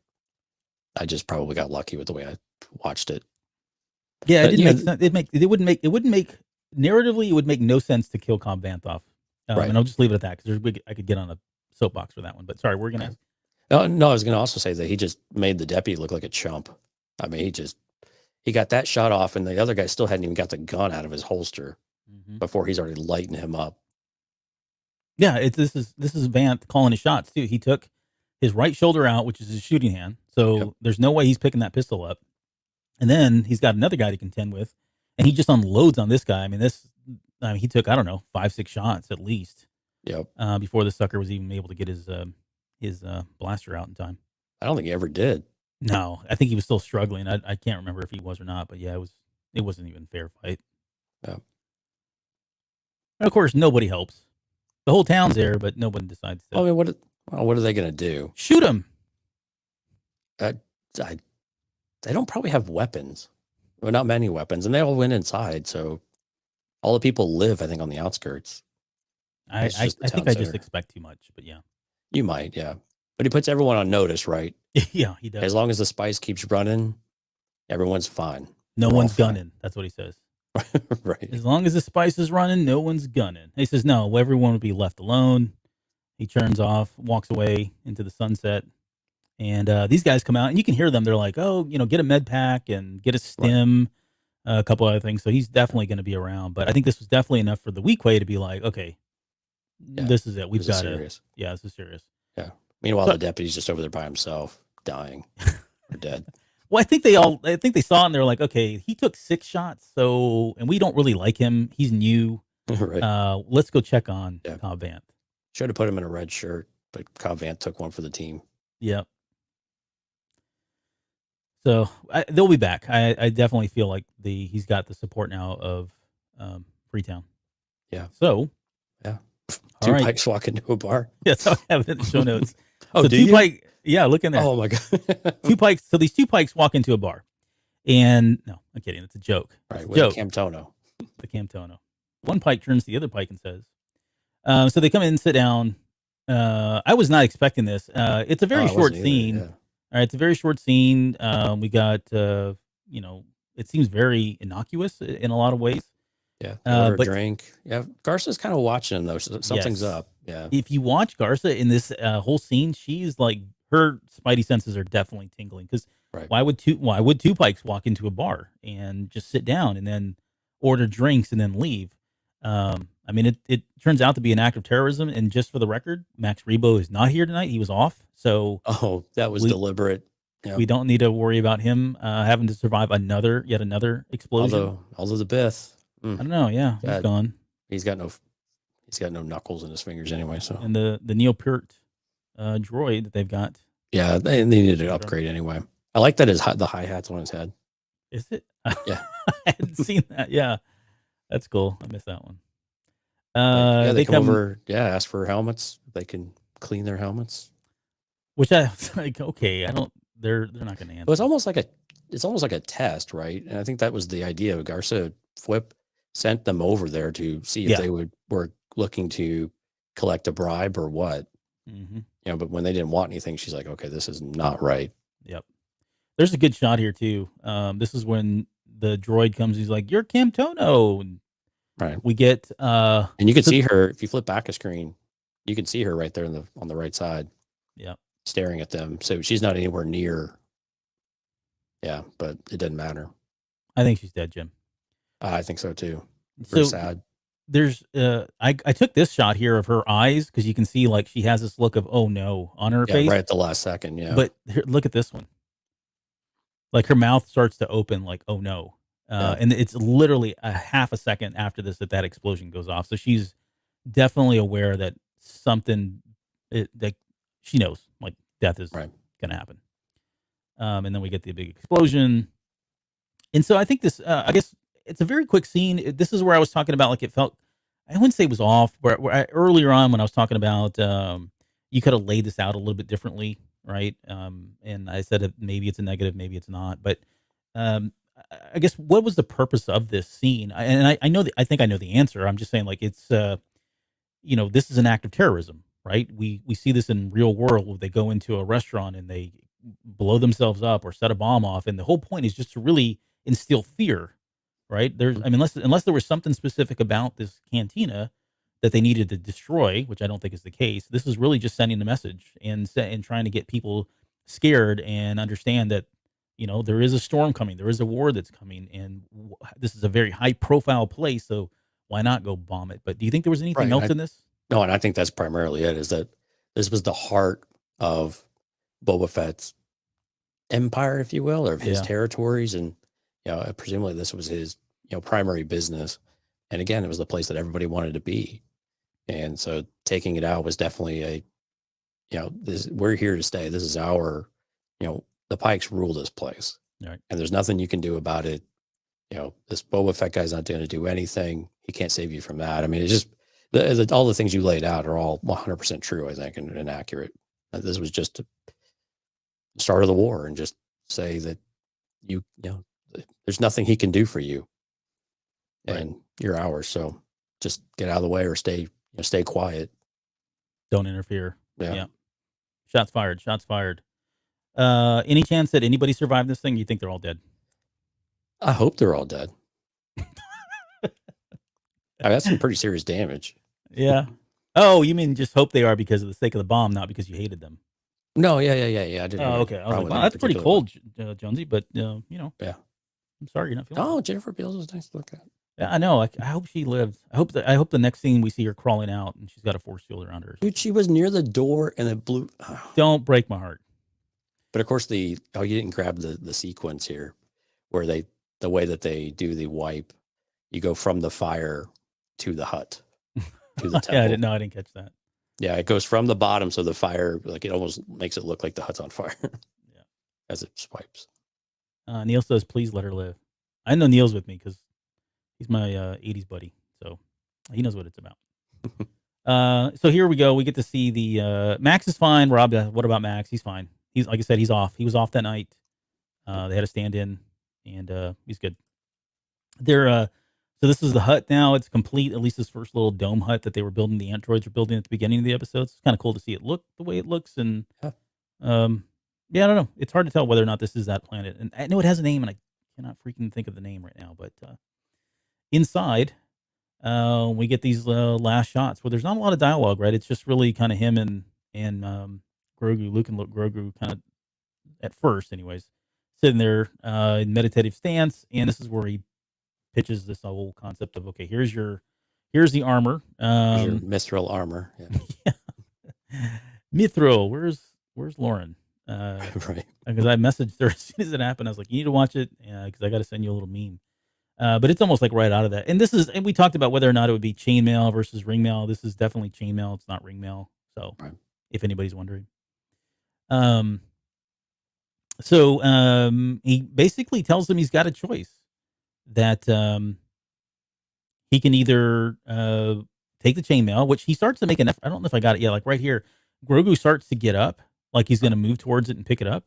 I just probably got lucky with the way I watched it. Yeah, it didn't make sense. It wouldn't make, narratively, it would make no sense to kill Cobb Vanth off. Right. And I'll just leave it at that because I could get on a soapbox for that one. But sorry, we're going to. No, I was going to also say that he just made the deputy look like a chump. I mean, he got that shot off, and the other guy still hadn't even got the gun out of his holster before he's already lighting him up. Yeah, this is Vanth calling his shots too. He took his right shoulder out, which is his shooting hand. So there's no way he's picking that pistol up. And then he's got another guy to contend with, and he just unloads on this guy. I mean, he took, I don't know, 5-6 shots at least. Yep. Before the sucker was even able to get his blaster out in time. I don't think he ever did. No, I think he was still struggling. I can't remember if he was or not, but yeah, it wasn't even a fair fight. Yeah. And of course, nobody helps. The whole town's there, but nobody decides to. I mean, what are they going to do? Shoot him. They don't probably have weapons. Well, not many weapons, and they all went inside. So all the people live, I think, on the outskirts. I think I just expect too much, but yeah. You might, yeah. But he puts everyone on notice, right? Yeah, he does. As long as the spice keeps running, everyone's fine. No one's gunning. That's what he says. Right. As long as the spice is running, no one's gunning. He says, no, everyone will be left alone. He turns off, walks away into the sunset. And these guys come out, and you can hear them. They're like, oh, get a med pack and get a stim, a couple other things. So he's definitely going to be around. But I think this was definitely enough for the Weequay to be like, okay, this is it. We've got it. Yeah, this is serious. Yeah. Meanwhile, the deputy's just over there by himself, dying or dead. Well, I think they saw it and they're like, okay, he took 6 shots, and we don't really like him. He's new. Right. Let's go check on Cobb Vanth. Should have put him in a red shirt, but Cobb Vanth took one for the team. Yep. So they'll be back. I definitely feel like he's got the support now of Freetown. Yeah. So, Yeah. all Two right. pikes walk into a bar. That's how I have it in the show notes. Oh, So do you? Pike, yeah, look in there. Oh my god. Two pikes. So these two pikes walk into a bar, and no, I'm kidding. It's a joke. Right, It's a with a joke. Camtono. The Camtono. One pike turns to the other pike and says, so they come in and sit down. I was not expecting this. It's a very I short wasn't either, scene. yeah. All right, it's a very short scene. We got, it seems very innocuous in a lot of ways. Yeah. They order a but drink. Yeah. Garza's kind of watching him though. So something's Yes. up. Yeah. If you watch Garza in this whole scene, she's like, her spidey senses are definitely tingling because Right. why would two pikes walk into a bar and just sit down and then order drinks and then leave? I mean, it turns out to be an act of terrorism. And just for the record, Max Rebo is not here tonight. He was off. So Oh, that was deliberate. Yeah. we don't need to worry about him having to survive yet another explosion. Although the Bith, I don't know. Yeah, he's God. gone. he's got no knuckles in his fingers anyway. So And the Neopert droid that they've got. yeah, they needed an upgrade anyway. I like that the hi-hat's on his head. Is it? Yeah. I hadn't seen that. Yeah. That's cool. I missed that one. They come over, ask for helmets. They can clean their helmets. Which I was like, okay, they're not gonna answer. But it's almost like a test, right? And I think that was the idea. Garza Flip sent them over there to see if they were looking to collect a bribe or what. Mm-hmm. But when they didn't want anything, she's like, okay, this is not right. Yep. There's a good shot here too. This is when the droid comes. He's like, "You're Camtono." And right. We get and you can see her if you flip back a screen. You can see her right there on the right side. Yeah. Staring at them. So she's not anywhere near. Yeah, but it doesn't matter. I think she's dead, Jim. I think so too. Very sad. There's I took this shot here of her eyes because you can see like she has this look of oh no on her face right at the last second. Yeah, but here, look at this one. Like her mouth starts to open like oh no, and it's literally a half a second after that explosion goes off. So she's definitely aware that something that she knows like death is gonna happen. And then we get the big explosion, and so I think this I guess. It's a very quick scene. This is where I was talking about, like, it felt, I wouldn't say it was off, but earlier on when I was talking about, you could have laid this out a little bit differently, right? And I said that maybe it's a negative, maybe it's not. But I guess what was the purpose of this scene? I know, I think I know the answer. I'm just saying, like, it's, this is an act of terrorism, right? We see this in real world. They go into a restaurant and they blow themselves up or set a bomb off. And the whole point is just to really instill fear. Right. Unless there was something specific about this cantina that they needed to destroy, which I don't think is the case. This is really just sending a message and trying to get people scared and understand that, there is a storm coming. There is a war that's coming. And this is a very high profile place. So why not go bomb it? But do you think there was anything else in this? No, and I think that's primarily it, is that this was the heart of Boba Fett's empire, if you will, or of his territories. And, presumably this was his, primary business. And again, it was the place that everybody wanted to be. And so taking it out was definitely we're here to stay. This is our, the Pikes rule this place. Right. And there's nothing you can do about it. This Boba Fett guy's not going to do anything. He can't save you from that. I mean, it's just all the things you laid out are all 100% true, I think, and accurate. This was just the start of the war, and just say that there's nothing he can do for you. And you're ours, so just get out of the way or stay quiet. Don't interfere. Yeah. Shots fired. Any chance that anybody survived this thing? You think they're all dead? I hope they're all dead. That's some pretty serious damage. Yeah. Oh, you mean just hope they are because of the sake of the bomb, not because you hated them? No, yeah. I didn't. Oh, okay. I was like, wow, that's pretty cold, Jonesy. But Yeah. I'm sorry you're not feeling. Oh, Jennifer Beals was nice to look at. Yeah, I know. I hope she lived. I hope the next scene we see her crawling out and she's got a force field around her. Dude, she was near the door and it blew. Oh. Don't break my heart. But of course, you didn't grab the sequence here, where the way that they do the wipe, you go from the fire to the hut, to the temple. Yeah, I didn't catch that. Yeah, it goes from the bottom, so the fire, like, it almost makes it look like the hut's on fire. Yeah, as it swipes. Neil says, "Please let her live." I know Neil's with me because he's my '80s buddy, so he knows what it's about. So here we go. We get to see the Max is fine. Rob, what about Max? He's fine. He's like I said, he's off. He was off that night. They had a stand in, and he's good. They're so this is the hut now. It's complete. At least this first little dome hut that they were building. The androids were building at the beginning of the episodes. It's kind of cool to see it look the way it looks, and Yeah. yeah, I don't know. It's hard to tell whether or not this is that planet. And I know it has a name, and I cannot freaking think of the name right now. But inside, we get these last shots where there's not a lot of dialogue, right? It's just really kind of him and Grogu, Luke and Grogu, kind of at first, anyways, sitting there in meditative stance, and this is where he pitches this whole concept of okay, here's the armor, Here's your mithril armor. Yeah. yeah. Mithril, where's Lauren? Right. Because I messaged her as soon as it happened. I was like, you need to watch it because I got to send you a little meme. But it's almost like right out of that. And we talked about whether or not it would be chainmail versus ringmail. This is definitely chainmail. It's not ringmail. So Right. if anybody's wondering. So he basically tells them he's got a choice that he can either take the chainmail, which he starts to make an effort. I don't know if I got it yet. Like right here, Grogu starts to get up, like he's going to move towards it and pick it up.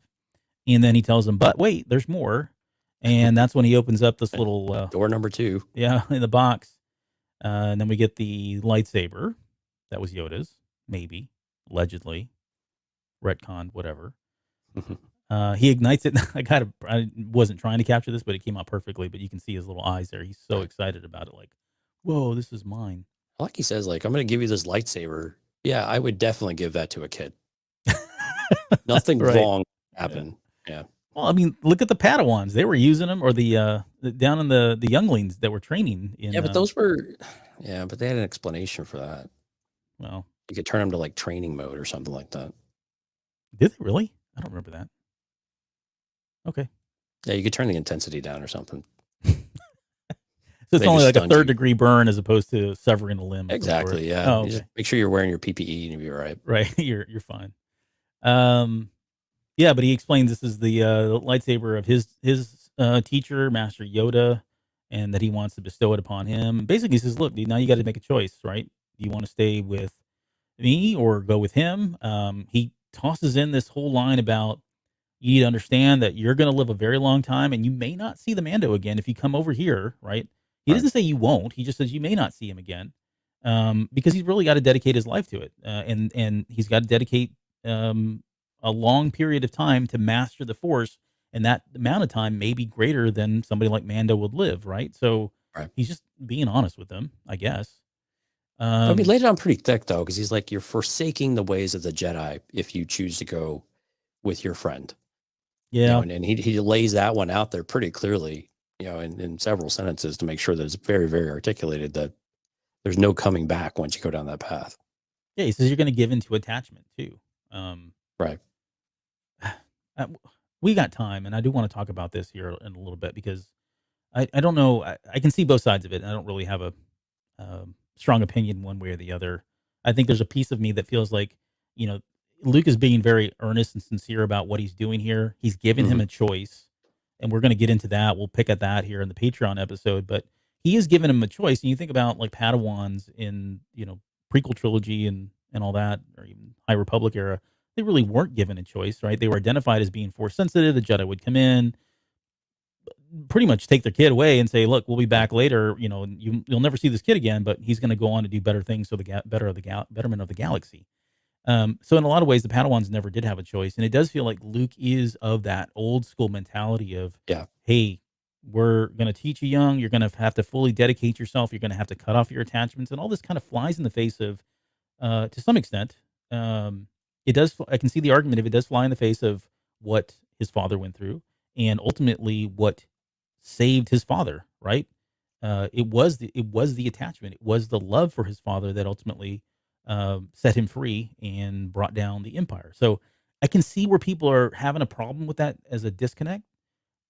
And then he tells him, but wait, there's more. And that's when he opens up this little door number 2. Yeah, in the box. And then we get the lightsaber. That was Yoda's, maybe, allegedly, retconned, whatever. He ignites it. I wasn't trying to capture this, but it came out perfectly. But you can see his little eyes there. He's so excited about it. Like, whoa, this is mine. Like he says, like, I'm going to give you this lightsaber. Yeah, I would definitely give that to a kid. Nothing Right. wrong happened. Yeah. Well, I mean, look at the Padawans. They were using them, or the down in the younglings that were training. Yeah, but those were, but they had an explanation for that. Well, You could turn them to like training mode or something like that. did they really? I don't remember that. Okay. Yeah, you could turn the intensity down or something. So it's They only just like a stunned you. 3rd degree burn as opposed to severing a limb. of some Exactly. sort. Yeah. Oh, You okay. just make sure you're wearing your PPE and you'll be all right. Right. You're fine. Yeah, but he explains this is the lightsaber of his teacher, Master Yoda, and that he wants to bestow it upon him. Basically, he says, "Look, dude, now you got to make a choice, right? Do you want to stay with me or go with him?" He tosses in this whole line about you need to understand that you're going to live a very long time, and you may not see the Mando again if you come over here, right? He doesn't say you won't. He just says you may not see him again, because he's really got to dedicate his life to it, and he's got to dedicate a long period of time to master the Force, and that amount of time may be greater than somebody like Mando would live, right? So Right. he's just being honest with them, I guess. I mean, laid it on pretty thick though, because he's like, you're forsaking the ways of the Jedi if you choose to go with your friend. Yeah, And he lays that one out there pretty clearly, in several sentences to make sure that it's very, very articulated that there's no coming back once you go down that path. yeah. He says you're going to give into attachment too. Right. We got time, and I do want to talk about this here in a little bit because I don't know. I can see both sides of it, and I don't really have a strong opinion one way or the other. I think there's a piece of me that feels like, Luke is being very earnest and sincere about what he's doing here. He's given him a choice, and we're going to get into that. We'll pick at that here in the Patreon episode, but he is giving him a choice. And you think about like Padawans in, prequel trilogy and all that, or even High Republic era, they really weren't given a choice, right? They were identified as being Force sensitive. The Jedi would come in, pretty much take their kid away and say, "Look, we'll be back later. You'll never see this kid again, but he's going to go on to do better things for the betterment of the galaxy." So in a lot of ways, the Padawans never did have a choice, and it does feel like Luke is of that old school mentality of, "Hey, we're going to teach you young. You're going to have to fully dedicate yourself. You're going to have to cut off your attachments," and all this kind of flies in the face of, to some extent. It does. I can see the argument if it does fly in the face of what his father went through, and ultimately what saved his father. Right? It was the attachment. It was the love for his father that ultimately set him free and brought down the Empire. So I can see where people are having a problem with that as a disconnect.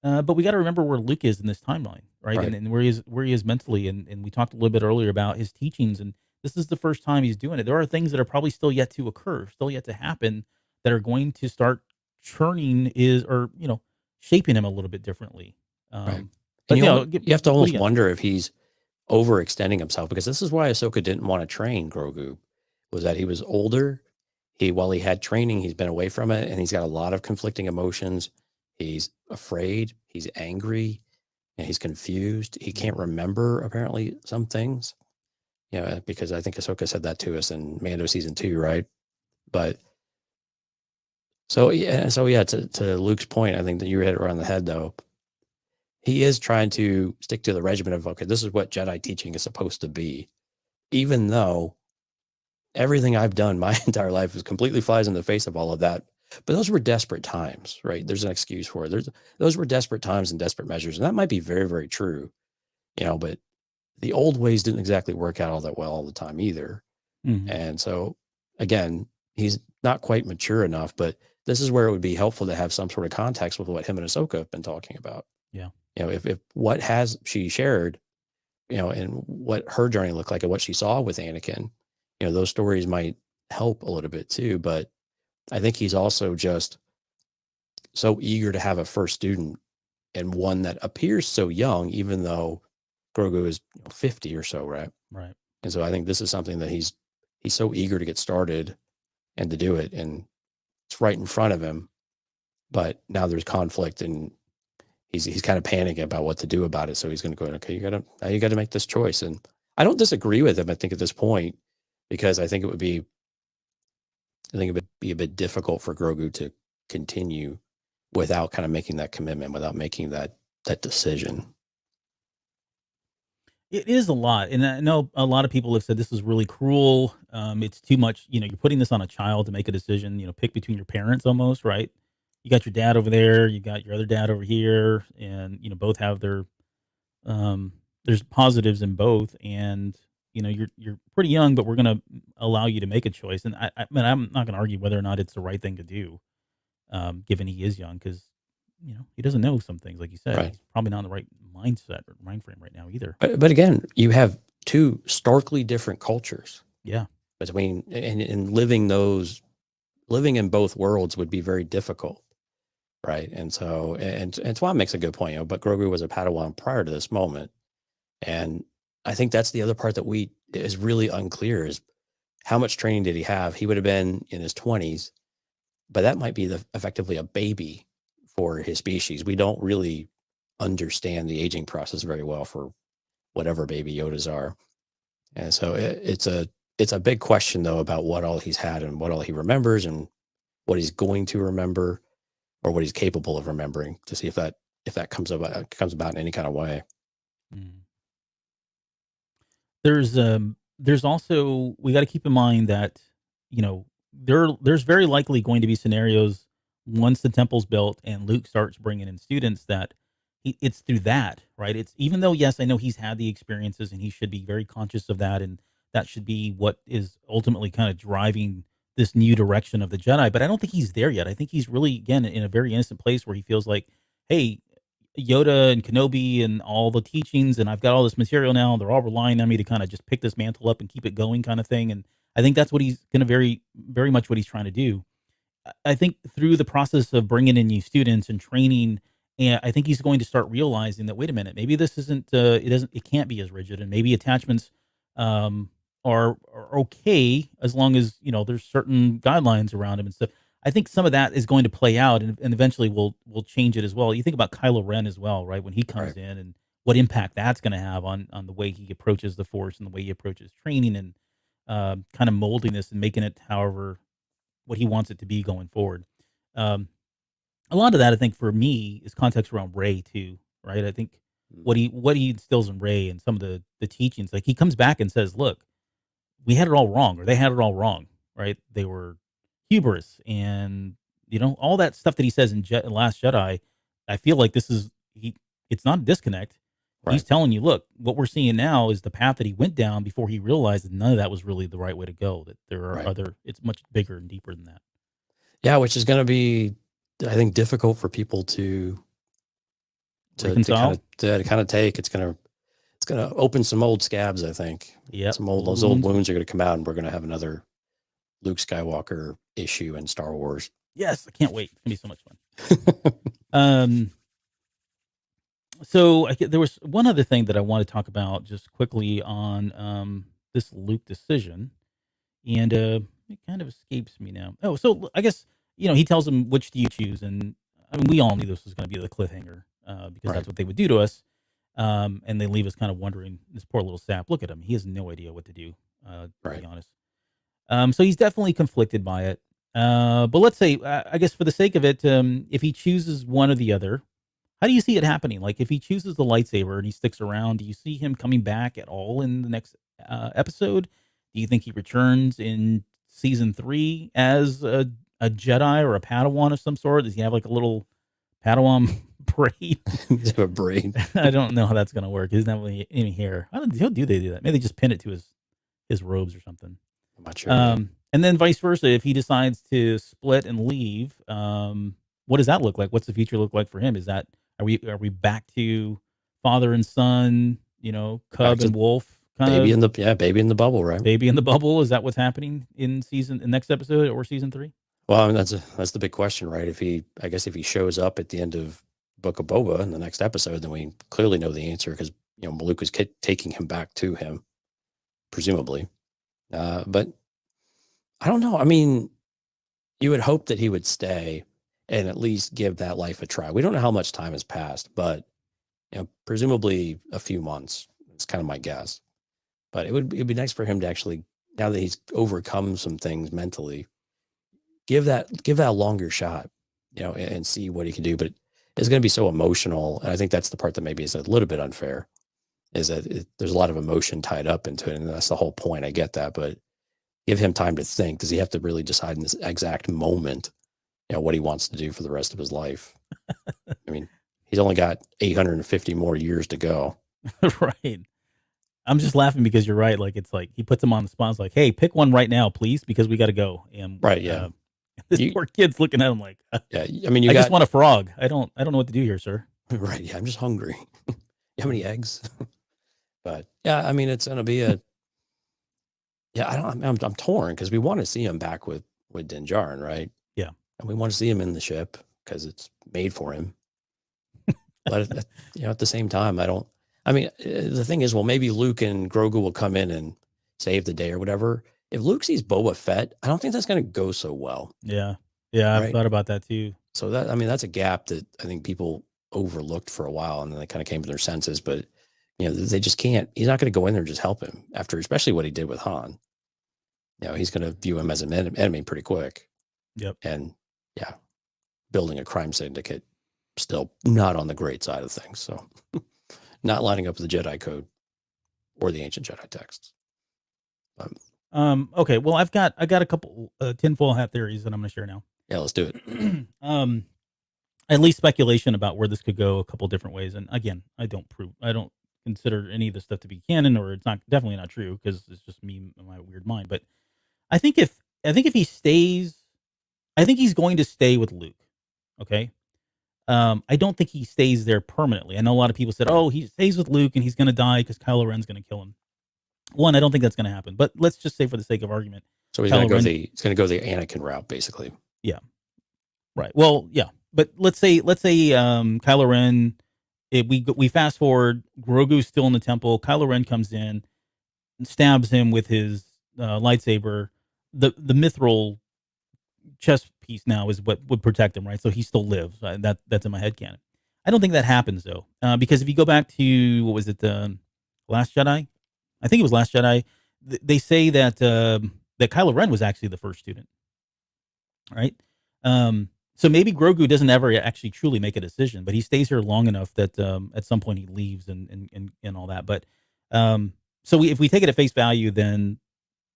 But we got to remember where Luke is in this timeline, right? Right. And where he is mentally. And we talked a little bit earlier about his teachings, and this is the first time he's doing it. There are things that are probably still yet to occur, still yet to happen, that are going to start churning shaping him a little bit differently. Right. But And you have to what do almost you got? wonder if he's overextending himself, because this is why Ahsoka didn't want to train Grogu, was that he was older. While he had training, he's been away from it, and he's got a lot of conflicting emotions. He's afraid, he's angry, and he's confused. He can't remember apparently some things. Because I think Ahsoka said that to us in Mando season 2, right? But so yeah, to Luke's point, I think that you hit it around the head though. He is trying to stick to the regimen of, okay, this is what Jedi teaching is supposed to be, even though everything I've done my entire life is completely flies in the face of all of that. But those were desperate times, right? There's an excuse for it. Those were desperate times and desperate measures. And that might be very, very true, but the old ways didn't exactly work out all that well all the time either. Mhm. And so again, he's not quite mature enough, but this is where it would be helpful to have some sort of context with what him and Ahsoka have been talking about. Yeah. If what has she shared, and what her journey looked like and what she saw with Anakin, those stories might help a little bit too. But I think he's also just so eager to have a first student, and one that appears so young, even though Grogu is 50 or so, right? Right. And so I think this is something that he's so eager to get started and to do it, and it's right in front of him. But now there's conflict, and he's kind of panicking about what to do about it. So he's going to go, okay, you got to make this choice. And I don't disagree with him, I think, at this point, because I think it would be a bit difficult for Grogu to continue without kind of making that commitment, without making that decision. It is a lot, and I know a lot of people have said this is really cruel. It's too much. You're putting this on a child to make a decision. Pick between your parents, almost, right? You got your dad over there, you got your other dad over here, and both have their. There's positives in both, and you're pretty young, but we're gonna allow you to make a choice. And I mean, I'm not gonna argue whether or not it's the right thing to do, given he is young, because he doesn't know some things, like you said. Right. He's probably not in the right mindset or mind frame right now either. But again, you have two starkly different cultures. Yeah. Between and living in both worlds would be very difficult, right? And so and Twan makes a good point. But Grogu was a Padawan prior to this moment, and I think that's the other part that is really unclear, is how much training did he have? He would have been in his 20s, but that might be effectively a baby for his species. We don't really understand the aging process very well for whatever baby Yodas are. And so it's a big question though, about what all he's had and what all he remembers and what he's going to remember, or what he's capable of remembering, to see if that comes about in any kind of way. Mm. There's also, we got to keep in mind that there's very likely going to be scenarios once the temple's built and Luke starts bringing in students, that it's through that, right? It's, even though, yes, I know he's had the experiences and he should be very conscious of that, and that should be what is ultimately kind of driving this new direction of the Jedi, but I don't think he's there yet. I think he's really, again, in a very innocent place where he feels like, hey, Yoda and Kenobi and all the teachings, and I've got all this material now, and they're all relying on me to kind of just pick this mantle up and keep it going, kind of thing. And I think that's what he's going to very, very much what he's trying to do. I think through the process of bringing in new students and training, and I think he's going to start realizing that, wait a minute, maybe this isn't, it can't be as rigid, and maybe attachments are okay, as long as there's certain guidelines around him and stuff. I think some of that is going to play out, and eventually we'll change it as well. You think about Kylo Ren as well, right? When he comes Right. in, and what impact that's going to have on the way he approaches the Force and the way he approaches training, and kind of molding this and making it however what he wants it to be going forward. Um, a lot of that, I think, for me, is context around Rey too, right? I think what he instills in Rey and some of the teachings, like he comes back and says, "Look, we had it all wrong, or they had it all wrong, right? They were hubris, and all that stuff that he says in Last Jedi." I feel like this is it's not a disconnect. Right. He's telling you, look, what we're seeing now is the path that he went down before he realized that none of that was really the right way to go. That there are Right. it's much bigger and deeper than that. Yeah, which is going to be, I think, difficult for people to Reconcile? kind of take. It's going to open some old scabs, I think. Yeah, Those old wounds are going to come out, and we're going to have another Luke Skywalker issue in Star Wars. Yes, I can't wait. It's gonna be so much fun. Um, so there was one other thing that I want to talk about just quickly on this Luke decision, and it kind of escapes me now. Oh, so I guess he tells him which do you choose, and I mean we all knew this was going to be the cliffhanger because Right. that's what they would do to us, and they leave us kind of wondering. This poor little sap. Look at him; he has no idea what to do. To Right. be honest, so he's definitely conflicted by it. But let's say, I guess for the sake of it, if he chooses one or the other, how do you see it happening? Like, if he chooses the lightsaber and he sticks around, do you see him coming back at all in the next episode? Do you think he returns in season 3 as a Jedi or a Padawan of some sort? Does he have like a little Padawan braid? Does he have a brain? I don't know how that's going to work. He doesn't have any hair. How do they do that? Maybe they just pin it to his robes or something. I'm not sure. And then vice versa, if he decides to split and leave, what does that look like? What's the future look like for him? Are we back to father and son, cub Back to and wolf baby in the bubble, right? baby in the bubble? Is that what's happening in the next episode or season 3? Well, I mean, that's the big question, right? If he shows up at the end of Book of Boba in the next episode, then we clearly know the answer because Luke is taking him back to him, presumably. But I don't know. I mean, you would hope that he would stay and at least give that life a try. We don't know how much time has passed, but presumably a few months. It's kind of my guess. But it'd be nice for him to actually, now that he's overcome some things mentally, give that a longer shot, and see what he can do. But it's going to be so emotional, and I think that's the part that maybe is a little bit unfair, is that there's a lot of emotion tied up into it, and that's the whole point. I get that, but give him time to think. Does he have to really decide in this exact moment, what he wants to do for the rest of his life? I mean, he's only got 850 more years to go. Right. I'm just laughing because you're right. Like, it's like he puts him on the spot. It's like, hey, pick one right now, please, because we got to go. And Right, yeah. This poor kid's looking at him like, yeah. I mean, I just want a frog. I don't know what to do here, sir. Right. Yeah. I'm just hungry. You have any eggs? But yeah, I mean, it's going to be a, yeah, I'm torn because we want to see him back with Din Djarin, right? Yeah. And we want to see him in the ship because it's made for him. But at the same time, the thing is, well, maybe Luke and Grogu will come in and save the day or whatever. If Luke sees Boba Fett, I don't think that's going to go so well. Yeah. Yeah. I've Right? thought about that too. So that's a gap that I think people overlooked for a while, and then they kind of came to their senses. But they just can't. He's not going to go in there and just help him after, especially what he did with Han. He's going to view him as an enemy pretty quick. Yep. And yeah, building a crime syndicate, still not on the great side of things. So not lining up with the Jedi Code or the ancient Jedi texts. Okay. Well, I got a couple tinfoil hat theories that I'm going to share now. Yeah, let's do it. At least speculation about where this could go a couple different ways. And again, I don't consider any of this stuff to be canon, or it's definitely not true because it's just me and my weird mind. But I think if he stays, I think he's going to stay with Luke. Okay. I don't think he stays there permanently. I know a lot of people said, "Oh, he stays with Luke and he's going to die because Kylo Ren's going to kill him." One, I don't think that's going to happen. But let's just say, for the sake of argument, So he's going to go the Anakin route, basically. Yeah. Right. Well, yeah. But let's say Kylo Ren. We fast forward. Grogu's still in the temple. Kylo Ren comes in, and stabs him with his lightsaber. The mithril chest piece now is what would protect him, right? So he still lives. That's in my headcanon. I don't think that happens though, because if you go back to what was it, Last Jedi? I think it was Last Jedi. They say that that Kylo Ren was actually the first student, right? So maybe Grogu doesn't ever actually truly make a decision, but he stays here long enough that at some point he leaves and all that. But so if we take it at face value, then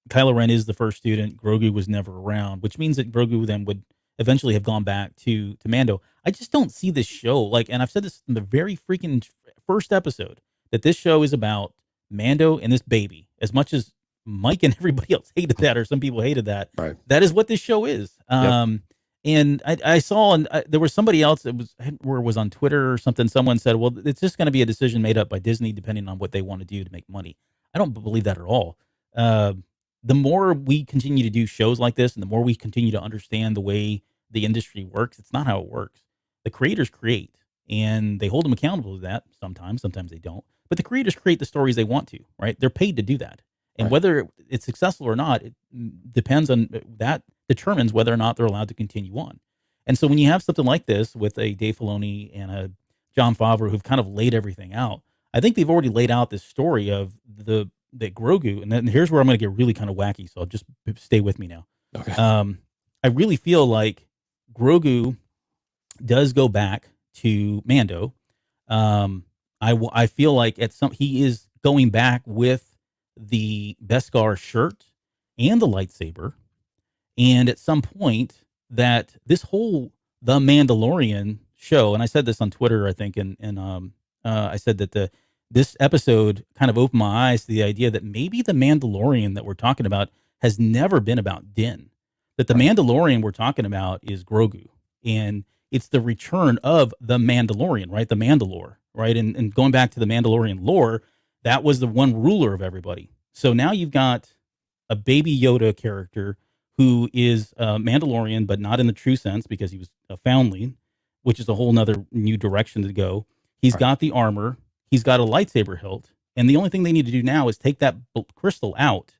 Kylo Ren is the first student. Grogu was never around, which means that Grogu then would eventually have gone back to Mando. I just don't see this show and I've said this in the very freaking first episode, that this show is about Mando and this baby. As much as Mike and everybody else hated that, or some people hated that, right, that is what this show is. Yep. And I saw, and there was somebody else that was on Twitter or something. Someone said, well, it's just going to be a decision made up by Disney depending on what they want to do to make money. I don't believe that at all. The more we continue to do shows like this, and the more we continue to understand the way the industry works, it's not how it works. the creators create, and they hold them accountable to that sometimes they don't, but the creators create the stories they want to, right? They're paid to do that. And Right. whether it's successful or not, it depends on that determines whether or not they're allowed to continue on. And so when you have something like this with a Dave Filoni and a Jon Favreau who've kind of laid everything out, I think they've already laid out this story of that Grogu, and then here's where I'm going to get really kind of wacky. So just stay with me now. Okay. I really feel like Grogu does go back to Mando. I feel like he is going back with the Beskar shirt and the lightsaber, and at some point that this whole The Mandalorian show, and I said this on Twitter, I think, and I said that this episode kind of opened my eyes to the idea that maybe the Mandalorian that we're talking about has never been about Din. That the Mandalorian we're talking about is Grogu, and it's the return of the Mandalorian, right? The Mandalore, right? And going back to the Mandalorian lore, that was the one ruler of everybody. So now you've got a baby Yoda character who is a Mandalorian, but not in the true sense because he was a foundling, which is a whole nother new direction to go. He's got the armor. He's got a lightsaber hilt. And the only thing they need to do now is take that crystal out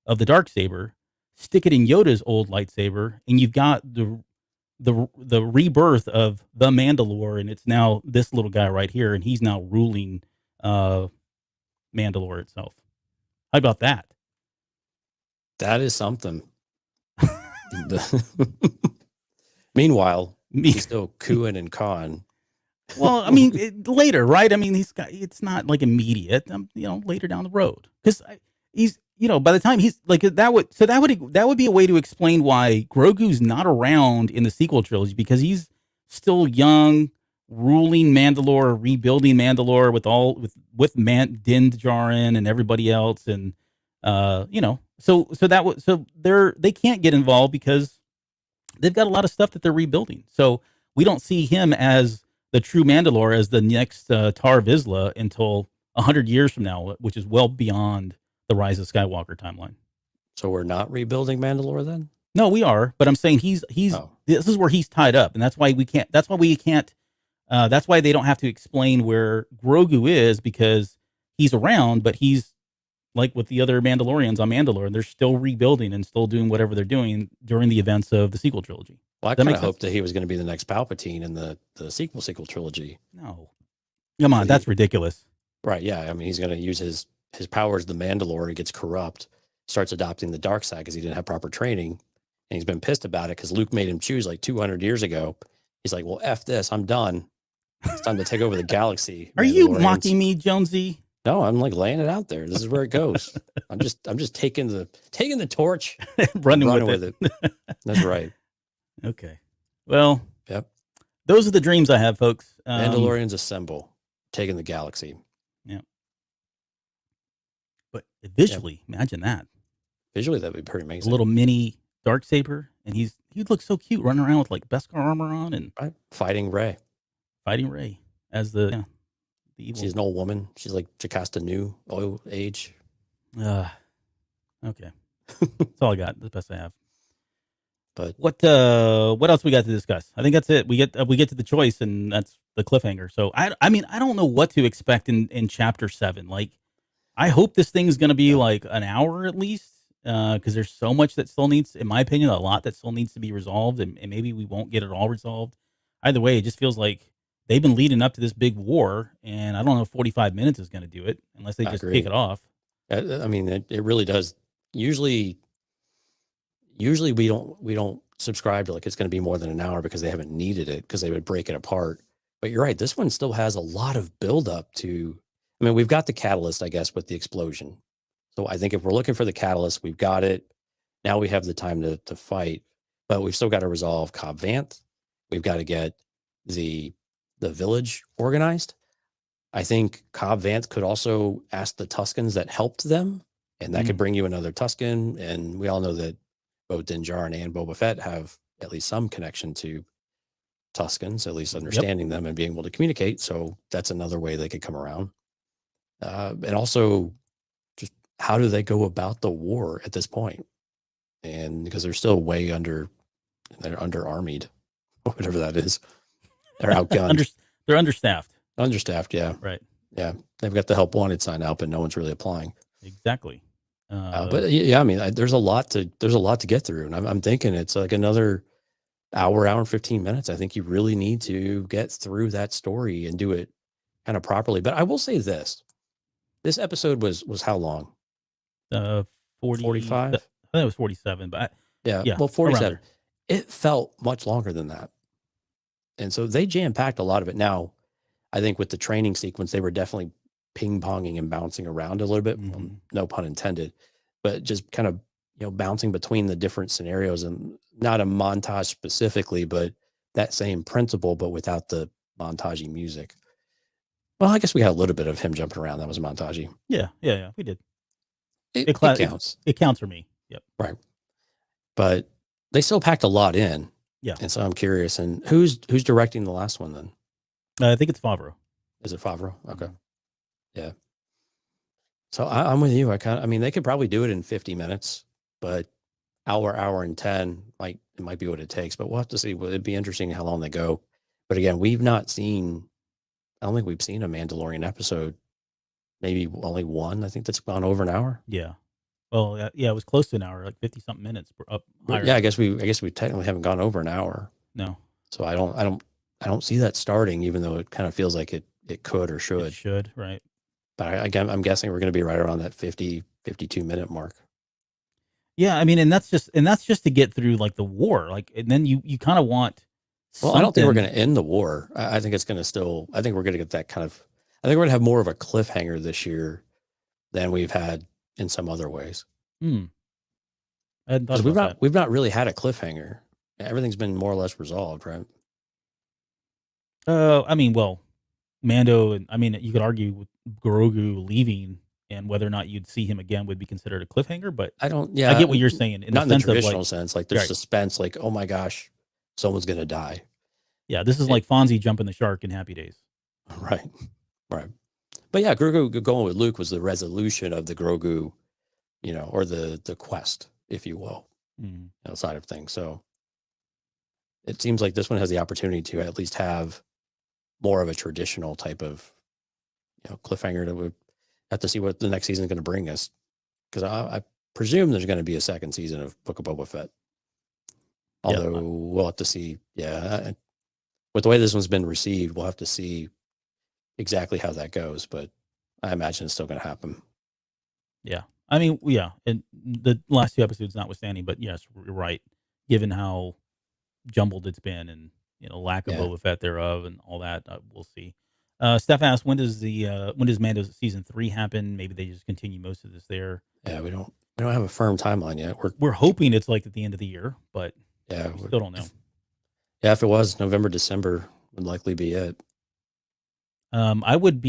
of the darksaber, stick it in Yoda's old lightsaber, and you've got the rebirth of the Mandalore, and it's now this little guy right here, and he's now ruling Mandalore itself. How about that? That is something. Meanwhile, he's still cooing and cawing. Well, I mean, later, right? I mean, it's not like immediate, later down the road, because he's, by the time he's like that would be a way to explain why Grogu's not around in the sequel trilogy, because he's still young, ruling Mandalore, rebuilding Mandalore with Din Djarin and everybody else, and so they can't get involved because they've got a lot of stuff that they're rebuilding. So we don't see him as the true Mandalore, as the next Tar Vizsla, until 100 years from now, which is well beyond the Rise of Skywalker timeline. So we're not rebuilding Mandalore then? No, we are, but I'm saying he's this is where he's tied up, and that's why we can't. That's why they don't have to explain where Grogu is, because he's around, but he's like with the other Mandalorians on Mandalore, and they're still rebuilding and still doing whatever they're doing during the events of the sequel trilogy. Well, I kind of hoped that he was going to be the next Palpatine in the sequel trilogy. No, come on, that's ridiculous. Right? Yeah, I mean, he's going to use his powers. The Mandalore, he gets corrupt, starts adopting the dark side because he didn't have proper training, and he's been pissed about it because Luke made him choose like 200 years ago. He's like, "Well, F this, I'm done. It's time to take over the galaxy." Are you mocking me, Jonesy? No, I'm like laying it out there. This is where it goes. I'm just taking the torch, running with it. That's right. Okay. Well, yep. Those are the dreams I have, folks. Mandalorians assemble, taking the galaxy. Yeah. But visually, imagine that. Visually, that'd be pretty amazing. A little mini darksaber, and he'd look so cute running around with like Beskar armor on and fighting Rey as the evil. She's an old woman. She's like Jocasta Nu, old age. Okay. That's all I got. That's the best I have. But what else we got to discuss? I think that's it. We get to the choice, and that's the cliffhanger. So I mean, I don't know what to expect in chapter 7. Like, I hope this thing's going to be like an hour at least, because there's so much that still needs, in my opinion, a lot that still needs to be resolved, and maybe we won't get it all resolved. Either way, it just feels like they've been leading up to this big war, and I don't know if 45 minutes is going to do it unless they just kick it off. I mean, it really does. Usually we don't subscribe to like it's going to be more than an hour because they haven't needed it, because they would break it apart. But you're right. This one still has a lot of buildup to. I mean, we've got the catalyst, I guess, with the explosion. So I think if we're looking for the catalyst, we've got it. Now we have the time to fight, but we've still got to resolve Cobb Vanth. We've got to get the village organized. I think Cobb Vanth could also ask the Tuskens that helped them, and that could bring you another Tusken. And we all know that both Din Djarin and Boba Fett have at least some connection to Tuskens, at least understanding them and being able to communicate. So that's another way they could come around. And also, just how do they go about the war at this point? And because they're still they're under armied, whatever that is. They're outgunned. They're understaffed. Understaffed, yeah. Right. Yeah. They've got the help wanted sign out, but no one's really applying. Exactly. But yeah, I mean, there's a lot to get through. And I'm thinking it's like another hour and 15 minutes. I think you really need to get through that story and do it kind of properly. But I will say this episode was how long? 45. I think it was 47, but yeah, well, 47. It felt much longer than that. And so they jam-packed a lot of it. Now, I think with the training sequence, they were definitely ping-ponging and bouncing around a little bit. No pun intended, but just kind of, bouncing between the different scenarios, and not a montage specifically, but that same principle, but without the montagey music. Well, I guess we had a little bit of him jumping around. That was montagey. Yeah, we did. It counts. It counts for me. Yep. Right. But they still packed a lot in. Yeah. And so I'm curious. And who's directing the last one then? I think it's Favreau. Is it Favreau? Okay. Yeah. So I'm with you. I mean, they could probably do it in 50 minutes, but hour and 10, it might be what it takes, but we'll have to see. It'd be interesting how long they go. But again, I don't think we've seen a Mandalorian episode. Maybe only one. I think that's gone over an hour. Yeah. Well, yeah, it was close to an hour, like 50 something minutes up higher. Yeah, I guess we technically haven't gone over an hour. No. So I don't see that starting, even though it kind of feels like it could or should. It should, right. But again, I'm guessing we're going to be right around that 50, 52 minute mark. Yeah, I mean, and that's just to get through like the war, and then you kind of want. Well, I don't think we're going to end the war. I think it's going to still. I think we're going to get that kind of. I think we're going to have more of a cliffhanger this year than we've had in some other ways. Because we've not really had a cliffhanger. Everything's been more or less resolved, right? I mean, well, Mando, and I mean, you could argue with Grogu leaving and whether or not you'd see him again would be considered a cliffhanger, but I get what you're saying. Not in the traditional sense, like there's suspense, like, oh my gosh, someone's going to die. Yeah, this is like Fonzie jumping the shark in Happy Days. Right. But yeah, Grogu going with Luke was the resolution of the Grogu, or the quest, if you will, side of things. So it seems like this one has the opportunity to at least have more of a traditional type of, cliffhanger that would have to see what the next season is going to bring us. Because I presume there's going to be a second season of Book of Boba Fett. Although we'll have to see. Yeah. With the way this one's been received, we'll have to see exactly how that goes. But I imagine it's still going to happen. Yeah. I mean, yeah. And the last two episodes notwithstanding, but yes, you're right. Given how jumbled it's been and, lack of Boba Fett thereof and all that, we'll see. Steph asked, when does Mando's season 3 happen? Maybe they just continue most of this there. Yeah, we don't have a firm timeline yet. We're hoping it's like at the end of the year, but we still don't know. If it was November, December would likely be it. I would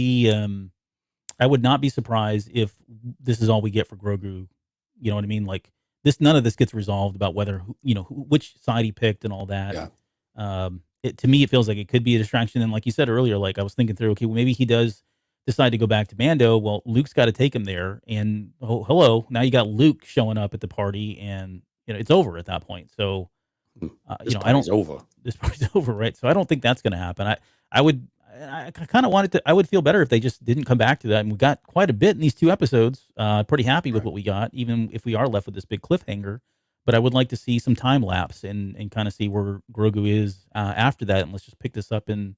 not be surprised if this is all we get for Grogu. You know what I mean? Like none of this gets resolved about whether which side he picked and all that. Yeah. To me, it feels like it could be a distraction. And like you said earlier, like I was thinking through, okay, well, maybe he does decide to go back to Mando. Well, Luke's got to take him there, and hello, now you got Luke showing up at the party, and it's over at that point. So, this party's over, right? So I don't think that's going to happen. I kind of wanted to. I would feel better if they just didn't come back to that. And we got quite a bit in these 2 episodes. Pretty happy with what we got, even if we are left with this big cliffhanger. But I would like to see some time lapse and kind of see where Grogu is after that. And let's just pick this up in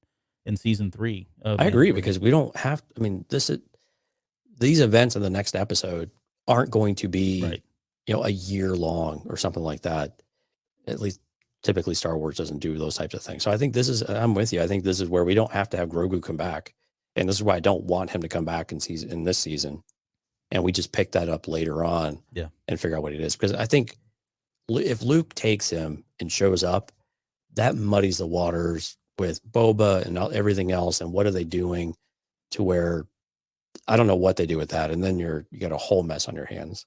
season 3. I agree, because we don't have. I mean, these events in the next episode aren't going to be a year long or something like that. At least typically Star Wars doesn't do those types of things. So I think I'm with you. I think this is where we don't have to have Grogu come back. And this is why I don't want him to come back in this season. And we just pick that up later on and figure out what it is. Because I think if Luke takes him and shows up, that muddies the waters with Boba and everything else. And what are they doing to where I don't know what they do with that. And then you got a whole mess on your hands.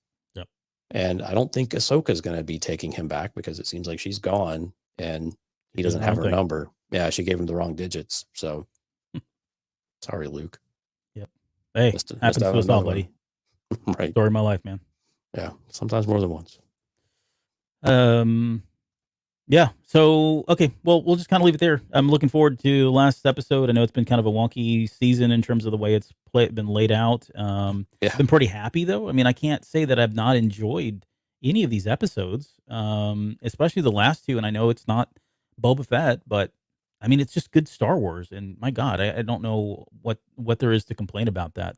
And I don't think Ahsoka's going to be taking him back, because it seems like she's gone and he doesn't have her number. Yeah, she gave him the wrong digits. So sorry, Luke. Yep. Hey, happens to us all, buddy. Right. Story of my life, man. Yeah, sometimes more than once. Yeah. So, okay. Well, we'll just kind of leave it there. I'm looking forward to the last episode. I know it's been kind of a wonky season in terms of the way it's been laid out. Yeah. Been pretty happy though. I mean, I can't say that I've not enjoyed any of these episodes, especially the last two. And I know it's not Boba Fett, but I mean, it's just good Star Wars. And my God, I don't know what there is to complain about that.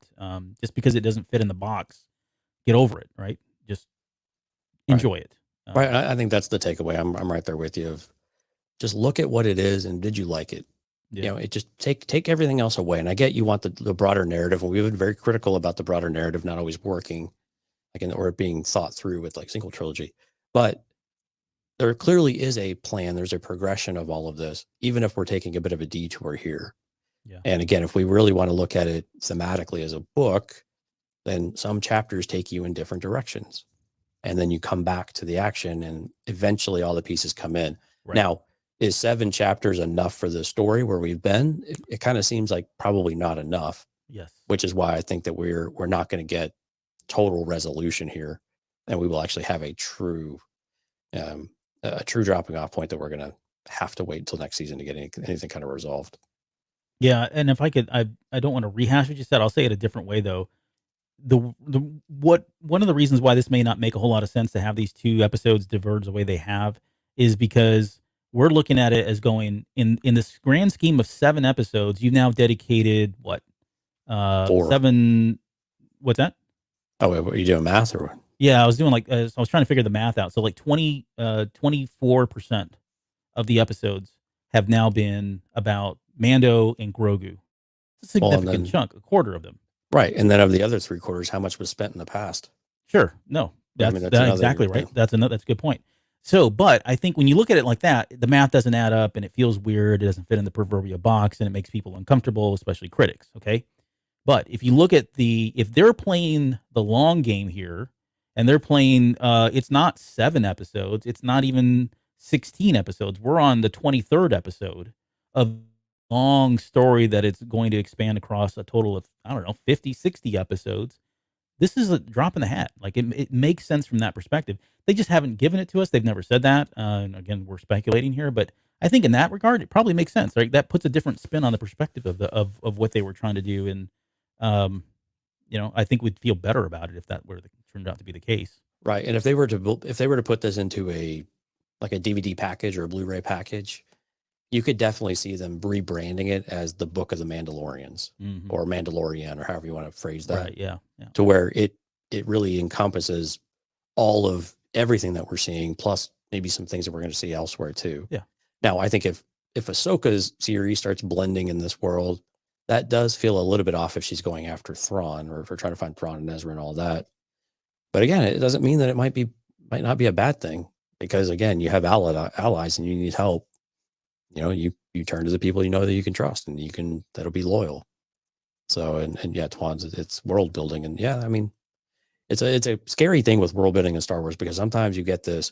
Just because it doesn't fit in the box, get over it, right? Just Right. enjoy it. Right. I think that's the takeaway. I'm right there with you. Of just look at what it is and did you like it? Yeah. You know, it just take everything else away. And I get you want the broader narrative, and we've been very critical about the broader narrative not always working, or it being thought through with like single trilogy. But there clearly is a plan. There's a progression of all of this, even if we're taking a bit of a detour here. Yeah. And again, if we really want to look at it thematically as a book, then some chapters take you in different directions. And then you come back to the action, and eventually all the pieces come in. Right. Now, is 7 chapters enough for the story where we've been? It kind of seems like probably not enough. Yes. Which is why I think that we're not going to get total resolution here, and we will actually have a true dropping off point that we're going to have to wait until next season to get anything kind of resolved. Yeah, and if I could, I don't want to rehash what you said. I'll say it a different way though. One of the reasons why this may not make a whole lot of sense to have these 2 episodes diverge the way they have is because we're looking at it as going in this grand scheme of 7 episodes. You've now dedicated what 4. 7. What's that? Oh, wait, what, are you doing math or what? Yeah, I was doing I was trying to figure the math out. So like 24% of the episodes have now been about Mando and Grogu. It's a significant chunk, a quarter of them. Right. And then of the other 3/4, how much was spent in the past? Sure. No, that's exactly right. Yeah. That's a good point. So, but I think when you look at it like that, the math doesn't add up and it feels weird. It doesn't fit in the proverbial box and it makes people uncomfortable, especially critics. Okay. But if you look at if they're playing the long game here and they're playing, it's not 7 episodes. It's not even 16 episodes. We're on the 23rd episode of long story that it's going to expand across a total of, I don't know, 50, 60 episodes. This is a drop in the hat. Like it makes sense from that perspective. They just haven't given it to us. They've never said that. And again, we're speculating here, but I think in that regard, it probably makes sense. Right? That puts a different spin on the perspective of what they were trying to do. And, I think we'd feel better about it if that turned out to be the case. Right. And if they were to put this into a DVD package or a Blu-ray package, you could definitely see them rebranding it as the Book of the Mandalorians or Mandalorian, or however you want to phrase that. Right. Yeah. To where it really encompasses all of everything that we're seeing, plus maybe some things that we're going to see elsewhere too. Yeah. Now, I think if Ahsoka's series starts blending in this world, that does feel a little bit off if she's going after Thrawn, or if we're trying to find Thrawn and Ezra and all that. But again, it doesn't mean that it might not be a bad thing, because again, you have allies and you need help. You turn to the people that you can trust and that'll be loyal. So, and yeah, Twan's, it's world building. And yeah, I mean, it's a scary thing with world building in Star Wars, because sometimes you get this,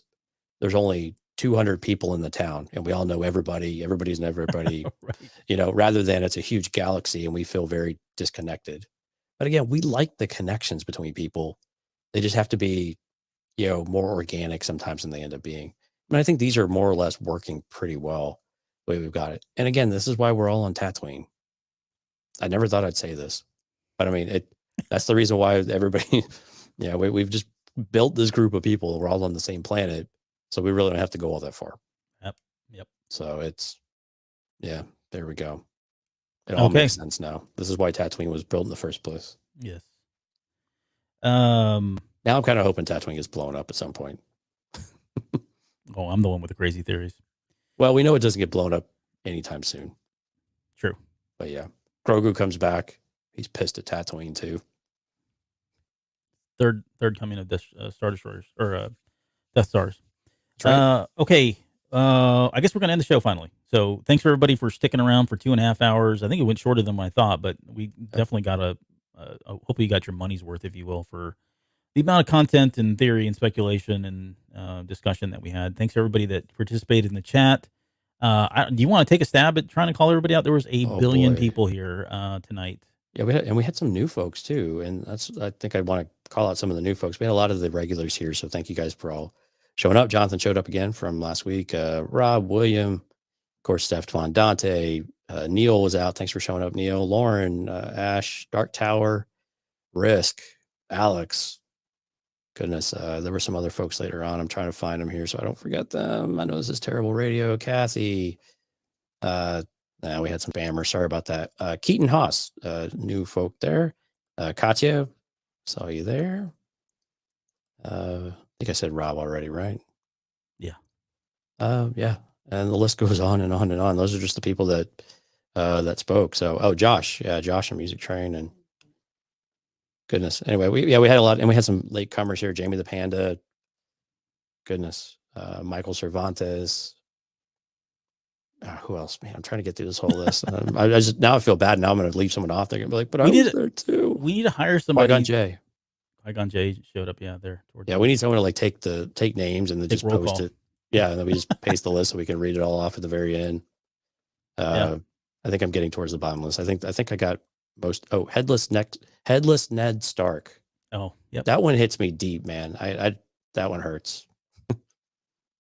there's only 200 people in the town and we all know everybody, everybody's known everybody, right. Rather than it's a huge galaxy and we feel very disconnected. But again, we like the connections between people. They just have to be, more organic sometimes than they end up being. I mean, I think these are more or less working pretty well the way we've got it. And again, this is why we're all on Tatooine. I never thought I'd say this, but I mean, that's the reason why everybody, we've just built this group of people. We're all on the same planet. So we really don't have to go all that far. Yep. So there we go. It all makes sense now. This is why Tatooine was built in the first place. Yes. Now I'm kind of hoping Tatooine gets blown up at some point. Oh, I'm the one with the crazy theories. Well, we know it doesn't get blown up anytime soon. True. But yeah, Grogu comes back. He's pissed at Tatooine too. Third coming of Star Destroyers or Death Stars. Right. Okay. I guess we're gonna end the show finally. So thanks for everybody for sticking around for 2.5 hours. I think it went shorter than I thought, but we definitely got hopefully you got your money's worth, if you will, for the amount of content and theory and speculation and discussion that we had. Thanks everybody that participated in the chat. Do you want to take a stab at trying to call everybody out? There was a billion people here tonight. Yeah, we had some new folks too, and I think I want to call out some of the new folks. We had a lot of the regulars here, so thank you guys for all showing up. Jonathan showed up again from last week. Rob, William, of course, Stefan, Dante, Neil was out. Thanks for showing up, Neil. Lauren, Ash, Dark Tower, Risk, Alex. Goodness, there were some other folks later on. I'm trying to find them here so I don't forget them. I know this is terrible radio. Kathy. Now we had some spammers. Sorry about that. Keaton Haas, new folk there. Katya, saw you there. I think I said Rob already, right? Yeah. Yeah. And the list goes on and on and on. Those are just the people that spoke. So, Josh, Josh from Music Train, and goodness. Anyway, we had a lot, and we had some late comers here. Jamie the Panda. Goodness. Michael Cervantes. Who else? Man, I'm trying to get through this whole list. Now I feel bad. Now I'm going to leave someone off. They're going to be like, but I was there too. We need to hire somebody. Qui-Gon Jay showed up. Yeah, there. We need someone to like take names and then just post it. Yeah, and then we just paste the list so we can read it all off at the very end. I think I'm getting towards the bottom list. I think I got most. Oh, headless Ned Stark. Oh, yep. That one hits me deep, man. That one hurts.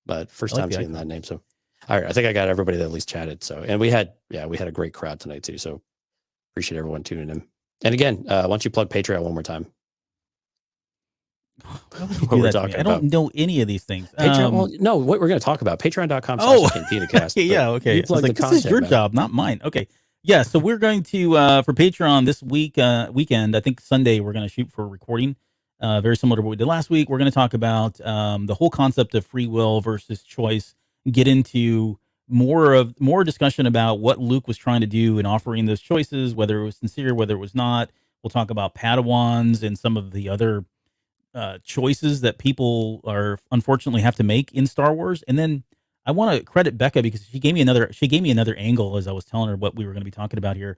But first time seeing that name, so. All right, I think I got everybody that at least chatted. So, and we had a great crowd tonight too. So, appreciate everyone tuning in. And again, why don't you plug Patreon one more time? I don't know any of these things. Patreon, no, what we're going to talk about, patreon.com. Okay, yeah, okay. I was like, this is your job, not mine. Okay. Yeah, so we're going to, for Patreon this weekend, I think Sunday, we're going to shoot for a recording. Very similar to what we did last week. We're going to talk about the whole concept of free will versus choice. Get into more discussion about what Luke was trying to do in offering those choices, whether it was sincere, whether it was not. We'll talk about Padawans and some of the other choices that people are unfortunately have to make in Star Wars. And then I want to credit Becca because she gave me another angle as I was telling her what we were going to be talking about here.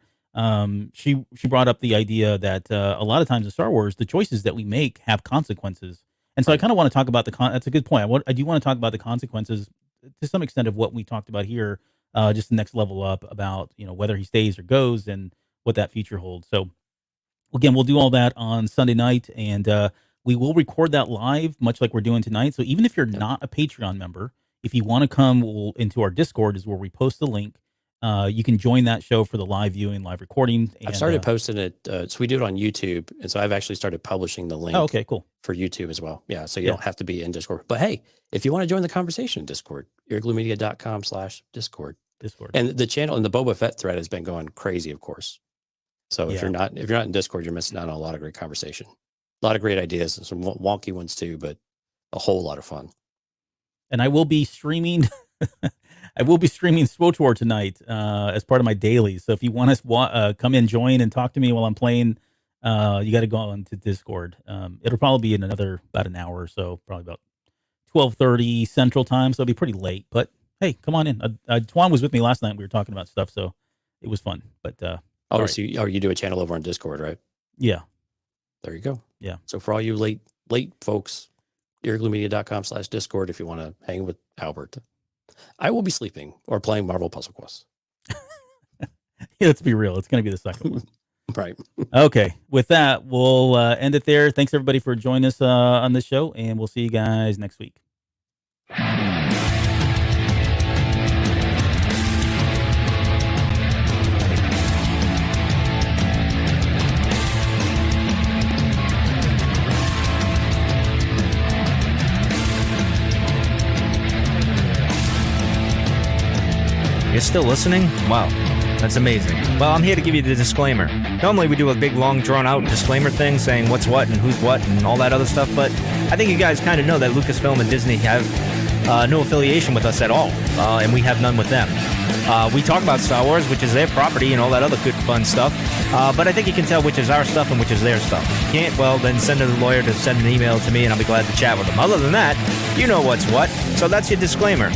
She brought up the idea that a lot of times in Star Wars, the choices that we make have consequences. And so I kind of want to talk about that's a good point. I do want to talk about the consequences to some extent of what we talked about here, just the next level up about, whether he stays or goes and what that future holds. So again, we'll do all that on Sunday night, and we will record that live, much like we're doing tonight. So even if you're not a Patreon member, if you want to come into our Discord is where we post the link. You can join that show for the live viewing, live recording. And, I've started posting it. So we do it on YouTube. And so I've actually started publishing the link. Oh, okay, cool. For YouTube as well. Yeah. So you don't have to be in Discord. But hey, if you want to join the conversation in Discord, eargluemedia.com/Discord. And the channel and the Boba Fett thread has been going crazy, of course. So if you're not in Discord, you're missing out on a lot of great conversation. A lot of great ideas and some wonky ones too, but a whole lot of fun. And I will be streaming SWTOR tonight as part of my daily. So if you want to come in, join, and talk to me while I'm playing, you got to go on to Discord. It'll probably be in about an hour or so, probably about 12:30 Central Time. So it'll be pretty late. But hey, come on in. Twan was with me last night. We were talking about stuff, so it was fun. But so you do a channel over on Discord, right? Yeah. There you go. Yeah. So for all you late folks, eargluemedia.com/Discord if you want to hang with Albert. I will be sleeping or playing Marvel Puzzle Quest. Let's be real. It's going to be the second one. Right. Okay. With that, we'll end it there. Thanks, everybody, for joining us on this show, and we'll see you guys next week. You're still listening? Wow, that's amazing. Well, I'm here to give you the disclaimer. Normally we do a big, long, drawn-out disclaimer thing saying what's what and who's what and all that other stuff, but I think you guys kind of know that Lucasfilm and Disney have no affiliation with us at all, and we have none with them. We talk about Star Wars, which is their property and all that other good, fun stuff, but I think you can tell which is our stuff and which is their stuff. If you can't, well, then send a lawyer to send an email to me, and I'll be glad to chat with them. Other than that, you know what's what, so that's your disclaimer.